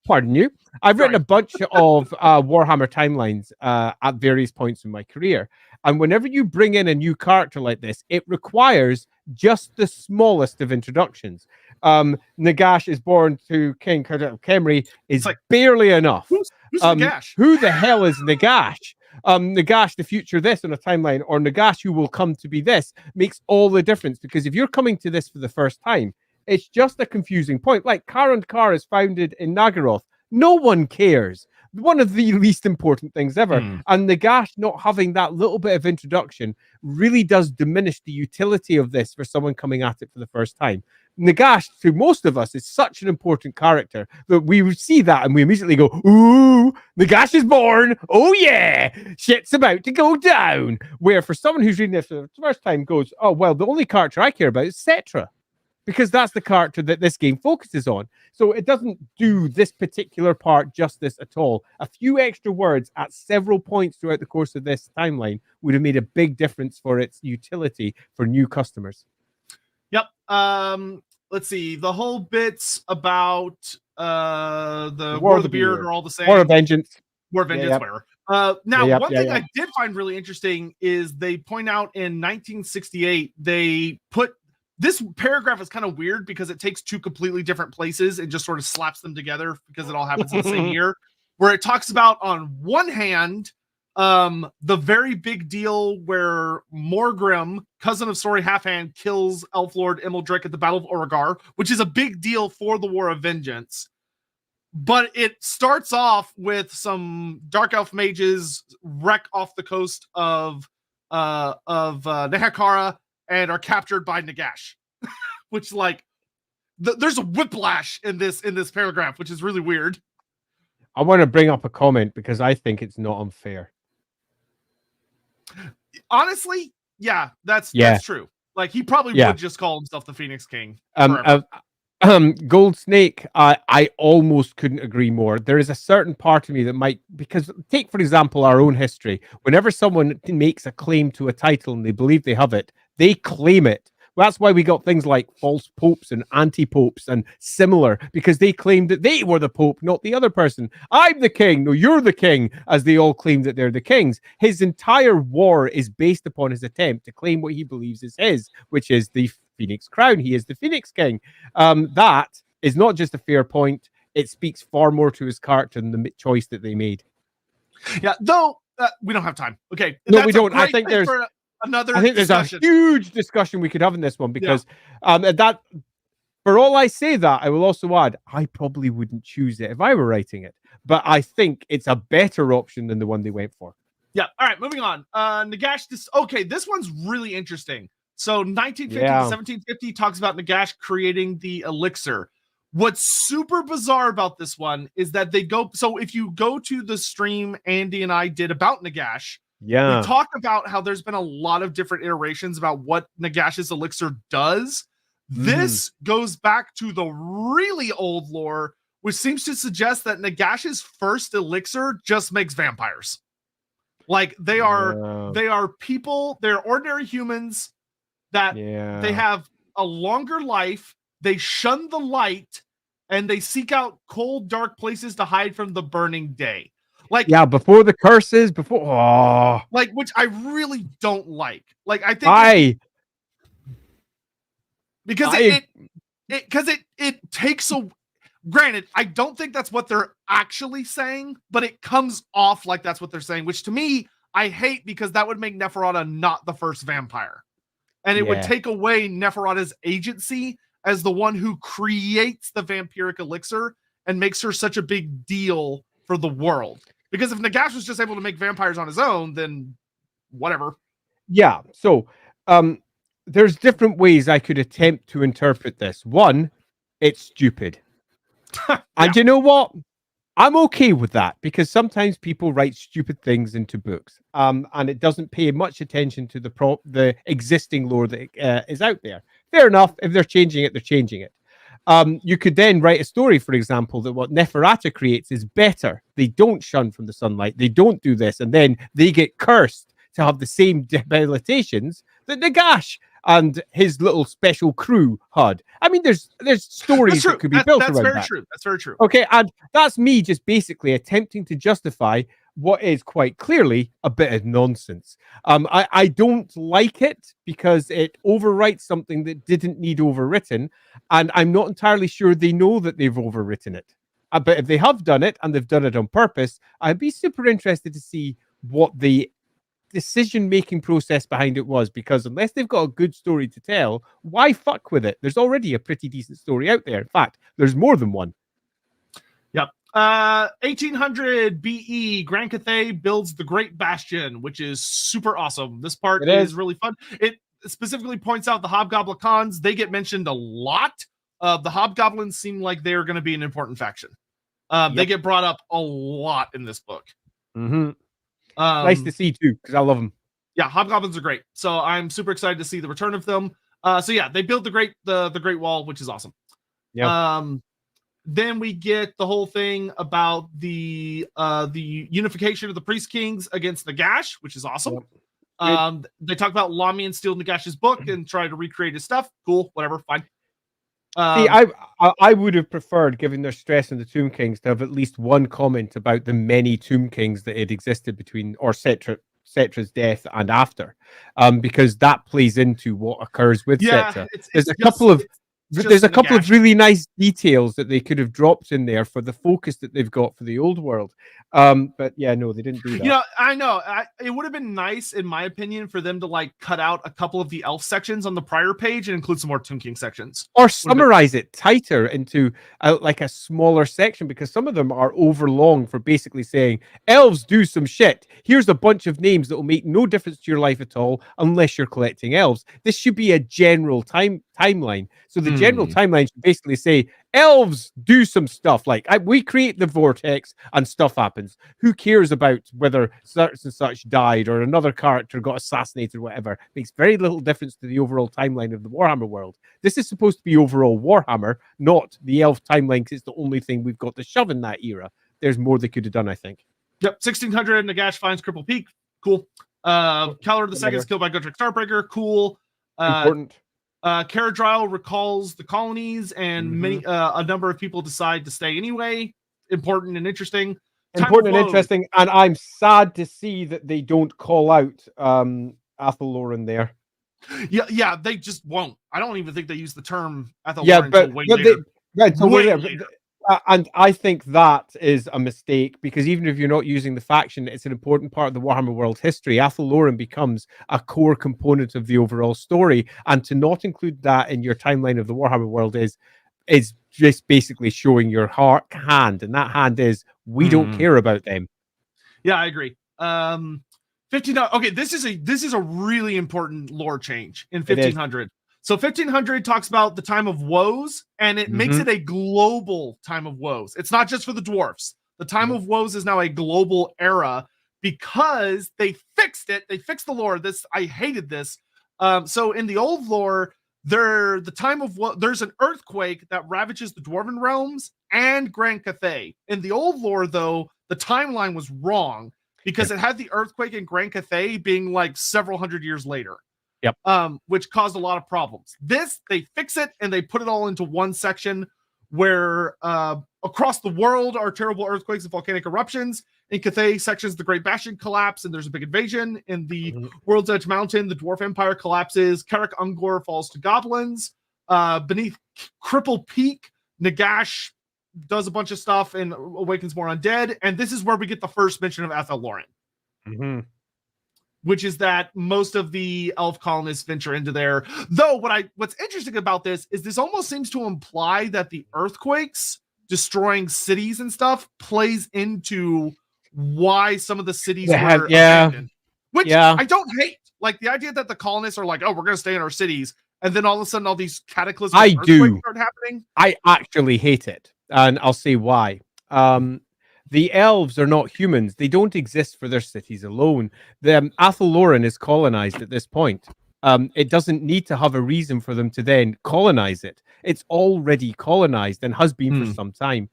pardon you, I've written a bunch of Warhammer timelines at various points in my career. And whenever you bring in a new character like this, it requires just the smallest of introductions. Nagash is born to King Khemri is like, barely enough. Who's Nagash? Who the hell is Nagash? Nagash, the future this on a timeline, or Nagash who will come to be this, makes all the difference, because if you're coming to this for the first time, it's just a confusing point. Like Karand Kar is founded in Nagaroth. No one cares. One of the least important things ever. And Nagash not having that little bit of introduction really does diminish the utility of this for someone coming at it for the first time. Nagash, to most of us, is such an important character that we see that and we immediately go, ooh, Nagash is born. Oh, yeah, shit's about to go down. Where for someone who's reading this for the first time goes, oh, well, the only character I care about is Cetra, because that's the character that this game focuses on. So it doesn't do this particular part justice at all. A few extra words at several points throughout the course of this timeline would have made a big difference for its utility for new customers. Yep. Let's see. The whole bits about the War of the Beard are all the same. War of Vengeance. War of Vengeance, whatever. One thing I did find really interesting is they point out in 1968, they put this paragraph is kind of weird because it takes two completely different places and just sort of slaps them together because it all happens in the same year, where it talks about, on one hand, the very big deal where Morgrim, cousin of Sorry Halfhand, kills Elf Lord Immeldrick at the Battle of Oregar, which is a big deal for the War of Vengeance. But it starts off with some Dark Elf mages wreck off the coast of Nehekara and are captured by Nagash, which, like, there's a whiplash in this paragraph, which is really weird. I want to bring up a comment because I think it's not unfair. Honestly, yeah, that's true. Like, he probably would just call himself the Phoenix King. Gold Snake, I almost couldn't agree more. There is a certain part of me that might, because take, for example, our own history. Whenever someone makes a claim to a title and they believe they have it, they claim it. Well, that's why we got things like false popes and anti-popes and similar, because they claimed that they were the pope, not the other person. I'm the king. No, you're the king, as they all claim that they're the kings. His entire war is based upon his attempt to claim what he believes is his, which is the Phoenix crown. He is the Phoenix King. That is not just a fair point. It speaks far more to his character than the choice that they made. Yeah, though we don't have time. Okay, no, we don't. I think there's another. I think there's a huge discussion we could have in this one, because that, for all I say that, I will also add, I probably wouldn't choose it if I were writing it, but I think it's a better option than the one they went for. Yeah. All right, moving on. Nagash. This one's really interesting. So 1950 to 1750 talks about Nagash creating the elixir. What's super bizarre about this one is that they go. So if you go to the stream Andy and I did about Nagash, we talk about how there's been a lot of different iterations about what Nagash's elixir does. This goes back to the really old lore, which seems to suggest that Nagash's first elixir just makes vampires. Like, they are people, they're ordinary humans that they have a longer life, they shun the light, and they seek out cold, dark places to hide from the burning day. Like, before the curses, like, which I really don't like. Like, I think it takes a. Granted, I don't think that's what they're actually saying, but it comes off like that's what they're saying, which to me I hate, because that would make Neferata not the first vampire. And it would take away Neferata's agency as the one who creates the vampiric elixir and makes her such a big deal for the world. Because if Nagash was just able to make vampires on his own, then whatever. Yeah. So there's different ways I could attempt to interpret this. One, it's stupid. And you know what? I'm okay with that, because sometimes people write stupid things into books, and it doesn't pay much attention to the existing lore that is out there. Fair enough. If they're changing it, they're changing it. You could then write a story, for example, that what Neferata creates is better. They don't shun from the sunlight. They don't do this. And then they get cursed to have the same debilitations that Nagash and his little special crew had. I mean, there's stories that could be built around that. That's very true. That's very true. Okay, and that's me just basically attempting to justify what is quite clearly a bit of nonsense. I don't like it because it overwrites something that didn't need overwritten, and I'm not entirely sure they know that they've overwritten it. But if they have done it, and they've done it on purpose, I'd be super interested to see what the decision-making process behind it was, because unless they've got a good story to tell, why fuck with it? There's already a pretty decent story out there. In fact, there's more than one. Yep. 1800 BE, Grand Cathay builds the Great Bastion, which is super awesome. This part is really fun. It specifically points out the Hobgoblins. They get mentioned a lot. The Hobgoblins seem like they're going to be an important faction. They get brought up a lot in this book. Mm-hmm. Nice to see too, because I love them. Yeah, Hobgoblins are great. So I'm super excited to see the return of them. So yeah, they built the Great Wall, which is awesome. Yeah. Then we get the whole thing about the unification of the Priest Kings against Nagash, which is awesome. Yep. They talk about Lamian steal Nagash's book and try to recreate his stuff. Cool, whatever, fine. See, I would have preferred, given their stress on the Tomb Kings, to have at least one comment about the many Tomb Kings that had existed between Cetra's death and after, because that plays into what occurs with Cetra. There's a couple of really nice details that they could have dropped in there for the focus that they've got for the old world. But yeah, no, they didn't do that. You know, I know. It would have been nice, in my opinion, for them to like cut out a couple of the elf sections on the prior page and include some more Tomb King sections. Or summarize it tighter into like a smaller section, because some of them are overlong for basically saying, elves do some shit. Here's a bunch of names that will make no difference to your life at all unless you're collecting elves. This should be a general timeline. So the general timeline should basically say, elves do some stuff. Like, we create the vortex and stuff happens. Who cares about whether such and such died or another character got assassinated or whatever? Makes very little difference to the overall timeline of the Warhammer world. This is supposed to be overall Warhammer, not the elf timeline, because it's the only thing we've got to shove in that era. There's more they could have done, I think. Yep, 1600, Nagash finds Cripple Peak. Cool. Calor II is killed by Godric Starbreaker. Cool. Important. Caradryle recalls the colonies, and many a number of people decide to stay anyway. Important and interesting. Interesting, and I'm sad to see that they don't call out Athelloren there. Yeah, they just won't. I don't even think they use the term Athelloren until way later. And I think that is a mistake, because even if you're not using the faction, it's an important part of the Warhammer world history. Athelloren becomes a core component of the overall story, and to not include that in your timeline of the Warhammer world is just basically showing your hand, and that hand is, we don't care about them. Yeah, I agree. 15. Okay, this is a really important lore change in 1500. So 1500 talks about the time of woes, and it makes it a global time of woes. It's not just for the dwarfs. The time of woes is now a global era because they fixed it. They fixed the lore. I hated this. So in the old lore, there's an earthquake that ravages the Dwarven realms and Grand Cathay. In the old lore, though, the timeline was wrong because it had the earthquake in Grand Cathay being like several hundred years later. Yep. Which caused a lot of problems. This, they fix it and they put it all into one section where across the world are terrible earthquakes and volcanic eruptions. In Cathay sections, the Great Bastion collapse and there's a big invasion. In the World's Edge Mountain, the Dwarf Empire collapses. Carrick Ungor falls to goblins. Beneath Cripple Peak, Nagash does a bunch of stuff and awakens more undead. And this is where we get the first mention of Athelloren. Which is that most of the elf colonists venture into there. Though what's interesting about this is this almost seems to imply that the earthquakes destroying cities and stuff plays into why some of the cities were abandoned. Which I don't hate. Like the idea that the colonists are like, oh, we're going to stay in our cities, and then all of a sudden all these cataclysmic earthquakes start happening. I actually hate it, and I'll say why. The elves are not humans. They don't exist for their cities alone. The Athelloren is colonized at this point. It doesn't need to have a reason for them to then colonize it. It's already colonized and has been for some time.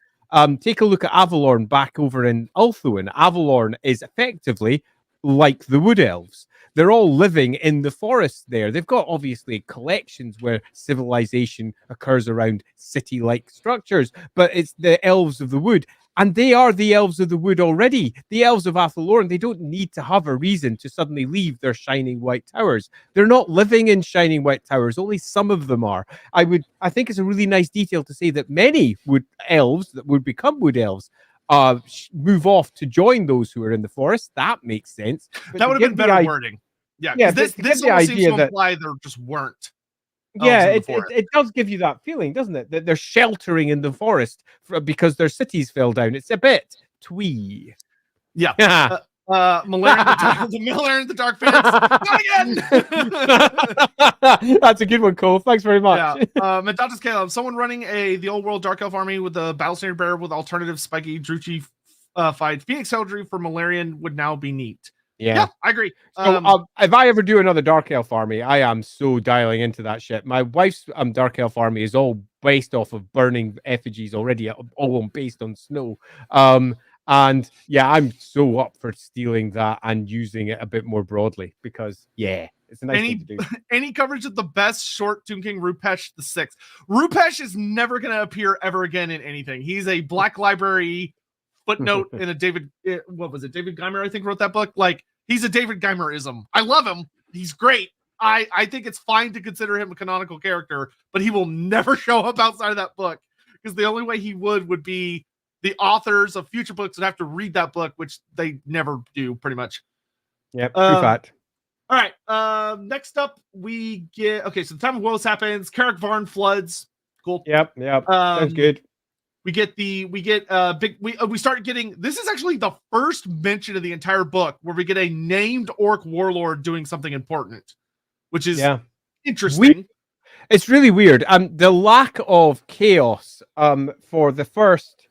Take a look at Avalorn back over in Ulthuan. Avalorn is effectively like the Wood Elves. They're all living in the forest there. They've got obviously collections where civilization occurs around city-like structures, but it's the elves of the wood. And they are the elves of the wood already. The elves of Athelorn, they don't need to have a reason to suddenly leave their shining white towers. They're not living in shining white towers. Only some of them are. I think it's a really nice detail to say that many wood elves that would become wood elves move off to join those who are in the forest. That makes sense. But that would have been better wording. Yeah, because this almost seems to imply there just weren't. Yeah, it does give you that feeling, doesn't it? That they're sheltering in the forest because their cities fell down. It's a bit twee. Yeah. Malarian the Dark Phoenix. Not again! That's a good one, Cole. Thanks very much. Yeah. Metatus Caleb, someone running the old world Dark Elf army with a battle standard bearer with alternative spiky Druchii fight Phoenix Heraldry for Malarian would now be neat. Yeah, I agree. So, if I ever do another Dark Elf army, I am so dialing into that shit. My wife's Dark Elf army is all based off of burning effigies already, all based on snow. And yeah, I'm so up for stealing that and using it a bit more broadly because, yeah, it's a nice thing to do. Any coverage of the best short Tomb King Rupesh the Sixth. Rupesh is never going to appear ever again in anything. He's a Black Library footnote in a David Geimer, I think, wrote that book. Like, he's a David Geimerism. I love him. He's great. I think it's fine to consider him a canonical character, but he will never show up outside of that book because the only way he would be the authors of future books would have to read that book, which they never do, pretty much. Yep, true fact. All right. Next up, we get so the Time of Woes happens. Carrick Varn floods. Cool. Yep. Sounds good. We start getting, this is actually the first mention of the entire book where we get a named orc warlord doing something important, which is interesting. It's really weird. The lack of chaos for the first,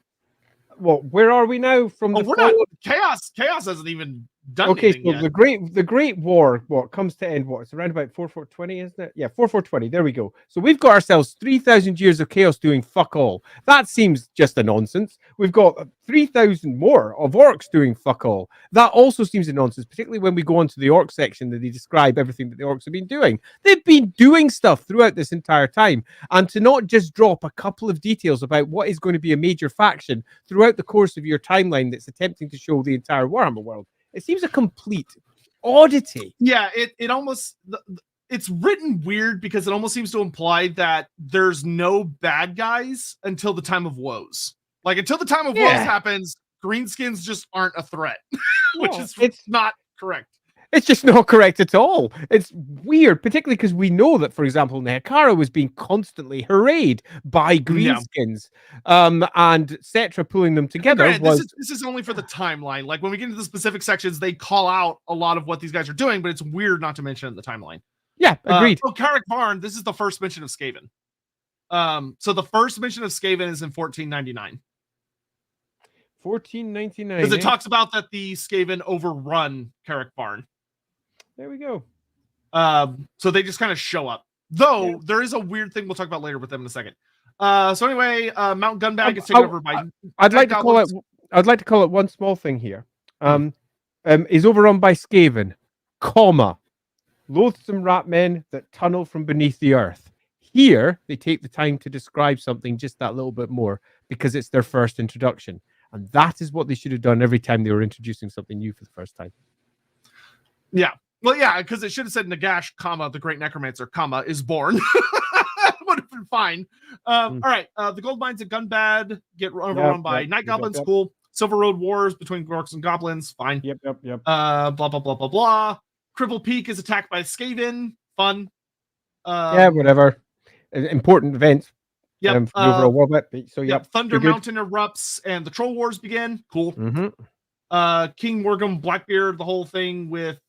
where are we now from chaos hasn't even done anything yet. the great war comes to end it's around about 4420, isn't it? Yeah, 4420. There we go. So we've got ourselves 3,000 years of chaos doing fuck all. That seems just a nonsense. We've got 3,000 more of orcs doing fuck all. That also seems a nonsense, particularly when we go on to the orc section that they describe everything that the orcs have been doing. They've been doing stuff throughout this entire time, and to not just drop a couple of details about what is going to be a major faction throughout the course of your timeline that's attempting to show the entire Warhammer world. It seems a complete oddity. Yeah, it almost, it's written weird because it almost seems to imply that there's no bad guys until the Time of Woes. Like, until the Time of Woes happens, greenskins just aren't a threat, which it's not correct. It's just not correct at all. It's weird, particularly because we know that, for example, Nehekara was being constantly hurried by greenskins, and Cetra pulling them together. This is only for the timeline. Like, when we get into the specific sections, they call out a lot of what these guys are doing, but it's weird not to mention it in the timeline. Yeah, agreed. Carrick Varn, this is the first mention of Skaven. So the first mention of Skaven is in 1499. 1499. Because it talks about that the Skaven overrun Carrick Varn. There we go. So they just kind of show up. Though there is a weird thing we'll talk about later with them in a second. So anyway, Mount Gunbag is taken over by. I'd like to call it one small thing here. Is overrun by Skaven, loathsome rat men that tunnel from beneath the earth. Here they take the time to describe something just that little bit more because it's their first introduction, and that is what they should have done every time they were introducing something new for the first time. Yeah. Well, yeah, because it should have said Nagash, the Great Necromancer, is born. Would have been fine. All right. The gold mines at Gunbad get overrun by Night Goblins. Cool. Silver Road Wars between orcs and goblins. Fine. Yep. Blah, blah, blah, blah, blah. Cripple Peak is attacked by Skaven. Fun. Whatever. Important events. Yep. Overall war bit. So, Thunder Mountain erupts and the Troll Wars begin. Cool. Mm-hmm. King Morgum, Blackbeard, the whole thing with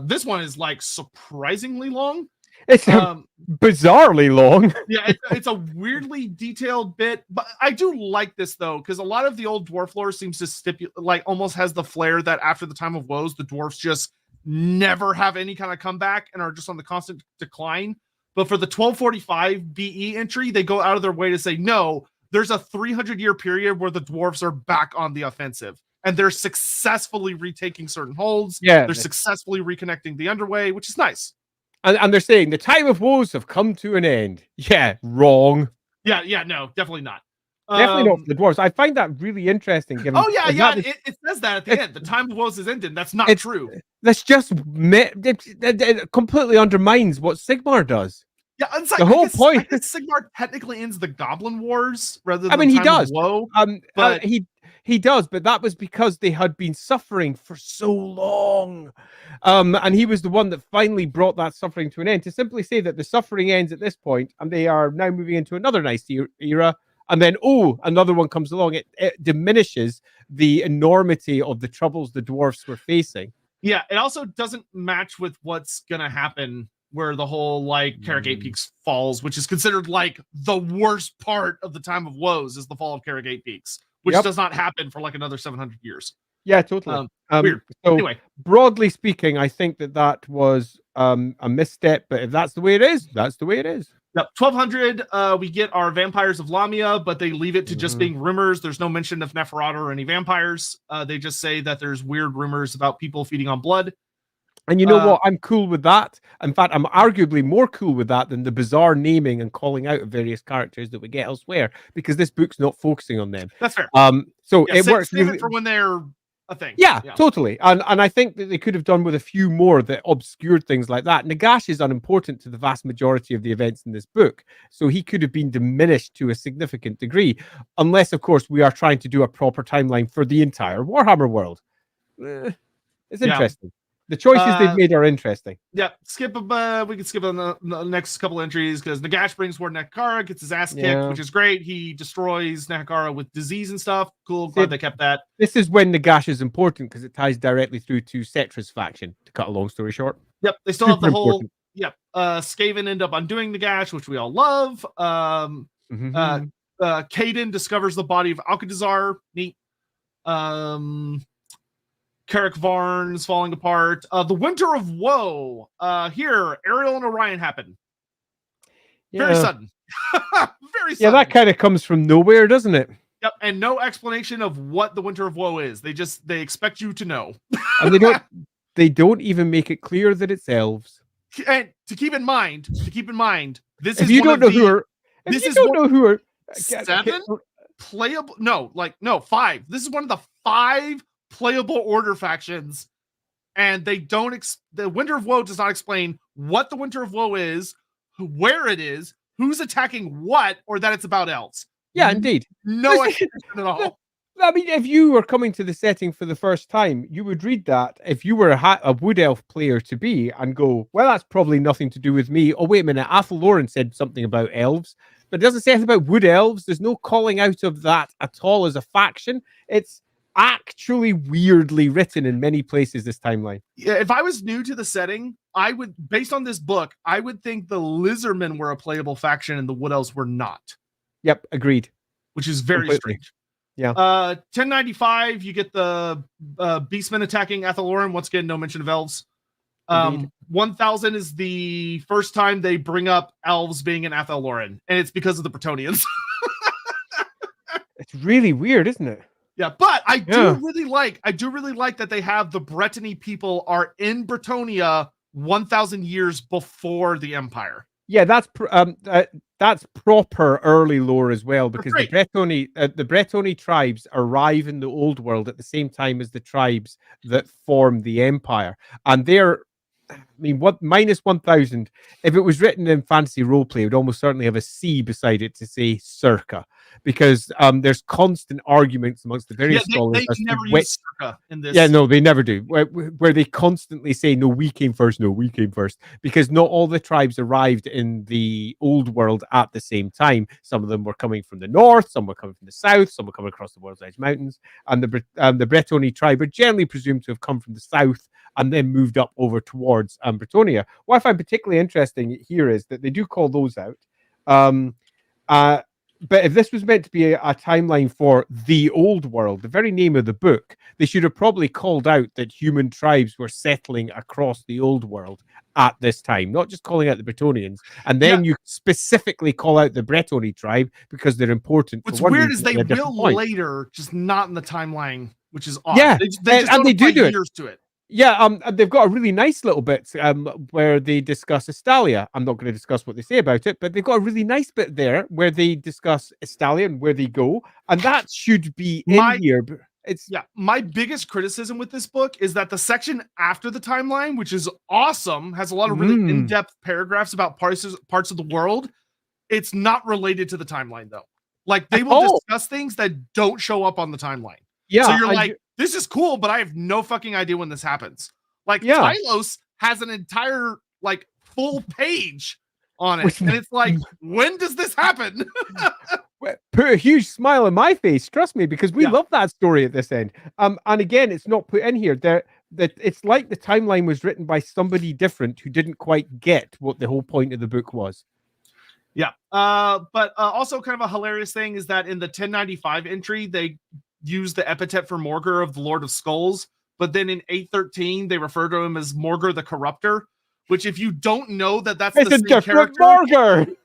this one is like surprisingly long. It's bizarrely long. Yeah, it's a weirdly detailed bit, but I do like this though, because a lot of the old dwarf lore seems to almost has the flair that after the Time of Woes, the dwarfs just never have any kind of comeback and are just on the constant decline. But for the 1245 BE entry, they go out of their way to say, no, there's a 300-year period where the dwarves are back on the offensive. and they're successfully retaking certain holds. Yeah. They're successfully reconnecting the underway, which is nice. And they're saying the time of woes have come to an end. Yeah, wrong. Yeah, no, definitely not. Definitely not for the dwarves. I find that really interesting. Given It says that at the end. The time of woes is ended. That's not true. That's just it completely undermines what Sigmar does. Yeah, it's like, the whole point. I guess Sigmar technically ends the Goblin Wars rather than. I mean, he does. Woe, but he does, but that was because they had been suffering for so long. And he was the one that finally brought that suffering to an end. To simply say that the suffering ends at this point, and they are now moving into another nice era. And then, another one comes along. It diminishes the enormity of the troubles the dwarfs were facing. Yeah, it also doesn't match with what's going to happen where the whole, like, Carragate Peaks falls, which is considered, like, the worst part of the time of woes is the fall of Carragate Peaks, which does not happen for, like, another 700 years. Yeah, totally. Weird. So, anyway, broadly speaking, I think that was a misstep, but if that's the way it is, that's the way it is. Yep, 1200, we get our Vampires of Lamia, but they leave it to just being rumors. There's no mention of Neferata or any vampires. They just say that there's weird rumors about people feeding on blood. And you know what? I'm cool with that. In fact, I'm arguably more cool with that than the bizarre naming and calling out of various characters that we get elsewhere, because this book's not focusing on them. That's fair. So it works really for when they're a thing. Yeah, totally. And I think that they could have done with a few more that obscured things like that. Nagash is unimportant to the vast majority of the events in this book, so he could have been diminished to a significant degree, unless, of course, we are trying to do a proper timeline for the entire Warhammer world. It's interesting. The choices they've made are interesting. Yeah, we can skip on the next couple entries because Nagash brings Ward Nakakara, gets his ass kicked, which is great. He destroys Nakakara with disease and stuff. Cool, glad they kept that. This is when Nagash is important because it ties directly through to Cetra's faction, to cut a long story short. Yep, they still have the whole... Yep, Skaven end up undoing Nagash, which we all love. Caden discovers the body of Alcatazar. Neat. Carrick Varn's falling apart. The Winter of Woe. Here, Ariel and Orion happen. Very sudden. Very sudden. Yeah, that kind of comes from nowhere, doesn't it? Yep, and no explanation of what the Winter of Woe is. They expect you to know. And they don't even make it clear that it's elves. And to keep in mind, this if is you don't know who are seven playable. No, 5. This is one of the 5 playable order factions, and they don't the Winter of Woe does not explain what the Winter of Woe is, where it is, who's attacking what, or that it's about elves. Yeah, indeed. No explanation at all. I mean, if you were coming to the setting for the first time, you would read that if you were a Wood Elf player to be and go, well, that's probably nothing to do with me. Oh, wait a minute. Athel Loren said something about elves, but it doesn't say anything about Wood Elves. There's no calling out of that at all as a faction. It's actually weirdly written in many places, this timeline. Yeah, if I was new to the setting, I would, based on this book, I would think the Lizardmen were a playable faction and the Wood Elves were not. Yep, agreed. Which is very strange. Yeah. 1095, you get the Beastmen attacking Athaloran. Once again, no mention of elves. 1000 is the first time they bring up elves being in Athaloran, and it's because of the Bretonnians. It's really weird, isn't it? Yeah, but I do really like that they have the Brittany people are in Bretonnia 1000 years before the Empire. Yeah, that's proper early lore as well, because the Bretonny tribes arrive in the old world at the same time as the tribes that form the Empire, and they're, I mean, what minus 1000? If it was written in fantasy roleplay, it would almost certainly have a C beside it to say circa, because there's constant arguments amongst the various scholars. They never use circa in this. Yeah, no, they never do. Where they constantly say, no, we came first, no, we came first, because not all the tribes arrived in the old world at the same time. Some of them were coming from the north, some were coming from the south, some were coming across the World's Edge Mountains, and the Bretonny tribe are generally presumed to have come from the south and then moved up over towards Bretonnia. What I find particularly interesting here is that they do call those out. But if this was meant to be a timeline for the old world, the very name of the book, they should have probably called out that human tribes were settling across the old world at this time, not just calling out the Bretonnians. And then you specifically call out the Bretonny tribe because they're important. What's weird is they will later, just not in the timeline which is odd. Yeah, they just and don't they do apply it. years to it. Yeah, and they've got a really nice little bit where they discuss Estalia. I'm not going to discuss what they say about it, but they've got a really nice bit there where they discuss Estalia and where they go, and that should be in here. But it's my biggest criticism with this book is that the section after the timeline, which is awesome, has a lot of really in-depth paragraphs about parts of the world. It's not related to the timeline though. Like they will discuss things that don't show up on the timeline. Yeah, so you're like, this is cool, but I have no fucking idea when this happens. Like Tylos has an entire like full page on it, and it's like, when does this happen? Put a huge smile on my face, trust me, because we love that story at this end. And again, it's not put in here. That it's like the timeline was written by somebody different who didn't quite get what the whole point of the book was. Yeah, but also kind of a hilarious thing is that in the 1095 entry, they use the epithet for Morgur of the Lord of Skulls, but then in 813 they refer to him as Morgur the Corruptor, which if you don't know that that's the same character, Morgur.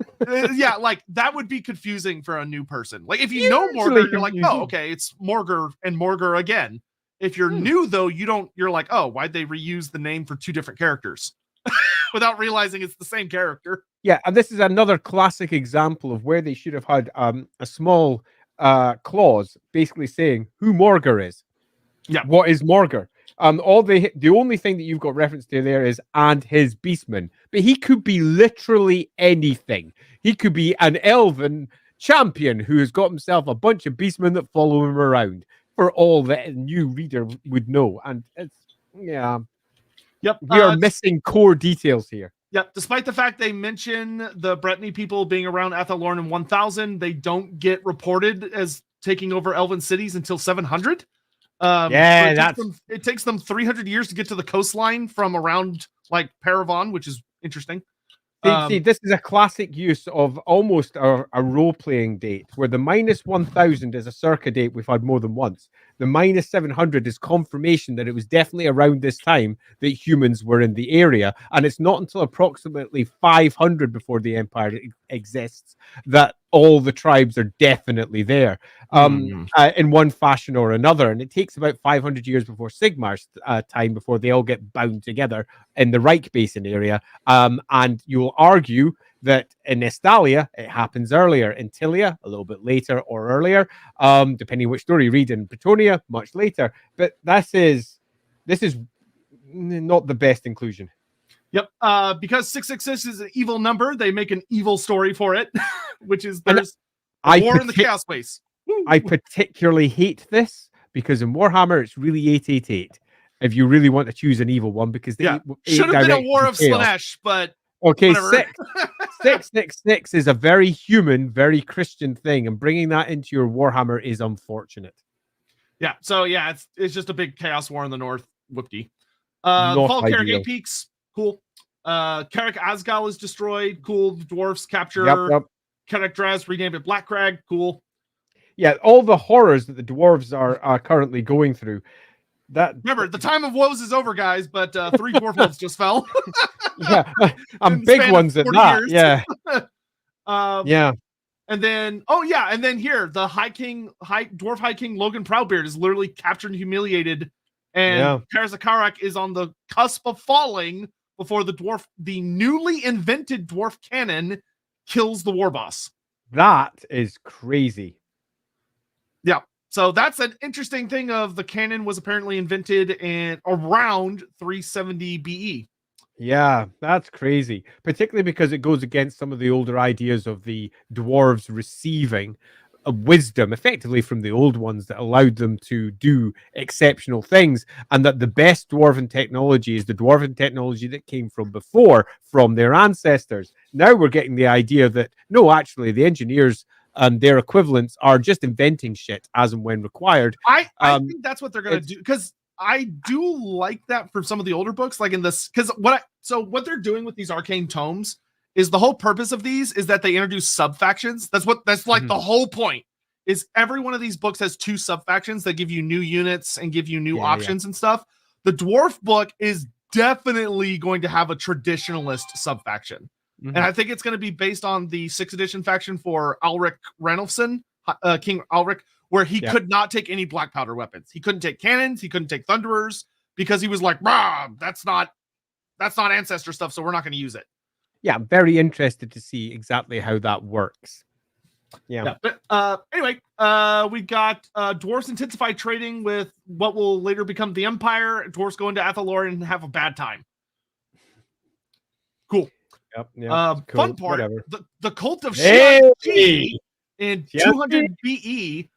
Yeah, like that would be confusing for a new person. Like if you know Morgur, you're like, oh, okay, it's Morgur and Morgur again. If you're new though, you're like, oh, why'd they reuse the name for two different characters without realizing it's the same character? Yeah, and this is another classic example of where they should have had a small clause basically saying who Morgur is. Yeah, what is Morgur? The only thing that you've got reference to there is and his beastman, but he could be literally anything. He could be an elven champion who has got himself a bunch of beastmen that follow him around. For all that a new reader would know, and it's we are missing core details here. Yep. Despite the fact they mention the Brittany people being around Athelorn in 1000, they don't get reported as taking over elven cities until 700. It takes them 300 years to get to the coastline from around like Paravon, which is interesting. See, this is a classic use of almost a role-playing date, where the minus 1000 is a circa date we've had more than once. The minus 700 is confirmation that it was definitely around this time that humans were in the area, and it's not until approximately 500 before the Empire exists that all the tribes are definitely there in one fashion or another. And it takes about 500 years before Sigmar's time before they all get bound together in the Reich Basin area. And you'll argue that in Estalia, it happens earlier. In Tilia, a little bit later or earlier, depending which story you read. In Bretonia, much later. But this is not the best inclusion. Yep. Because 666 is an evil number, they make an evil story for it, which is there's a war in the chaos space. I particularly hate this because in Warhammer it's really 888. If you really want to choose an evil one, because should have been a War of Slaanesh, but okay, whatever. 666 is a very human, very Christian thing, and bringing that into your Warhammer is unfortunate. Yeah. So yeah, it's just a big chaos war in the north. Whoopty. Fall Carrick 8 Peaks. Cool. Carrick Asgal is destroyed. Cool. The dwarfs capture. Yep. Carrick Draz renamed it Black Crag. Cool. Yeah, all the horrors that the dwarves are currently going through. Remember, the time of woes is over, guys, but 3 dwarf wolves just fell. Yeah, and big ones at that. Years. Yeah. Yeah. And then, and then here, the Dwarf High King Logan Proudbeard is literally captured and humiliated, and Karazakarak is on the cusp of falling before the newly invented dwarf cannon kills the war boss. That is crazy. Yeah. So that's an interesting thing of the cannon was apparently invented in around 370 BE. Yeah, that's crazy. Particularly because it goes against some of the older ideas of the dwarves receiving a wisdom effectively from the old ones that allowed them to do exceptional things, and that the best dwarven technology is the dwarven technology that came from before, from their ancestors. Now we're getting the idea that, no, actually, the engineers and their equivalents are just inventing shit as and when required. I think that's what they're going to do, because I do like that for some of the older books, like in this, because what they're doing with these arcane tomes is the whole purpose of these is that they introduce sub-factions. That's like the whole point, is every one of these books has 2 sub-factions that give you new units and give you new options and stuff. The dwarf book is definitely going to have a traditionalist sub-faction. And I think it's going to be based on the 6th edition faction for Alric Ranulfson, King Alric, where he could not take any black powder weapons. He couldn't take cannons. He couldn't take thunderers because he was like, "Rah, that's not ancestor stuff, so we're not going to use it." Yeah, I'm very interested to see exactly how that works. Yeah. But anyway, we got dwarves intensify trading with what will later become the Empire. Dwarves go into Athalor and have a bad time. Cool. Yep. Cool. Fun part: the cult of Hey! Xianxi in 200 BE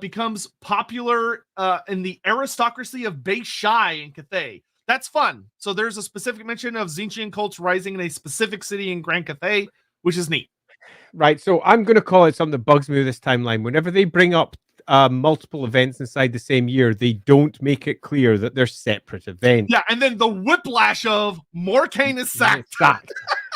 becomes popular in the aristocracy of Beishai in Cathay. That's fun. So there's a specific mention of Xinjiang cults rising in a specific city in Grand Cathay, which is neat. Right, so I'm going to call it something that bugs me with this timeline. Whenever they bring up multiple events inside the same year, they don't make it clear that they're separate events. Yeah, and then the whiplash of Morcaine is sacked.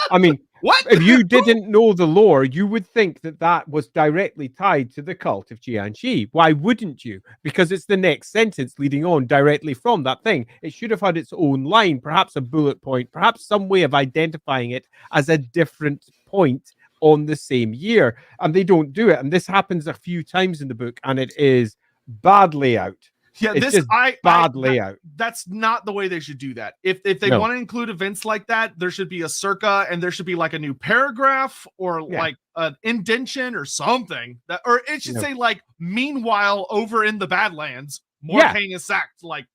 I mean, what? If you didn't know the lore, you would think that that was directly tied to the cult of Xianxi. Why wouldn't you? Because it's the next sentence leading on directly from that thing. It should have had its own line, perhaps a bullet point, perhaps some way of identifying it as a different point on the same year, and they don't do it. And this happens a few times in the book, and it is bad layout. Yeah, it's just bad layout. That's not the way they should do that. If they want to include events like that, there should be a circa, and there should be like a new paragraph or like an indentation or something that, or it should say like, meanwhile over in the Badlands, Morcaine is sacked. Like,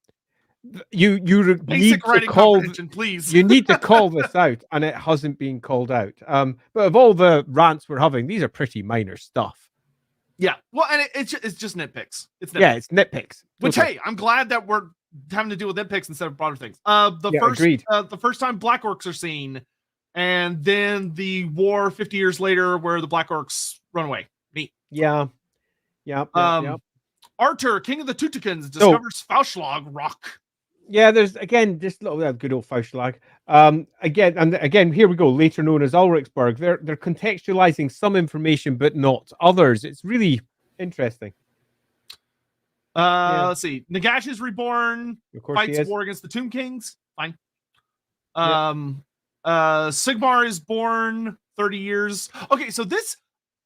you need to call, please. You need to call this out, and it hasn't been called out. But of all the rants we're having, these are pretty minor stuff. Yeah, well, and it's just nitpicks. It's nitpicks. Yeah, it's nitpicks. Which, hey, I'm glad that we're having to deal with nitpicks instead of broader things. The first time Black Orcs are seen, and then the war 50 years later where the Black Orcs run away. Neat. Yeah. Arthur, King of the Tutukans, discovers Fauschlag rock. Yeah, there's again just little good old Fauschlag. Again, here we go. Later known as Ulrichsburg, they're contextualizing some information but not others. It's really interesting. Let's see. Nagash is reborn. Of course, fights war against the Tomb Kings. Fine. Sigmar is born. 30 years. Okay, so this,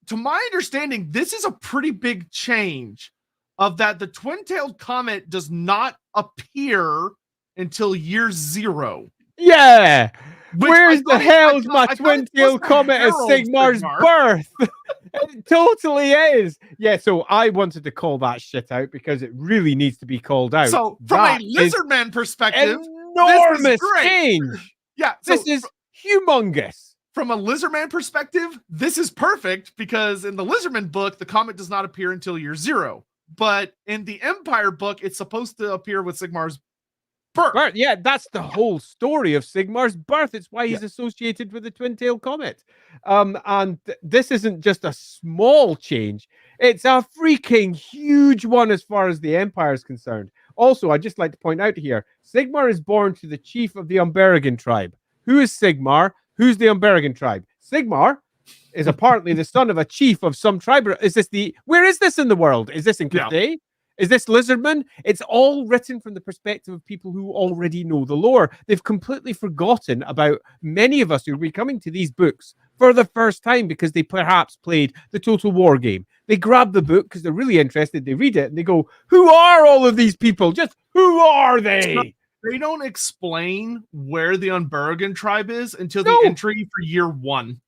to my understanding, this is a pretty big change. Of that, the twin-tailed comet does not appear until year 0. Yeah! Where's the hell's my twin-tailed comet as Sigmar's birth? It totally is. Yeah, so I wanted to call that shit out because it really needs to be called out. So, from a Lizardman perspective, enormous change. Yeah, this is humongous. From a Lizardman perspective, this is perfect because in the Lizardman book, the comet does not appear until year 0. But in the Empire book, it's supposed to appear with Sigmar's birth. Yeah, that's the whole story of Sigmar's birth. It's why he's associated with the twin-tailed comet. And this isn't just a small change. It's a freaking huge one as far as the Empire is concerned. Also, I'd just like to point out here, Sigmar is born to the chief of the Umberrigan tribe. Who is Sigmar? Who's the Umberrigan tribe? Sigmar is apparently the son of a chief of some tribe. Where is this in the world? Is this in Cathay? Is this Lizardman? It's all written from the perspective of people who already know the lore. They've completely forgotten about many of us who will be coming to these books for the first time because they perhaps played the Total War game. They grab the book because they're really interested. They read it and they go, who are all of these people? Just who are they? They don't explain where the Umberrigan tribe is until the entry for year 1.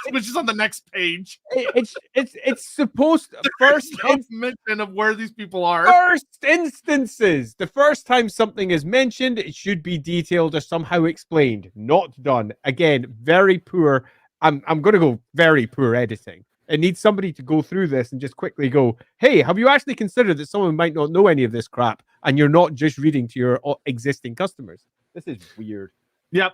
Which is on the next page. It's supposed to first mention of where these people are. First instances. The first time something is mentioned, it should be detailed or somehow explained. Not done. Again, very poor. I'm going to go very poor editing. It needs somebody to go through this and just quickly go, hey, have you actually considered that someone might not know any of this crap and you're not just reading to your existing customers? This is weird. Yep.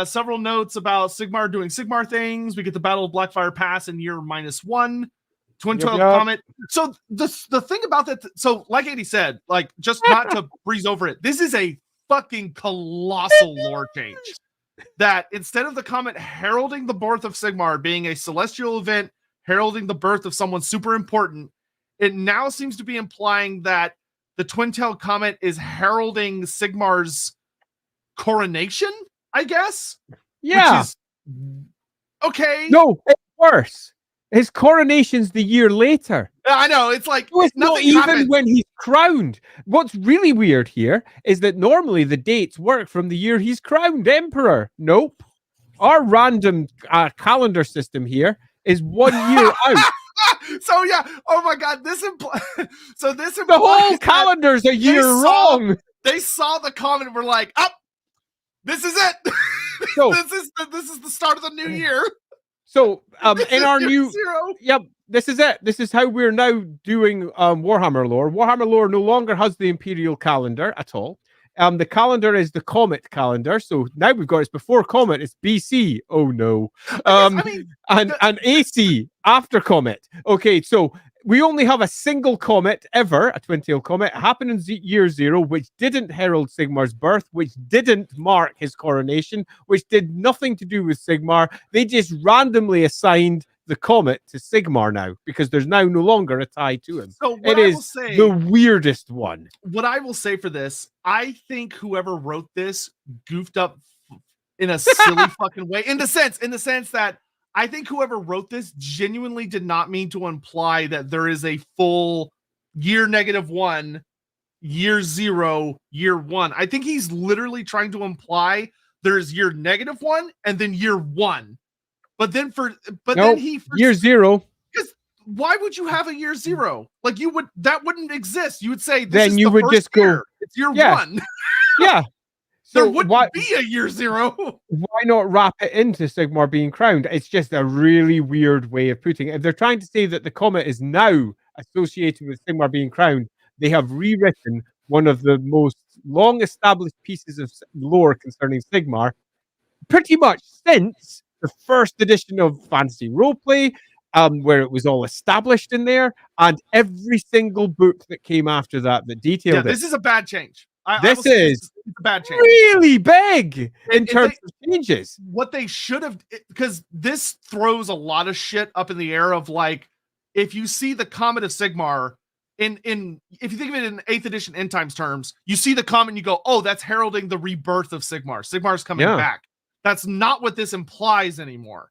Several notes about Sigmar doing Sigmar things. We get the Battle of Blackfire Pass in year -1. Twin-tailed comet. So the thing about that, so like Andy said, like just not to breeze over it, this is a fucking colossal lore change. That instead of the comet heralding the birth of Sigmar being a celestial event, heralding the birth of someone super important, it now seems to be implying that the twin-tailed comet is heralding Sigmar's coronation, I guess. Yeah. Which is, okay. No, it's worse. His coronation's the year later. I know. It's like So it's not nothing even happened. when he's crowned. What's really weird here is that normally the dates work from the year he's crowned emperor. Nope. Our random calendar system here is 1 year out. So yeah, oh my god, this implies The whole calendar's a year wrong. They saw the comment and were like, "Up, this is it. So, this is the start of the new year." So in our new zero. Yep, this is it. This is how we're now doing Warhammer lore. Warhammer lore no longer has the Imperial calendar at all. The calendar is the Comet calendar. So now we've got it's before Comet, it's BC. Oh no. And AC after Comet. Okay, so we only have a single comet ever, a twin-tailed comet. It happened in year 0, which didn't herald Sigmar's birth, which didn't mark his coronation, which did nothing to do with Sigmar. They just randomly assigned the comet to Sigmar now, because there's now no longer a tie to him. So it is the weirdest one. What I will say for this, I think whoever wrote this goofed up in a silly fucking way. In the sense that I think whoever wrote this genuinely did not mean to imply that there is a full year -1, year 0, year 1. I think he's literally trying to imply there's year -1 and then year 1. But then year 0. Because why would you have a year 0? Like that wouldn't exist. You would say this then is you the would first just year. go, it's year yeah. 1. Yeah. So there wouldn't be a year 0. Why not wrap it into Sigmar being crowned? It's just a really weird way of putting it. If they're trying to say that the comet is now associated with Sigmar being crowned, they have rewritten one of the most long-established pieces of lore concerning Sigmar, pretty much since the first edition of Fantasy Roleplay, where it was all established in there, and every single book that came after that detailed it. This is a bad change. This is a bad change. Really big in terms of changes. What they should have, because this throws a lot of shit up in the air of like, if you see the Comet of Sigmar if you think of it in 8th edition end times terms, you see the comet and you go, oh, that's heralding the rebirth of Sigmar. Sigmar's coming back. That's not what this implies anymore.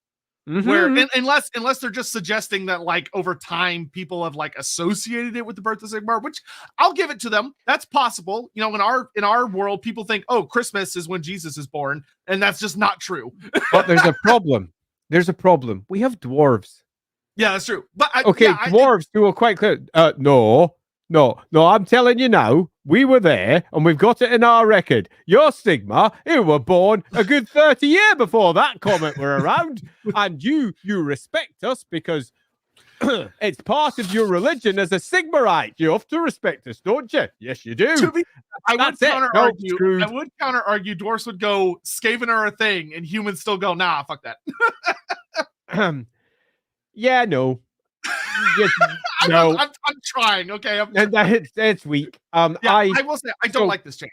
Mm-hmm. Where unless they're just suggesting that like over time people have like associated it with the birth of Sigmar, which I'll give it to them. That's possible. You know, in our world, people think, oh, Christmas is when Jesus is born, and that's just not true. But there's a problem. There's a problem. We have dwarves. Yeah, that's true. But dwarves who are quite clear. No, I'm telling you now, we were there and we've got it in our record. Your Sigmar, who were born a good 30 years before that comet were around, and you respect us because it's part of your religion as a Sigmarite. You have to respect us, don't you? Yes, you do. I would counter argue dwarves would go, Skaven are a thing, and humans still go, nah, fuck that. Yeah, no. Just, no. I'm trying. Okay, it's weak. I will say I don't like this change.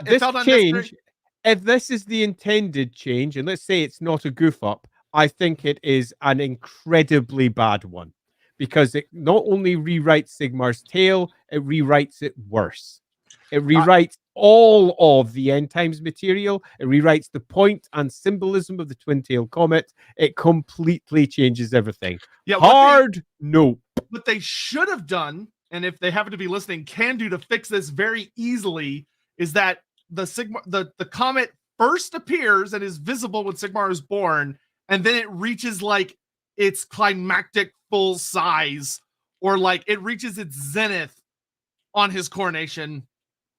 This change, if this is the intended change, and let's say it's not a goof up, I think it is an incredibly bad one, because it not only rewrites Sigmar's tale, it rewrites it worse. It rewrites all of the end times material. It rewrites the point and symbolism of the twin-tailed comet. It completely changes everything. Yeah, no. What they should have done, and if they happen to be listening, can do to fix this very easily, is that the comet first appears and is visible when Sigmar is born, and then it reaches like its climactic full size, or like it reaches its zenith on his coronation,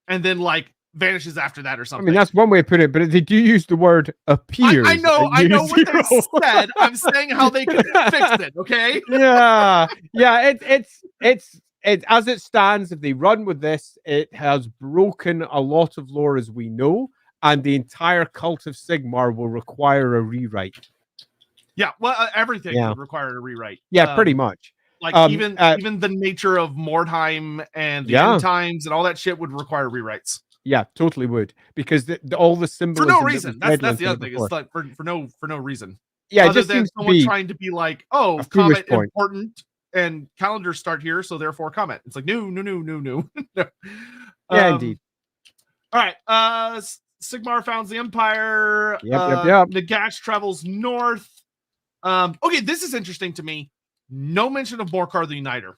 and then like vanishes after that or something. I mean, that's one way to put it, but they do use the word appears. I know what they said. I'm saying how they could fix it, okay? Yeah. It's as it stands, if they run with this, it has broken a lot of lore as we know, and the entire cult of Sigmar will require a rewrite. Yeah, well, everything would require a rewrite. Yeah, pretty much. Like even the nature of Mordheim and the end times and all that shit would require rewrites. Yeah, totally would, because all the symbolism for no reason. That's the other thing. It's like for no reason. Yeah, other than someone trying to be like, oh, comet important and calendars start here, so therefore comet. It's like no. No. Yeah, indeed. All right. Sigmar founds the Empire. Yep. Nagash travels north. Okay, this is interesting to me. No mention of Morkar the Uniter.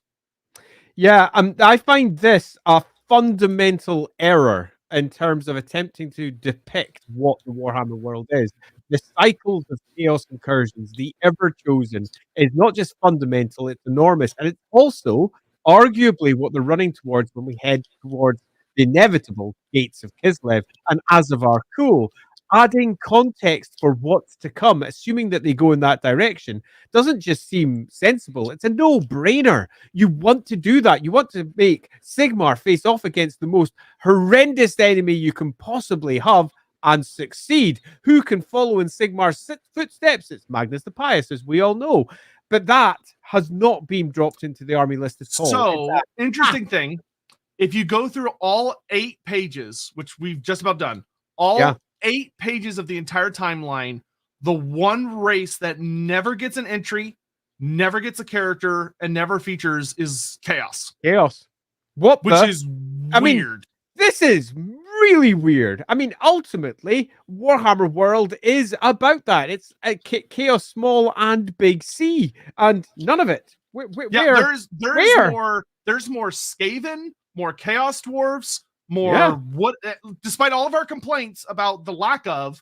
Yeah, I find this a fundamental error in terms of attempting to depict what the Warhammer world is. The cycles of chaos incursions, the ever chosen, is not just fundamental, it's enormous. And it's also arguably what they're running towards when we head towards the inevitable gates of Kislev and Azavar Kul. Adding context for what's to come, assuming that they go in that direction, doesn't just seem sensible. It's a no-brainer. You want to do that. You want to make Sigmar face off against the most horrendous enemy you can possibly have and succeed. Who can follow in Sigmar's footsteps? It's Magnus the Pious, as we all know. But that has not been dropped into the army list at all. So, interesting thing, if you go through all 8 pages, which we've just about done, all 8 pages of the entire timeline, the one race that never gets an entry, never gets a character, and never features is Chaos. Chaos. Which is weird. This is really weird. I mean, ultimately, Warhammer World is about that. It's a Chaos Small and Big C, and none of it. There's more Skaven, more Chaos Dwarves, more despite all of our complaints about the lack of,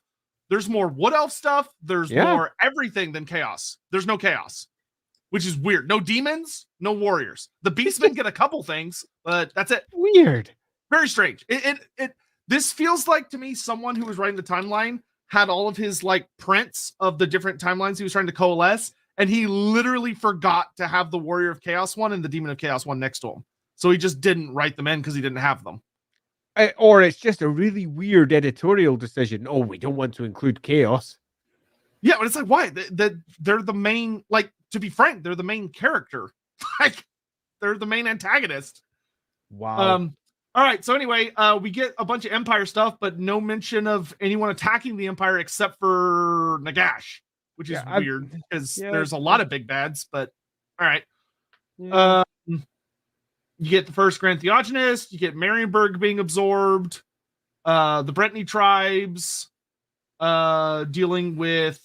there's more Wood Elf stuff, there's more everything than Chaos. There's no Chaos, which is weird. No demons, no warriors. The Beastmen get a couple things, but that's it. Weird. Very strange. This feels like, to me, someone who was writing the timeline had all of his like prints of the different timelines he was trying to coalesce, and he literally forgot to have the Warrior of Chaos one and the Demon of Chaos one next to him. So he just didn't write them in because he didn't have them. Or it's just a really weird editorial decision. Oh, we don't want to include Chaos. Yeah, but it's like, why? They're the main, like, to be frank, they're the main character. Like, they're the main antagonist. Wow. All right, so anyway, we get a bunch of Empire stuff, but no mention of anyone attacking the Empire except for Nagash, which is weird because there's a lot of big bads, but all right. Yeah. You get the first Grand Theogenist, you get Marienburg being absorbed, the Brittany tribes dealing with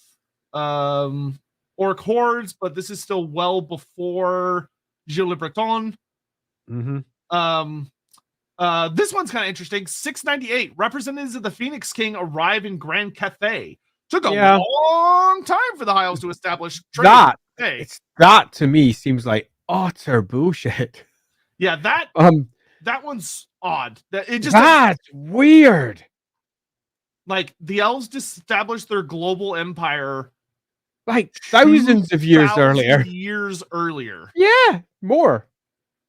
Orc hordes, but this is still well before Gilles Le Breton. Mm-hmm. This one's kind of interesting. 698 representatives of the Phoenix King arrive in Grand Cathay. Took a long time for the Hiles to establish trade. That to me seems like utter bullshit. Yeah, that one's odd. That's weird. Like, the elves established their global empire like thousands of years earlier. Yeah, more.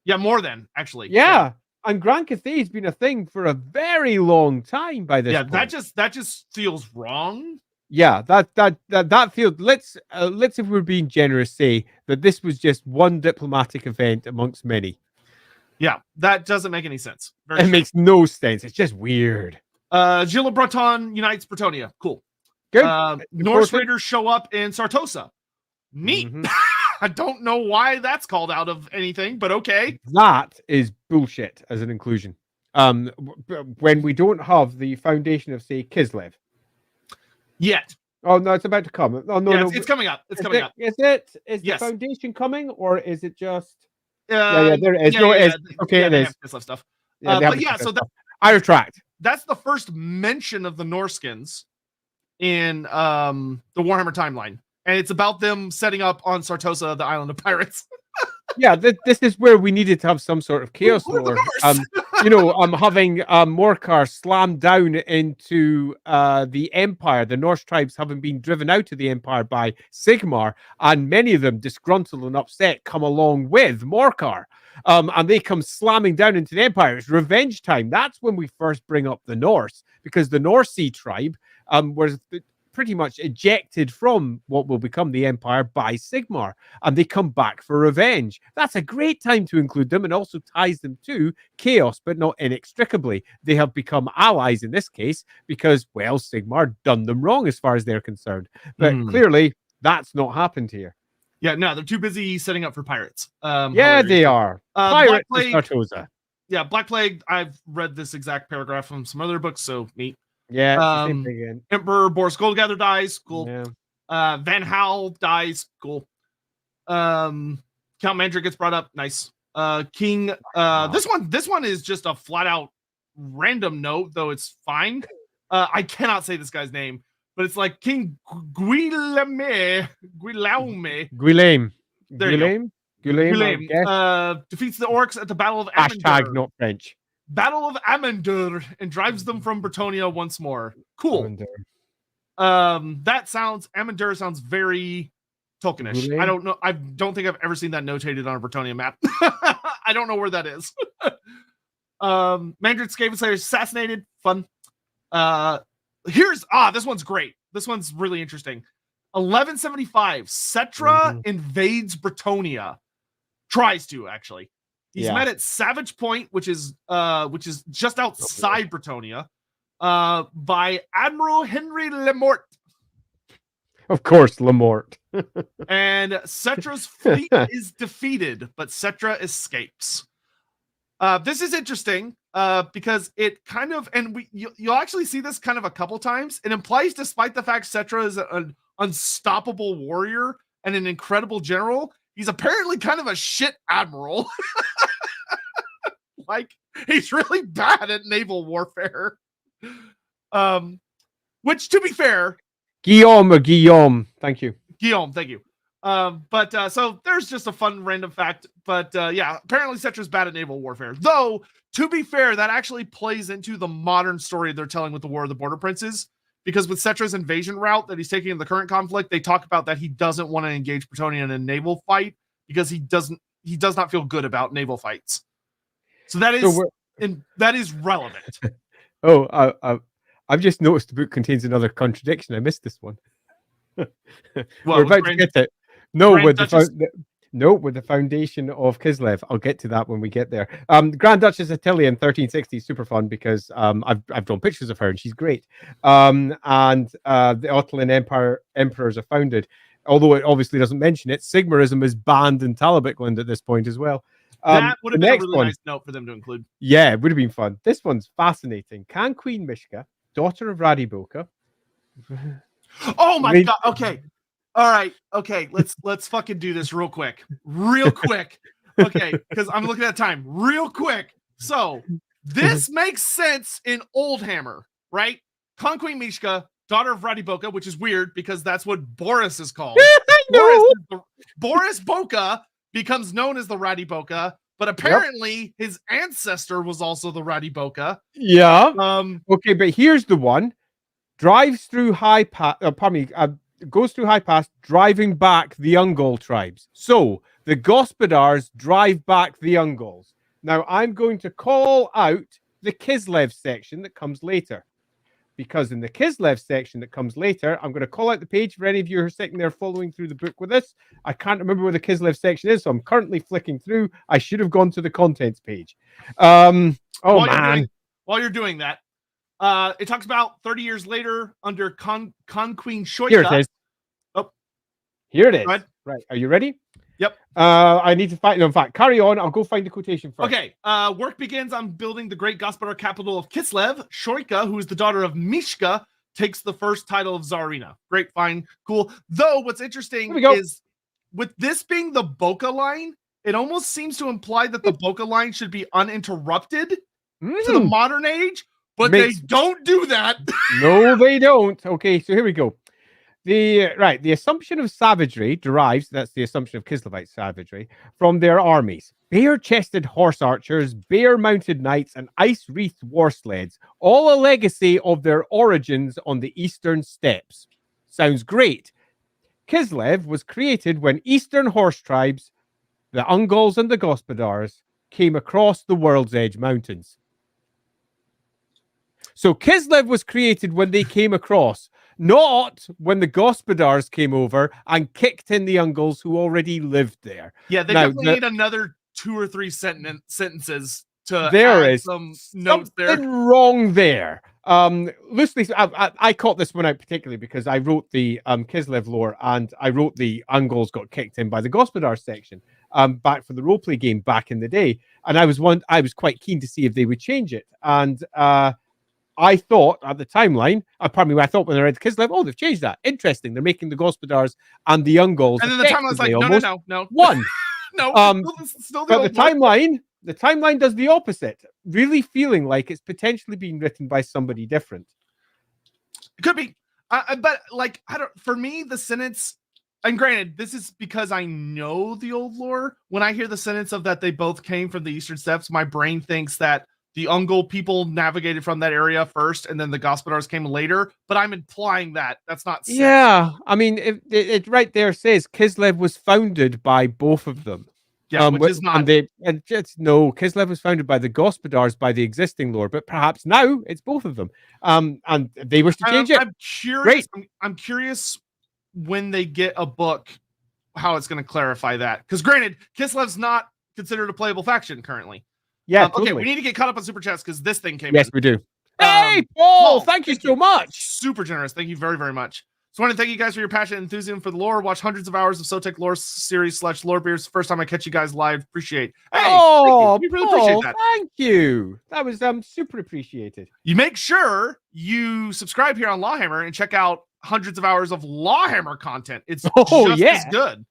Yeah, more than actually. Yeah. And Grand Cathay's been a thing for a very long time by this point. that just feels wrong. Yeah, that feels. Let's if we're being generous, say that this was just one diplomatic event amongst many. Yeah, that doesn't make any sense. It makes no sense. It's just weird. Gilles Le Breton unites Bretonia. Cool. Good. Norse raiders show up in Sartosa. Neat. Mm-hmm. I don't know why that's called out of anything, but okay. That is bullshit as an inclusion. When we don't have the foundation of, say, Kislev. Yet. Oh, no, it's about to come. Oh, no, it's coming up. It's coming up. Is it? Is the foundation coming, or is it just... there it is. No, it is. Okay, it is. Kislev stuff. So I retract. That's the first mention of the Norskins in the Warhammer timeline. And it's about them setting up on Sartosa, the island of pirates. Yeah, this is where we needed to have some sort of chaos lore. Having Morkar slammed down into the Empire, the Norse tribes having been driven out of the Empire by Sigmar, and many of them, disgruntled and upset, come along with Morkar. And they come slamming down into the Empire. It's revenge time. That's when we first bring up the Norse, because the Norse Sea tribe was pretty much ejected from what will become the Empire by Sigmar, and they come back for revenge. That's a great time to include them, and also ties them to Chaos, but not inextricably. They have become allies in this case because, well, Sigmar done them wrong as far as they're concerned. But clearly, that's not happened here. Yeah, no, they're too busy setting up for pirates. They are. Pirates of Sartosa. Yeah, Black Plague. I've read this exact paragraph from some other books, so neat. Yeah, same thing again. Emperor Boris Goldgather dies. Cool. Yeah. Van Hal dies. Cool. Count Mandrick gets brought up. Nice. King. This one is just a flat out random note, though it's fine. I cannot say this guy's name, but it's like King Guillaume. There you go. Guillaume defeats the orcs at the Battle of Amandur. Hashtag not French. Battle of Amandur, and drives them from Bretonnia once more. Cool. Amandur sounds very Tolkienish. Guillaume? I don't know. I don't think I've ever seen that notated on a Bretonnia map. I don't know where that is. Mandrick Skaven Slayer is assassinated. Fun. This one's great. This one's really interesting. 1175, Cetra invades Bretonnia. Tries to, actually. He's met at Savage Point, which is just outside Bretonnia, by Admiral Henry Lemort. Of course, Lemort. And Cetra's fleet is defeated, but Cetra escapes. This is interesting because it kind of, and you'll actually see this kind of a couple times. It implies, despite the fact Cetra is an unstoppable warrior and an incredible general, he's apparently kind of a shit admiral. Like, he's really bad at naval warfare. Which, to be fair, Guillaume. Thank you. Guillaume, thank you. So there's just a fun random fact. But yeah, apparently Cetra's bad at naval warfare. Though, to be fair, that actually plays into the modern story they're telling with the War of the Border Princes. Because with Cetra's invasion route that he's taking in the current conflict, they talk about that he doesn't want to engage Bretonnia in a naval fight because he does not feel good about naval fights. So that is relevant. I've just noticed the book contains another contradiction. I missed this one. We're about to get it. With the foundation of Kislev. I'll get to that when we get there. Grand Duchess Attilia in 1360 is super fun because I've drawn pictures of her and she's great. And the Ottoman emperors are founded. Although it obviously doesn't mention it, Sigmarism is banned in Talabecland at this point as well. That would have been a really nice note for them to include. Yeah, it would have been fun. This one's fascinating. Can Queen Mishka, daughter of Radiboka. Oh my god. Okay. All right. Okay. Let's fucking do this real quick. Okay, because I'm looking at time. Real quick. So this makes sense in Oldhammer, right? Queen Mishka, daughter of Radiboka, which is weird because that's what Boris is called. Boris Boka becomes known as the Radiboka, but apparently his ancestor was also the Radiboka. Yeah. Okay, but here's the one. Drives through high pass. Goes through high pass, driving back the Ungol tribes. So the Gospodars drive back the Ungols. Now I'm going to call out the Kislev section that comes later. Because in the Kislev section that comes later, I'm going to call out the page for any of you who are sitting there following through the book with us. I can't remember where the Kislev section is, so I'm currently flicking through. I should have gone to the contents page. While you're doing that, it talks about 30 years later under Queen Shoika. Here it is. Oh, here it is. Right. Are you ready? Yep. I need to find. No, in fact, carry on. I'll go find the quotation first. Okay. Work begins on building the great Gospodar capital of Kislev. Shoika, who is the daughter of Mishka, takes the first title of Tsarina. Great, fine, cool. Though what's interesting is with this being the Boka line, it almost seems to imply that the Boka line should be uninterrupted to the modern age, but they don't do that. No, they don't. Okay, so here we go. The assumption of savagery derives, that's the assumption of Kislevite savagery, from their armies. Bare-chested horse archers, bare-mounted knights, and ice-wreathed war sleds, all a legacy of their origins on the eastern steppes. Sounds great. Kislev was created when eastern horse tribes, the Ungols and the Gospodars, came across the World's Edge Mountains. So Kislev was created when they came across, not when the Gospodars came over and kicked in the Ungols who already lived there. Yeah, they definitely need another 2 or 3 sentences to there add is some notes there. Something wrong there. Loosely, I caught this one out particularly because I wrote the Kislev lore and I wrote the Ungols got kicked in by the Gospodar section back for the roleplay game back in the day, and I was quite keen to see if they would change it. And I thought at the timeline, I thought when I read Kislev, oh, they've changed that. Interesting. They're making the Gospodars and the Ungols. And then the timeline's like, no. one. No, Um, it's still the but old lore. the timeline does the opposite, really feeling like it's potentially being written by somebody different. It could be, but like I don't. For me, the sentence, and granted, this is because I know the old lore. When I hear the sentence of that they both came from the Eastern Steppes, my brain thinks that the Ungol people navigated from that area first, and then the Gospodars came later. But I'm implying that that's not said. Yeah, I mean, it right there says Kislev was founded by both of them. Yeah, which is not. And just no, Kislev was founded by the Gospodars by the existing lore, but perhaps now it's both of them. And they wish to change it. I'm curious. I'm curious when they get a book, how it's going to clarify that. Because granted, Kislev's not considered a playable faction currently. Yeah, okay, totally. we need to get caught up on super chats because this thing came. Yes, in. we do. Hey, Paul! Thank you so much. Super generous. Thank you very, very much. So I want to thank you guys for your passion and enthusiasm for the lore. Watch hundreds of hours of Sotek lore series / Lorebeards. First time I catch you guys live. Appreciate. Hey, we really appreciate that. Thank you. That was super appreciated. You make sure you subscribe here on LAWhammer and check out hundreds of hours of LAWhammer content. It's just as good.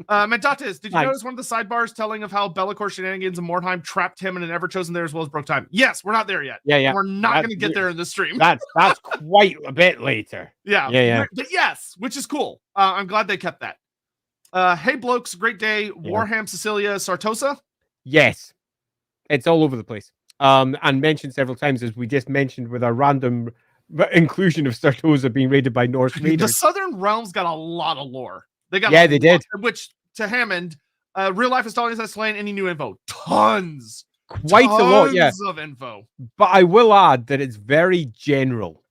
Mentatis, did you notice one of the sidebars telling of how Bellicor shenanigans and Mordheim trapped him in an Ever-Chosen there as well as broke time? Yes, we're not there yet. Yeah. We're not going to get there in the stream. That's quite a bit later. Yeah. But yes, which is cool. I'm glad they kept that. Hey, blokes, great day. Warham, Cecilia, Sartosa? Yes. It's all over the place. And mentioned several times, as we just mentioned with our random inclusion of Sartosa being raided by Norse raiders. The Southern Realms got a lot of lore. They did. Which to Hammond, real life Estonians has slain any new info. Tons a lot, yeah. Of info. But I will add that it's very general.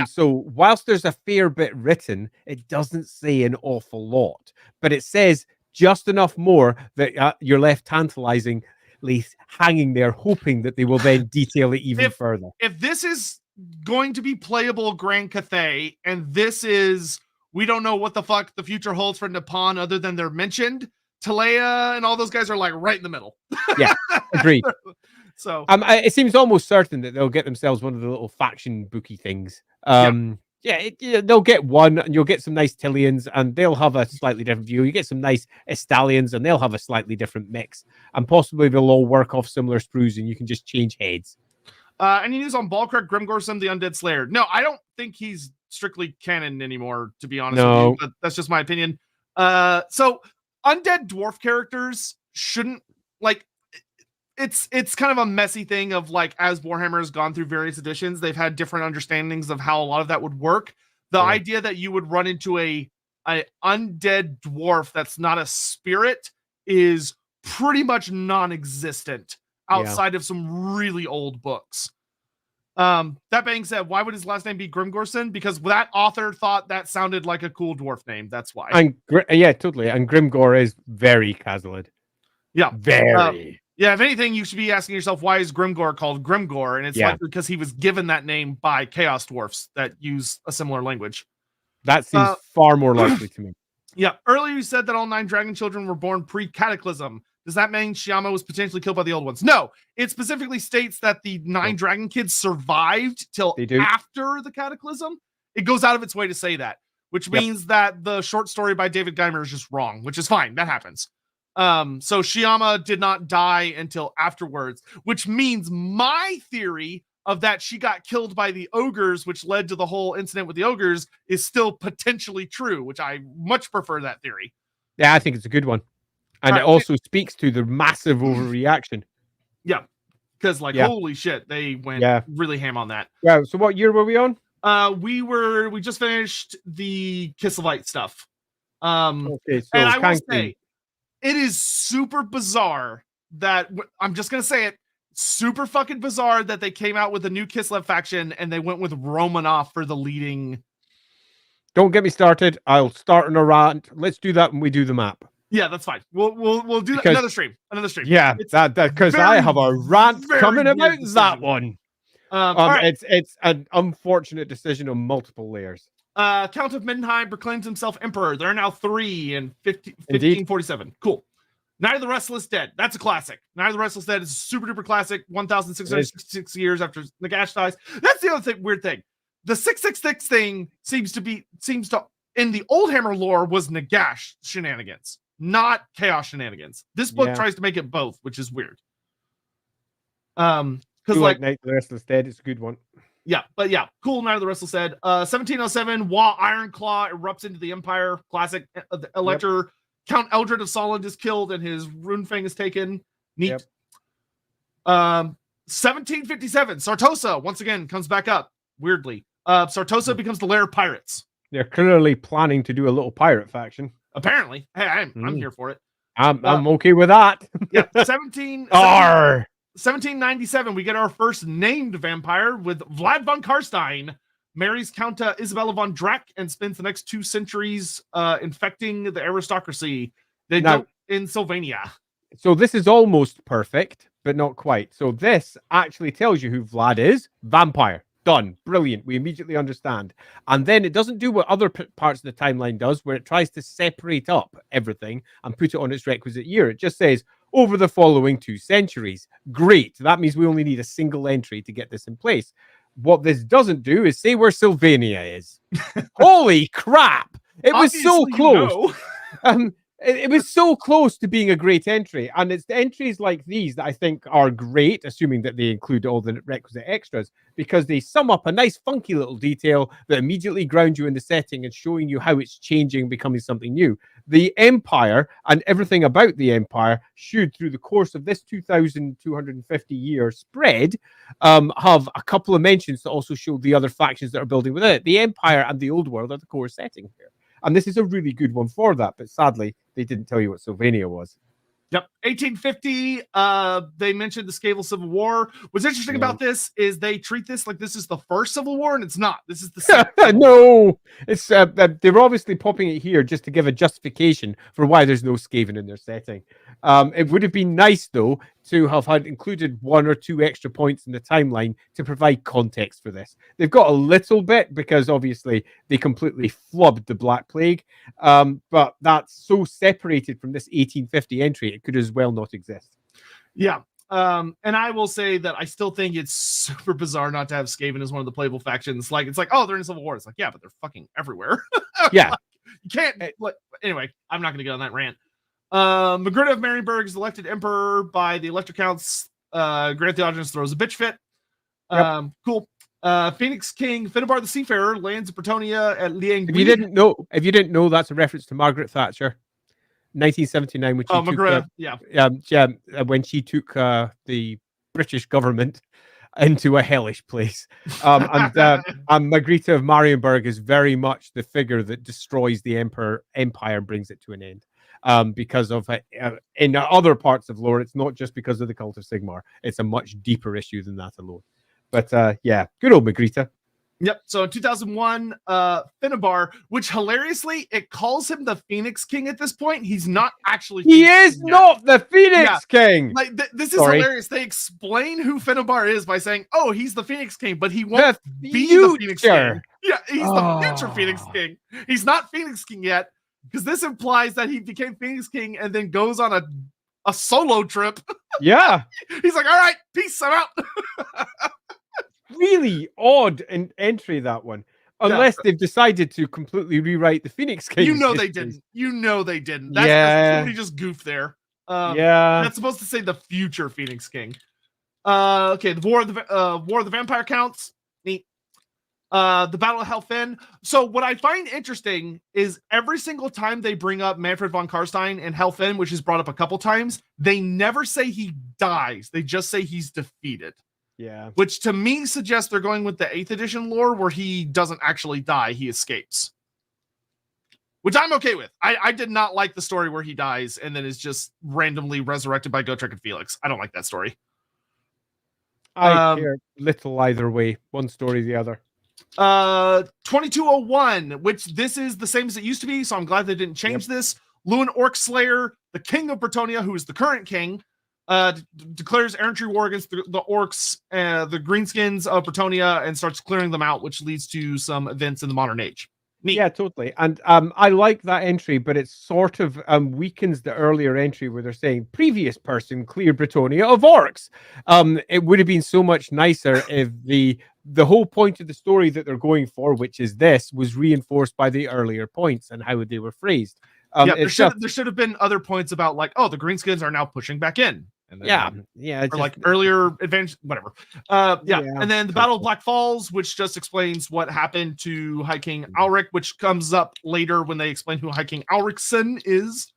So whilst there's a fair bit written, it doesn't say an awful lot. But it says just enough more that you're left tantalizingly hanging there, hoping that they will then detail it even further. If this is going to be playable Grand Cathay, and this is, we don't know what the fuck the future holds for Nippon other than they're mentioned, Talea and all those guys are like right in the middle. Yeah, agreed. So it seems almost certain that they'll get themselves one of the little faction booky things. They'll get one, and you'll get some nice Tillians, and they'll have a slightly different view. You get some nice Estalians, and they'll have a slightly different mix. And possibly they'll all work off similar sprues, and you can just change heads. Any news on Balkrek, Grimgorson, the Undead Slayer? No, I don't think he's strictly canon anymore, to be honest with you, but that's just my opinion. So undead dwarf characters shouldn't, like, it's kind of a messy thing of, like, as Warhammer has gone through various editions, they've had different understandings of how a lot of that would work. The idea that you would run into a undead dwarf that's not a spirit is pretty much non-existent outside of some really old books. That being said, why would his last name be Grimgorson? Because that author thought that sounded like a cool dwarf name. That's why. And totally. And Grimgor is very Casalid. Yeah, very. If anything, you should be asking yourself, why is Grimgor called Grimgor? And it's like because he was given that name by Chaos Dwarfs that use a similar language. That seems far more likely to me. Yeah. Earlier you said that all 9 dragon children were born pre-cataclysm. Does that mean Shyama was potentially killed by the old ones? No. It specifically states that the 9 dragon kids survived till after the cataclysm. It goes out of its way to say that, which means that the short story by David Geimer is just wrong, which is fine. That happens. So Shyama did not die until afterwards, which means my theory of that she got killed by the ogres, which led to the whole incident with the ogres, is still potentially true, which I much prefer that theory. Yeah, I think it's a good one. And it also speaks to the massive overreaction. Yeah. Because, holy shit, they went really ham on that. Yeah. So what year were we on? We just finished the Kislevites stuff. Okay, so and I will say, it is super bizarre that, I'm just going to say it, super fucking bizarre that they came out with a new Kislev faction and they went with Romanov for the leading. Don't get me started. I'll start on a rant. Let's do that when we do the map. Yeah, that's fine. We'll do that another stream. Yeah, that because I have a rant coming about that one. It's an unfortunate decision on multiple layers. Count of Mindenheim proclaims himself emperor. There are now 3 in 1547. Cool. Night of the Restless Dead. That's a classic. Night of the Restless Dead is a super duper classic. 1,666 years after Nagash dies. That's the other weird thing. The 666 thing seems to in the old Hammer lore was Nagash shenanigans. not chaos shenanigans. This book tries to make it both, which is weird. Because like Night of the Restless Dead, it's a good one. Yeah, but yeah, cool. Night of the Restless Dead. 1707, Ironclaw erupts into the Empire. Classic. The Elector, Count Eldred of Solent is killed and his Runefang is taken. Neat. 1757, Sartosa once again comes back up. Weirdly, Sartosa becomes the lair of pirates. They're clearly planning to do a little pirate faction. Apparently, hey, I'm here for it. I'm okay with that. 1797, we get our first named vampire with Vlad von Karstein. Marries Countess Isabella von Drac and spends the next 2 centuries infecting the aristocracy. They go in Sylvania. So this is almost perfect, but not quite. So this actually tells you who Vlad is. Vampire. Done. Brilliant. We immediately understand. And then it doesn't do what other parts of the timeline does, where it tries to separate up everything and put it on its requisite year. It just says, over the following 2 centuries. Great. That means we only need a single entry to get this in place. What this doesn't do is say where Sylvania is. Holy crap. It was so close. It was so close to being a great entry. And it's the entries like these that I think are great, assuming that they include all the requisite extras, because they sum up a nice, funky little detail that immediately ground you in the setting and showing you how it's changing, becoming something new. The Empire and everything about the Empire should, through the course of this 2,250-year spread, have a couple of mentions to also show the other factions that are building within it. The Empire and the Old World are the core setting here. And this is a really good one for that. But sadly, they didn't tell you what Sylvania was. Yep. 1850, they mentioned the Scable Civil War. What's interesting about this is they treat this like this is the first Civil War, and it's not. This is the second. No, it's they're obviously popping it here just to give a justification for why there's no Skaven in their setting. It would have been nice, though, to have had included 1 or 2 extra points in the timeline to provide context for this. They've got a little bit because obviously they completely flubbed the Black Plague, but that's so separated from this 1850 entry, it could as well not exist. Yeah. And I will say that I still think it's super bizarre not to have Skaven as one of the playable factions. Like, it's like, oh, they're in Civil War. It's like, yeah, but they're fucking everywhere. Yeah. You can't. Anyway, I'm not going to get on that rant. Magruder of Marienburg is elected emperor by the Elector Counts. Grant Theogenes throws a bitch fit. Cool. Phoenix King Finnebar the Seafarer lands in Bretonia at Liang. If you didn't know, that's a reference to Margaret Thatcher, 1979, when when she took the British government into a hellish place. And Margarita of Marienburg is very much the figure that destroys the empire and brings it to an end. Because of in other parts of lore, it's not just because of the cult of Sigmar. It's a much deeper issue than that alone. But yeah, good old Margarita. Yep. So in 2001, Finnebar, which hilariously, it calls him the Phoenix King at this point. He's not actually. He is not the Phoenix King. Like this is hilarious. They explain who Finnebar is by saying, "Oh, he's the Phoenix King," but he won't be the Phoenix King. Yeah, he's the future Phoenix King. He's not Phoenix King yet, because this implies that he became Phoenix King and then goes on a solo trip. Yeah. He's like, all right, peace, I'm out. Really odd entry, that one. Unless they've decided to completely rewrite the Phoenix King. They didn't. That's somebody just goofed there. That's supposed to say the future Phoenix King. Okay, the War of the Vampire Counts. Neat. The Battle of Helfen. So what I find interesting is every single time they bring up Manfred von Karstein and Helfen, which is brought up a couple times, they never say he dies. They just say he's defeated. Yeah. Which to me suggests they're going with the 8th edition lore where he doesn't actually die, he escapes. Which I'm okay with. I did not like the story where he dies and then is just randomly resurrected by Gotrek and Felix. I don't like that story. I care little either way. One story, the other. 2201, which this is the same as it used to be, so I'm glad they didn't change this. Lewin Orcslayer, the king of Bretonia, who is the current king, declares errantry war against the orcs, the greenskins of Bretonia, and starts clearing them out, which leads to some events in the modern age. Neat. Yeah, totally. And I like that entry, but it sort of weakens the earlier entry where they're saying previous person cleared Bretonia of orcs. It would have been so much nicer if the whole point of the story that they're going for, which is this, was reinforced by the earlier points and how they were phrased. Yeah, It's just, there should have been other points about like, oh, the greenskins are now pushing back in. And then, yeah, or like earlier advantage, whatever. Yeah. And then the Battle of Black Falls, which just explains what happened to High King Alric, which comes up later when they explain who High King Alricson is.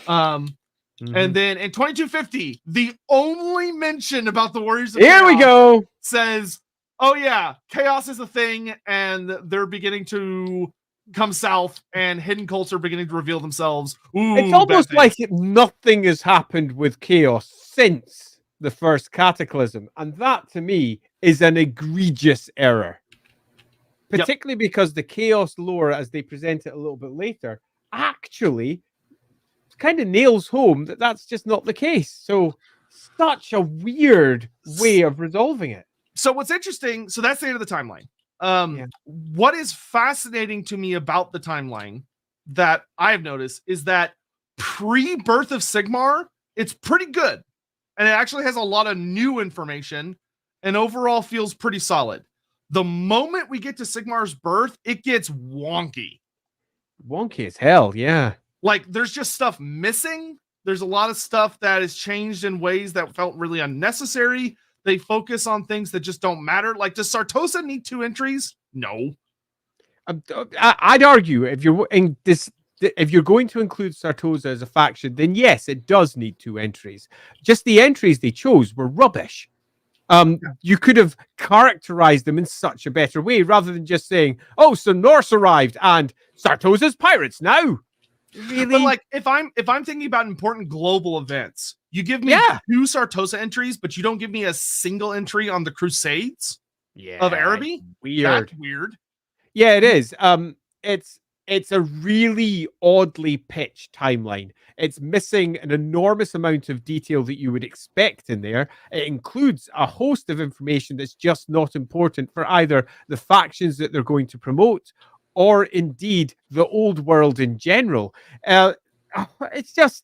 And then in 2250, the only mention about the Warriors of Here we go. says, oh yeah, chaos is a thing, and they're beginning to come south, and hidden cults are beginning to reveal themselves. Ooh, It's almost like nothing has happened with chaos since the first cataclysm, and that to me is an egregious error. Particularly because the chaos lore, as they present it a little bit later, actually kind of nails home that that's just not the case. So such a weird way of resolving it. So what's interesting, so that's the end of the timeline. What is fascinating to me about the timeline that I've noticed is that pre-birth of Sigmar, it's pretty good. And it actually has a lot of new information and overall feels pretty solid. The moment we get to Sigmar's birth, it gets wonky. Wonky as hell, yeah. Like, there's just stuff missing. There's a lot of stuff that is changed in ways that felt really unnecessary. They focus on things that just don't matter. Like, does Sartosa need 2 entries? No. I'd argue if you're going to include Sartosa as a faction, then yes, it does need 2 entries. Just the entries they chose were rubbish. You could have characterized them in such a better way rather than just saying, "Oh, so Norse arrived and Sartosa's pirates now." Really? But like, if I'm thinking about important global events, you give me 2 Sartosa entries, but you don't give me a single entry on the Crusades of Araby. Weird. That's weird. Yeah, it is. It's a really oddly pitched timeline. It's missing an enormous amount of detail that you would expect in there. It includes a host of information that's just not important for either the factions that they're going to promote or indeed the old world in general. It's just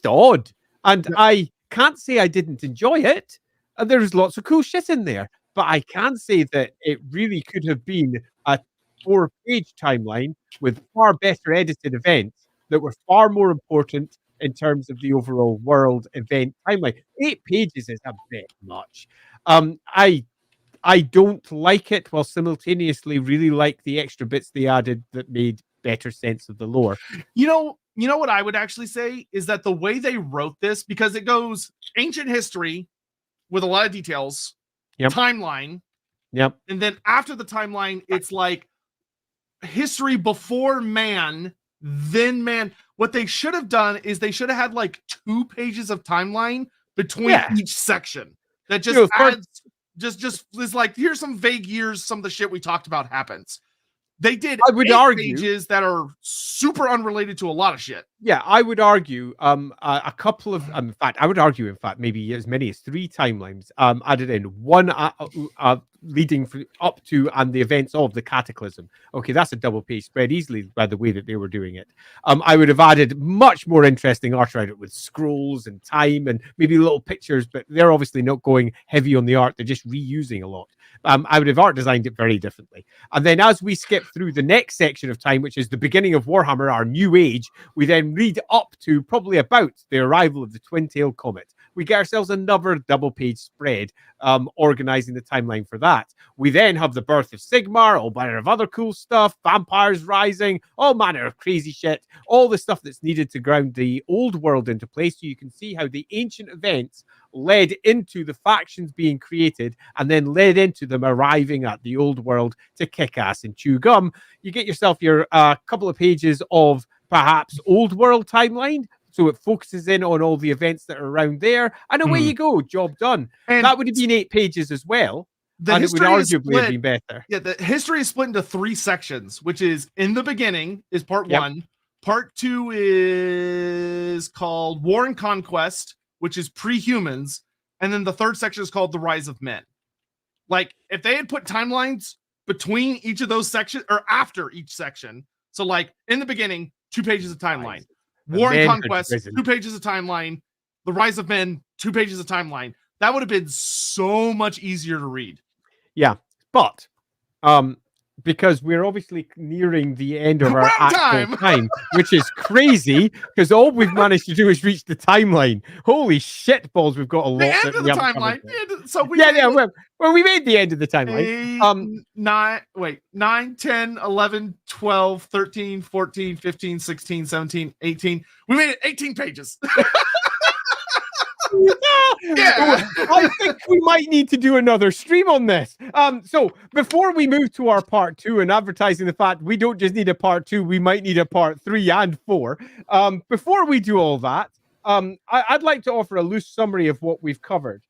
odd. And I can't say I didn't enjoy it. And there's lots of cool shit in there. But I can say that it really could have been a 4-page timeline with far better edited events that were far more important in terms of the overall world event timeline. 8 pages is a bit much. I don't like it, while simultaneously really like the extra bits they added that made better sense of the lore. You know what I would actually say is that the way they wrote this, because it goes ancient history with a lot of details, timeline, and then after the timeline, it's like history before man, then man. What they should have done is they should have had like 2 pages of timeline between each section. That just adds, just is like, here's some vague years, some of the shit we talked about happens. They did, I would argue, pages that are super unrelated to a lot of shit. Yeah, I would argue a couple of, in fact, I would argue, in fact, maybe as many as 3 timelines added in. One leading up to and the events of the Cataclysm. Okay, that's a double-page spread easily by the way that they were doing it. I would have added much more interesting art around it with scrolls and time and maybe little pictures, but they're obviously not going heavy on the art. They're just reusing a lot. I would have art designed it very differently. And then as we skip through the next section of time, which is the beginning of Warhammer, our new age, we then read up to probably about the arrival of the Twin-tailed Comet. We get ourselves another double-page spread organizing the timeline for that. We then have the birth of Sigmar, all manner of other cool stuff, vampires rising, all manner of crazy shit, all the stuff that's needed to ground the old world into place so you can see how the ancient events led into the factions being created and then led into them arriving at the old world to kick ass and chew gum. You get yourself your couple of pages of perhaps old world timeline, so it focuses in on all the events that are around there, and away you go, job done. And that would have been 8 pages as well, and it would arguably have been better. Yeah, the history is split into 3 sections, which is in the beginning is part 1, part 2 is called War and Conquest, which is pre-humans, and then the 3rd section is called The Rise of Men. Like, if they had put timelines between each of those sections, or after each section, so like in the beginning, 2 pages of timeline. War and Conquest, 2 pages of timeline. The Rise of Men, 2 pages of timeline. That would have been so much easier to read. Yeah, but because we're obviously nearing the end of We're our out of actual time. time, which is crazy because all we've managed to do is reach the timeline. Holy shit balls, we've got a The lot end that of we the haven't covered timeline. yet. So we Yeah, made yeah, it well, we made the end of the timeline. 9, 10, 11, 12, 13, 14, 15, 16, 17, 18. We made it 18 pages. Yeah. I think we might need to do another stream on this. So before we move to our part 2 and advertising the fact we don't just need a part 2, we might need a part 3 and 4. Before we do all that, I'd like to offer a loose summary of what we've covered.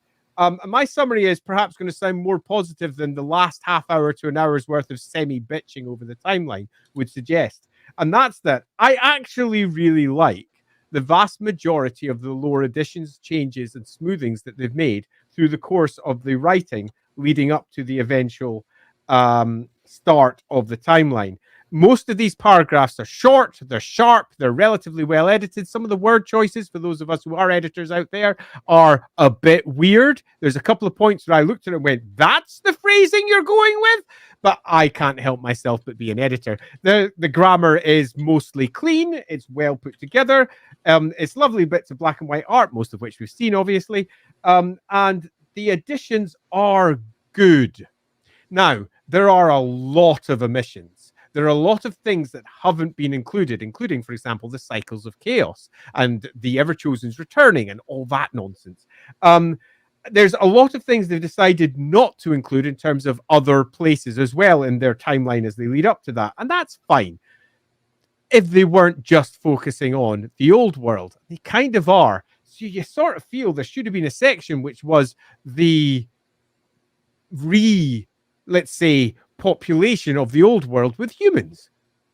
My summary is perhaps going to sound more positive than the last half hour to an hour's worth of semi-bitching over the timeline would suggest. And that's that I actually really like the vast majority of the lore additions, changes, and smoothings that they've made through the course of the writing leading up to the eventual start of the timeline. Most of these paragraphs are short, they're sharp, they're relatively well edited. Some of the word choices, for those of us who are editors out there, are a bit weird. There's a couple of points where I looked at it and went, that's the phrasing you're going with? But I can't help myself but be an editor. The grammar is mostly clean, it's well put together. It's lovely bits of black and white art, most of which we've seen, obviously. And the additions are good. Now, there are a lot of omissions. There are a lot of things that haven't been included, including, for example, the cycles of chaos and the Everchosen's returning and all that nonsense. There's a lot of things they've decided not to include in terms of other places as well in their timeline as they lead up to that. And that's fine. If they weren't just focusing on the old world, they kind of are. So you sort of feel there should have been a section which was the let's say, population of the old world with humans.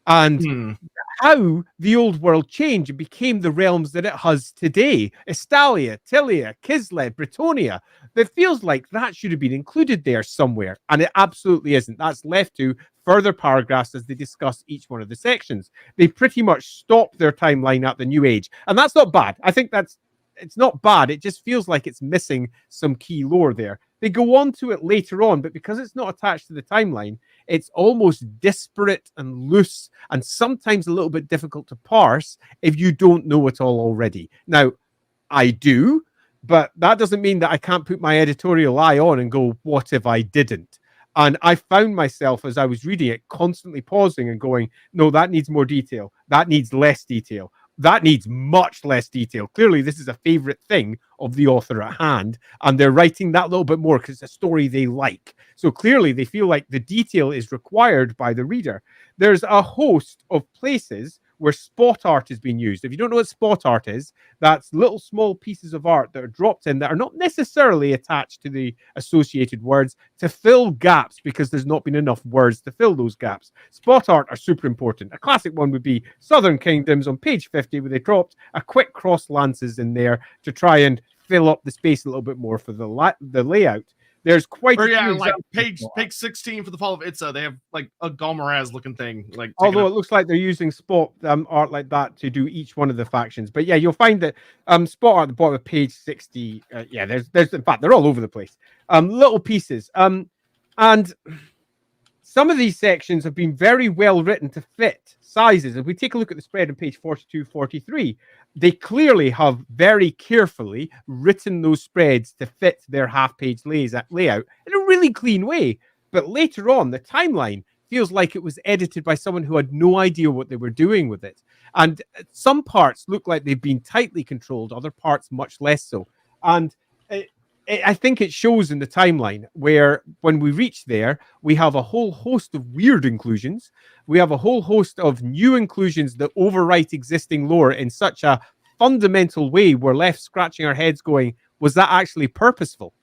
And how the old world changed and became the realms that it has today. Estalia, Tilia, Kislev, Britonia. It feels like that should have been included there somewhere. And it absolutely isn't. That's left to further paragraphs as they discuss each one of the sections. They pretty much stop their timeline at the New Age. And that's not bad. I think it's not bad. It just feels like it's missing some key lore there. They go on to it later on, but because it's not attached to the timeline, it's almost disparate and loose and sometimes a little bit difficult to parse if you don't know it all already. Now, I do, but that doesn't mean that I can't put my editorial eye on and go, what if I didn't? And I found myself, as I was reading it, constantly pausing and going, no, that needs more detail. That needs less detail. That needs much less detail. Clearly, this is a favorite thing of the author at hand, and they're writing that little bit more because it's a story they like. So clearly, they feel like the detail is required by the reader. There's a host of places where spot art is being used. If you don't know what spot art is, that's little small pieces of art that are dropped in that are not necessarily attached to the associated words to fill gaps because there's not been enough words to fill those gaps. Spot art are super important. A classic one would be Southern Kingdoms on page 50, where they dropped a quick cross lances in there to try and fill up the space a little bit more for the layout. There's quite a few like page 16 for the fall of Itza. They have like a Galmaraz looking thing. Like, although it looks like they're using spot art like that to do each one of the factions. But yeah, you'll find that spot art at the bottom of page 60. Yeah, there's in fact they're all over the place. Little pieces. And some of these sections have been very well written to fit sizes. If we take a look at the spread on page 42, 43, they clearly have very carefully written those spreads to fit their half-page layout in a really clean way. But later on, the timeline feels like it was edited by someone who had no idea what they were doing with it. And some parts look like they've been tightly controlled, other parts much less so. And I think it shows in the timeline where when we reach there, we have a whole host of weird inclusions. We have a whole host of new inclusions that overwrite existing lore in such a fundamental way we're left scratching our heads going, was that actually purposeful?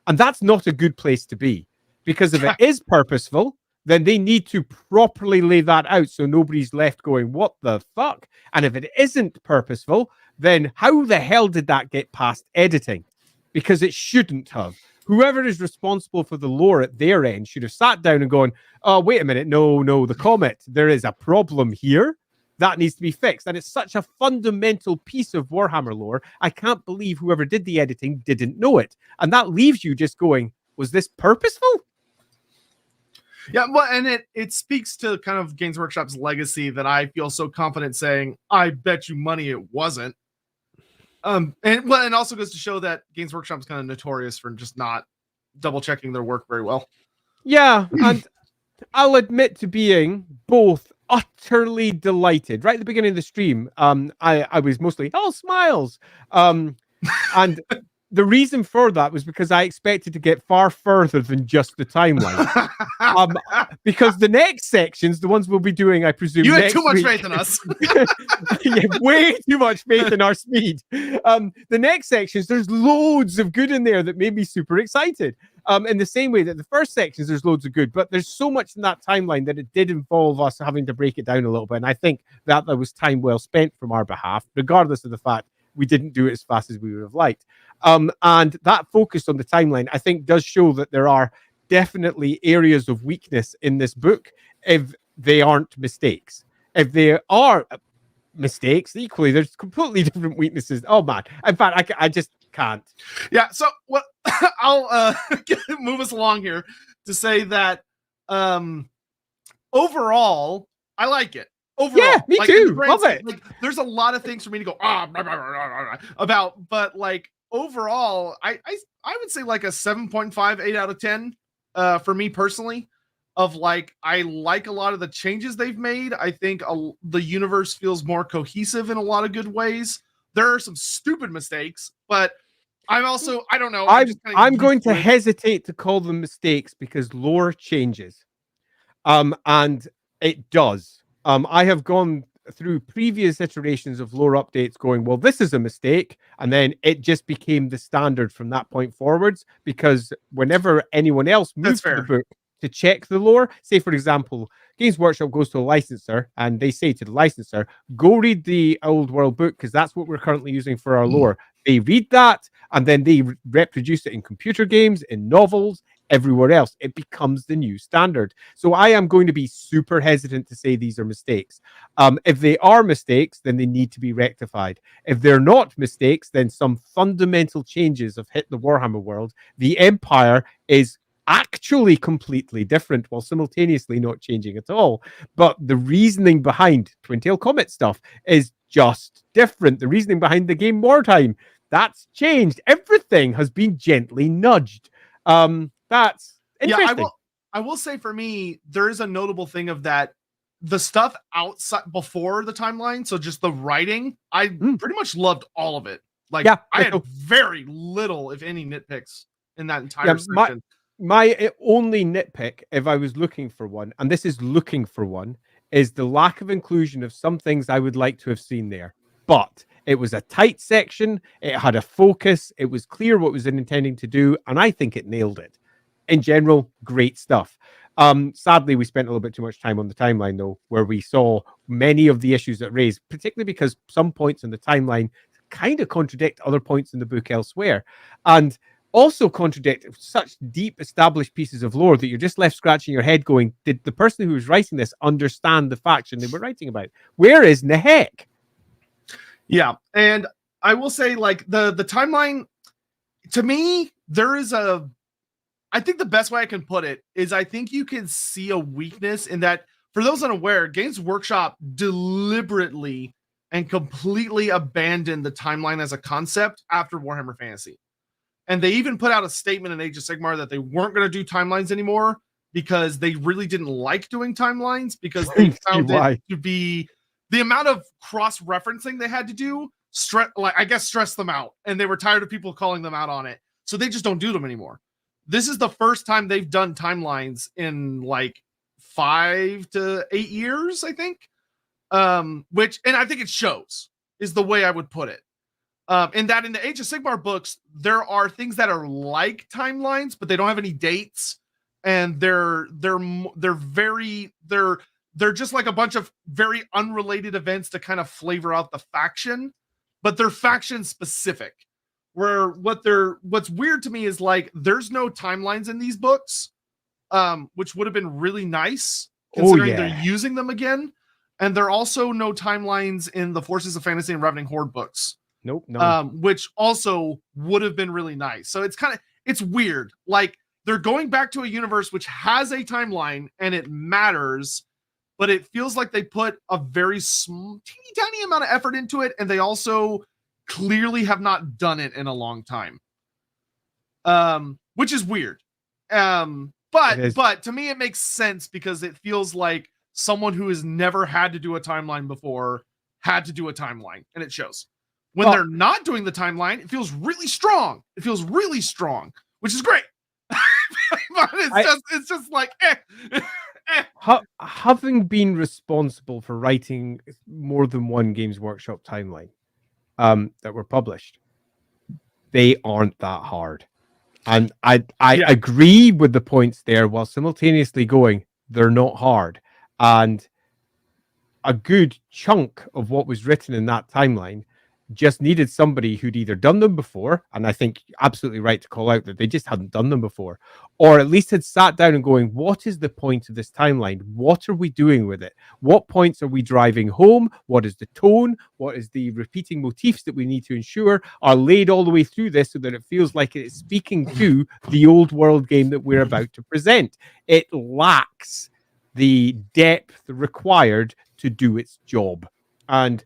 And that's not a good place to be. Because if it is purposeful, then they need to properly lay that out so nobody's left going, what the fuck? And if it isn't purposeful, then how the hell did that get past editing? Because it shouldn't have. Whoever is responsible for the lore at their end should have sat down and gone, oh, wait a minute, no, the comet, there is a problem here. That needs to be fixed. And it's such a fundamental piece of Warhammer lore. I can't believe whoever did the editing didn't know it. And that leaves you just going, was this purposeful? Yeah, well, and it speaks to kind of Games Workshop's legacy that I feel so confident saying, I bet you money it wasn't. And also goes to show that Games Workshop is kind of notorious for just not double checking their work very well. Yeah, and I'll admit to being both utterly delighted. Right at the beginning of the stream, I was mostly all smiles. And the reason for that was because I expected to get far further than just the timeline. Because the next sections, the ones we'll be doing, I presume, you had next too much week, faith in us. you have way too much faith in our speed. The next sections, there's loads of good in there that made me super excited. In the same way that the first sections, there's loads of good, but there's so much in that timeline that it did involve us having to break it down a little bit. And I think that was time well spent from our behalf, regardless of the fact we didn't do it as fast as we would have liked. And that focus on the timeline, I think, does show that there are definitely areas of weakness in this book if they aren't mistakes. If they are mistakes, equally, there's completely different weaknesses. Oh, man. In fact, I just can't. Yeah, so what I'll move us along here to say that overall, I like it. Overall, yeah, me too. Love it. Like, there's a lot of things for me to go about, but like overall, I would say like a 7.5, 8 out of 10 for me personally. Of like, I like a lot of the changes they've made. I think the universe feels more cohesive in a lot of good ways. There are some stupid mistakes, but I'm also, I don't know. I'm going to hesitate to call them mistakes because lore changes. And it does. I have gone through previous iterations of lore updates going, well, this is a mistake. And then it just became the standard from that point forwards, because whenever anyone else moves to the book to check the lore, say, for example, Games Workshop goes to a licensor and they say to the licensor, go read the Old World book because that's what we're currently using for our lore. They read that and then they reproduce it in computer games, in novels, everywhere else. It becomes the new standard. So I am going to be super hesitant to say these are mistakes. If they are mistakes, then they need to be rectified. If they're not mistakes, then some fundamental changes have hit the Warhammer world. The Empire is actually completely different while simultaneously not changing at all. But the reasoning behind Twin Tail Comet stuff is just different. The reasoning behind the game Wartime, that's changed. Everything has been gently nudged. That's interesting. Yeah, I will say for me, there is a notable thing of that. The stuff outside before the timeline, so just the writing, I pretty much loved all of it. Like, yeah, I had very little, if any, nitpicks in that entire section. My only nitpick, if I was looking for one, and this is looking for one, is the lack of inclusion of some things I would like to have seen there. But it was a tight section. It had a focus. It was clear what it was intending to do, and I think it nailed it. In general, great stuff. Sadly, we spent a little bit too much time on the timeline, though, where we saw many of the issues that raised, particularly because some points in the timeline kind of contradict other points in the book elsewhere. And also contradict such deep established pieces of lore that you're just left scratching your head going, did the person who was writing this understand the faction they were writing about? Where is the heck? Yeah, and I will say, like, the timeline, to me, there is I think the best way I can put it is I think you can see a weakness in that, for those unaware, Games Workshop deliberately and completely abandoned the timeline as a concept after Warhammer Fantasy. And they even put out a statement in Age of Sigmar that they weren't going to do timelines anymore because they really didn't like doing timelines, because they found it to be the amount of cross-referencing they had to do, stressed them out. And they were tired of people calling them out on it. So they just don't do them anymore. This is the first time they've done timelines in like 5 to 8 years, I think. And I think it shows, is the way I would put it. In that in the Age of Sigmar books, there are things that are like timelines, but they don't have any dates, and they're just like a bunch of very unrelated events to kind of flavor out the faction, but they're faction specific. Where what's weird to me is, like, there's no timelines in these books, which would have been really nice considering they're using them again, and there are also no timelines in the Forces of Fantasy and Ravening Horde books. Nope. No. Which also would have been really nice. So it's weird. Like, they're going back to a universe which has a timeline and it matters, but it feels like they put a very small, teeny tiny amount of effort into it, and they also clearly have not done it in a long time. Which is weird. But to me it makes sense because it feels like someone who has never had to do a timeline before had to do a timeline, and it shows. When they're not doing the timeline, it feels really strong. It feels really strong, which is great. But it's just like having been responsible for writing more than one Games Workshop timeline that were published, they aren't that hard. And I agree with the points there, while simultaneously going, they're not hard. And a good chunk of what was written in that timeline just needed somebody who'd either done them before, and I think absolutely right to call out that they just hadn't done them before, or at least had sat down and going, what is the point of this timeline? What are we doing with it? What points are we driving home? What is the tone? What is the repeating motifs that we need to ensure are laid all the way through this so that it feels like it's speaking to the old world game that we're about to present? It lacks the depth required to do its job. And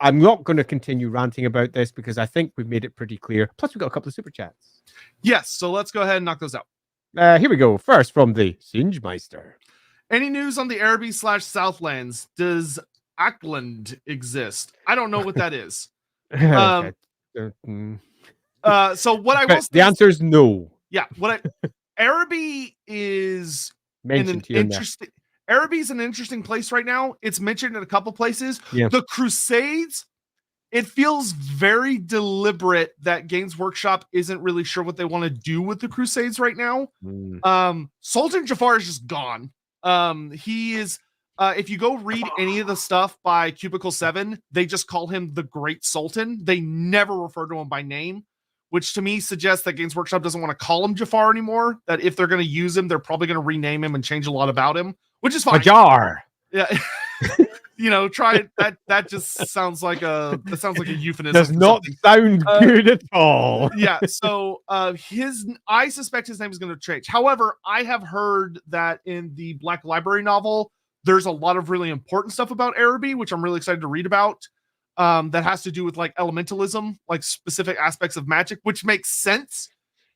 I'm not going to continue ranting about this because I think we've made it pretty clear. Plus, we've got a couple of super chats. Yes, so let's go ahead and knock those out. Here we go. First from the Singemeister. Any news on the Araby/Southlands? Does Ackland exist? I don't know what that is. So what I will say, the answer is no. Yeah, Araby is mentioned here. Araby is an interesting place right now. It's mentioned in a couple places. Yeah. The Crusades, it feels very deliberate that Games Workshop isn't really sure what they want to do with the Crusades right now. Sultan Jafar is just gone. He is, if you go read any of the stuff by Cubicle 7, they just call him the Great Sultan. They never refer to him by name, which to me suggests that Games Workshop doesn't want to call him Jafar anymore. That if they're going to use him, they're probably going to rename him and change a lot about him, which is fine. Jar. Yeah. Try it. That just sounds like a euphemism. Does not sound good at all. Yeah. So I suspect his name is going to change. However, I have heard that in the Black Library novel, there's a lot of really important stuff about Araby, which I'm really excited to read about. That has to do with like elementalism, like specific aspects of magic, which makes sense.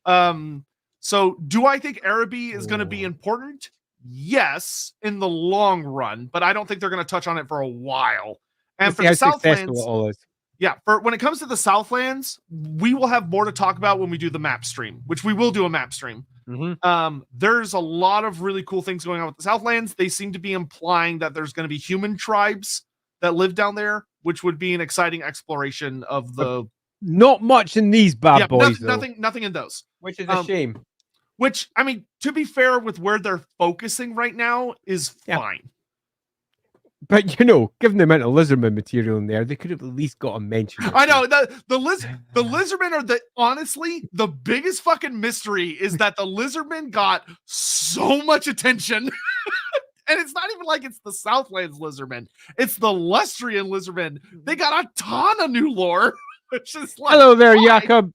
So do I think Araby is going to be important? Yes, in the long run, but I don't think they're going to touch on it for a while. And for the Southlands, for when it comes to the Southlands, we will have more to talk about when we do the map stream, which we will do a map stream. There's a lot of really cool things going on with the Southlands. They seem to be implying that there's going to be human tribes that live down there, which would be an exciting exploration of the. Not much in these bad boys. Nothing in those, which is a shame. Which, I mean, to be fair, with where they're focusing right now is fine. But, given the amount of Lizardman material in there, they could have at least got a mention. I know. The Lizardmen are honestly, the biggest fucking mystery is that the Lizardmen got so much attention. And it's not even like it's the Southlands Lizardmen. It's the Lustrian Lizardmen. They got a ton of new lore. Which is like, hello there, Jakob.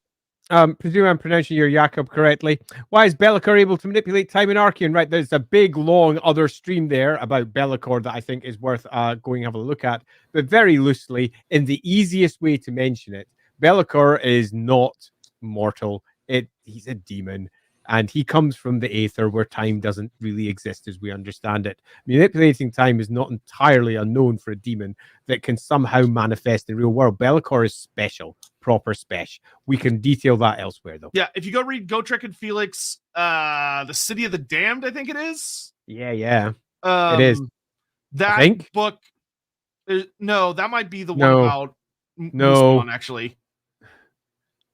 Presume I'm pronouncing your Jakob correctly. Why is Bellicor able to manipulate time in Archean? Right, there's a big, long other stream there about Bellicor that I think is worth going and have a look at. But very loosely, in the easiest way to mention it, Bellicor is not mortal. He's a demon. And he comes from the Aether, where time doesn't really exist as we understand it. Manipulating time is not entirely unknown for a demon that can somehow manifest in the real world. Bellicor is special, proper special. We can detail that elsewhere, though. Yeah, if you go read Gotrek and Felix, The City of the Damned, I think it is. Yeah. It is. That book. No, that might be the one about Muspelheim, actually.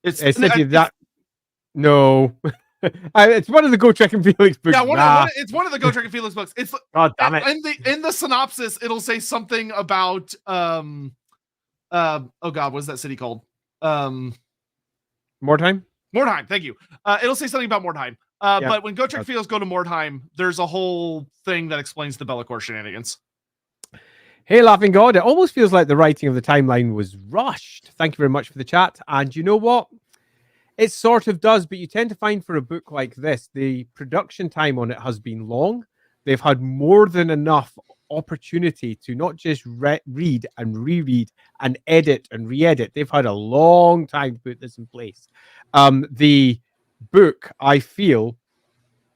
It's City of that. No. It's one of the Gotrek and Felix books. Yeah, it's one of the Gotrek and Felix books. It's God damn it. In the synopsis, it'll say something about oh god, what's that city called? Mordheim? Mordheim, thank you. It'll say something about Mordheim. But when Gotrek and Felix go to Mordheim, there's a whole thing that explains the Bellicor shenanigans. Hey, Laughing God, it almost feels like the writing of the timeline was rushed. Thank you very much for the chat. And you know what? It sort of does, but you tend to find for a book like this, the production time on it has been long. They've had more than enough opportunity to not just read and reread and edit and re-edit. They've had a long time to put this in place. The book, I feel,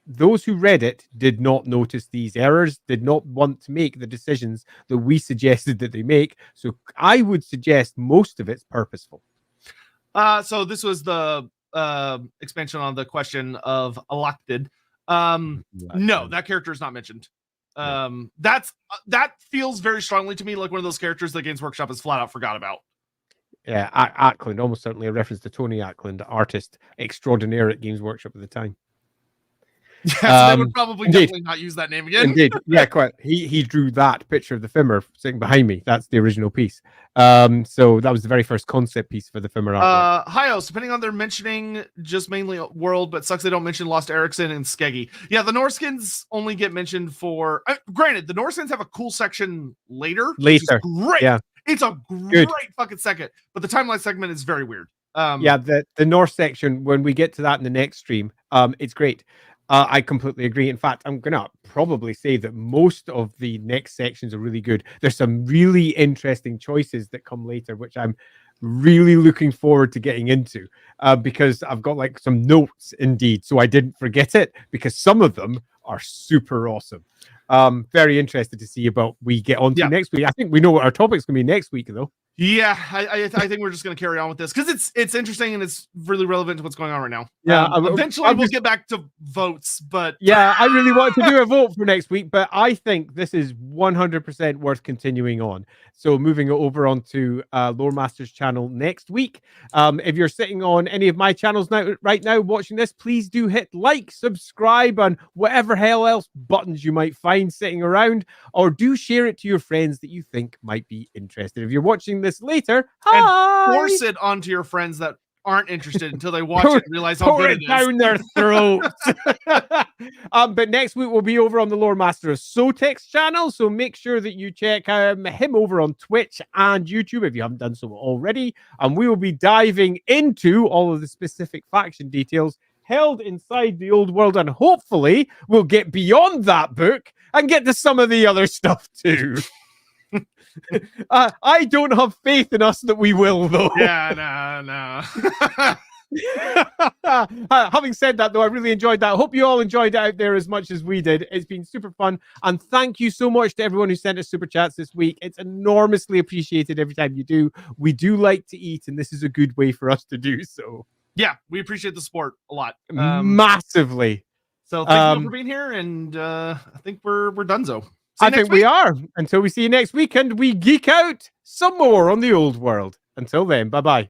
those who read it did not notice these errors, did not want to make the decisions that we suggested that they make. So I would suggest most of it's purposeful. So this was the expansion on the question of elected. No, that character is not mentioned. That feels very strongly to me like one of those characters that Games Workshop has flat out forgot about. Yeah, Ackland, almost certainly a reference to Tony Ackland, artist extraordinaire at Games Workshop at the time. Yeah, so they would probably definitely not use that name again. Indeed, yeah, quite. He drew that picture of the Fimmer sitting behind me. That's the original piece. So that was the very first concept piece for the Fimmer art. Hyos, depending on their mentioning, just mainly world, but sucks they don't mention Lost Ericsson and Skeggy. Yeah, the Norskins only get mentioned for. Granted, the Norskins have a cool section later. Which is great. Yeah, it's a great fucking second, but the timeline segment is very weird. Yeah, the Norse section, when we get to that in the next stream, it's great. I completely agree. In fact, I'm going to probably say that most of the next sections are really good. There's some really interesting choices that come later, which I'm really looking forward to getting into because I've got like some notes indeed. So I didn't forget it because some of them are super awesome. Very interested to see about we get on to next week. I think we know what our topic's going to be next week, though. Yeah, I think we're just going to carry on with this because it's interesting and it's really relevant to what's going on right now. Yeah, eventually we'll get back to votes, but yeah, I really want to do a vote for next week, but I think this is 100% worth continuing on. So moving over on to Loremaster's channel next week. If you're sitting on any of my channels right now watching this, please do hit like, subscribe, and whatever hell else buttons you might find sitting around, or do share it to your friends that you think might be interested. If you're watching this later, and force it onto your friends that aren't interested until they watch it and realize how good it is. Down their throats. But next week we'll be over on the Loremaster of Sotek's channel, so make sure that you check him over on Twitch and YouTube if you haven't done so already, and we will be diving into all of the specific faction details held inside the old world, and hopefully we'll get beyond that book and get to some of the other stuff too. I don't have faith in us that we will, though. Yeah, no. Having said that, though, I really enjoyed that. I hope you all enjoyed it out there as much as we did. It's been super fun. And thank you so much to everyone who sent us super chats this week. It's enormously appreciated every time you do. We do like to eat, and this is a good way for us to do so. Yeah, we appreciate the support a lot. Massively. So thank you for being here, and I think we're donezo. I think we are. Until we see you next week and we geek out some more on the old world. Until then, bye-bye.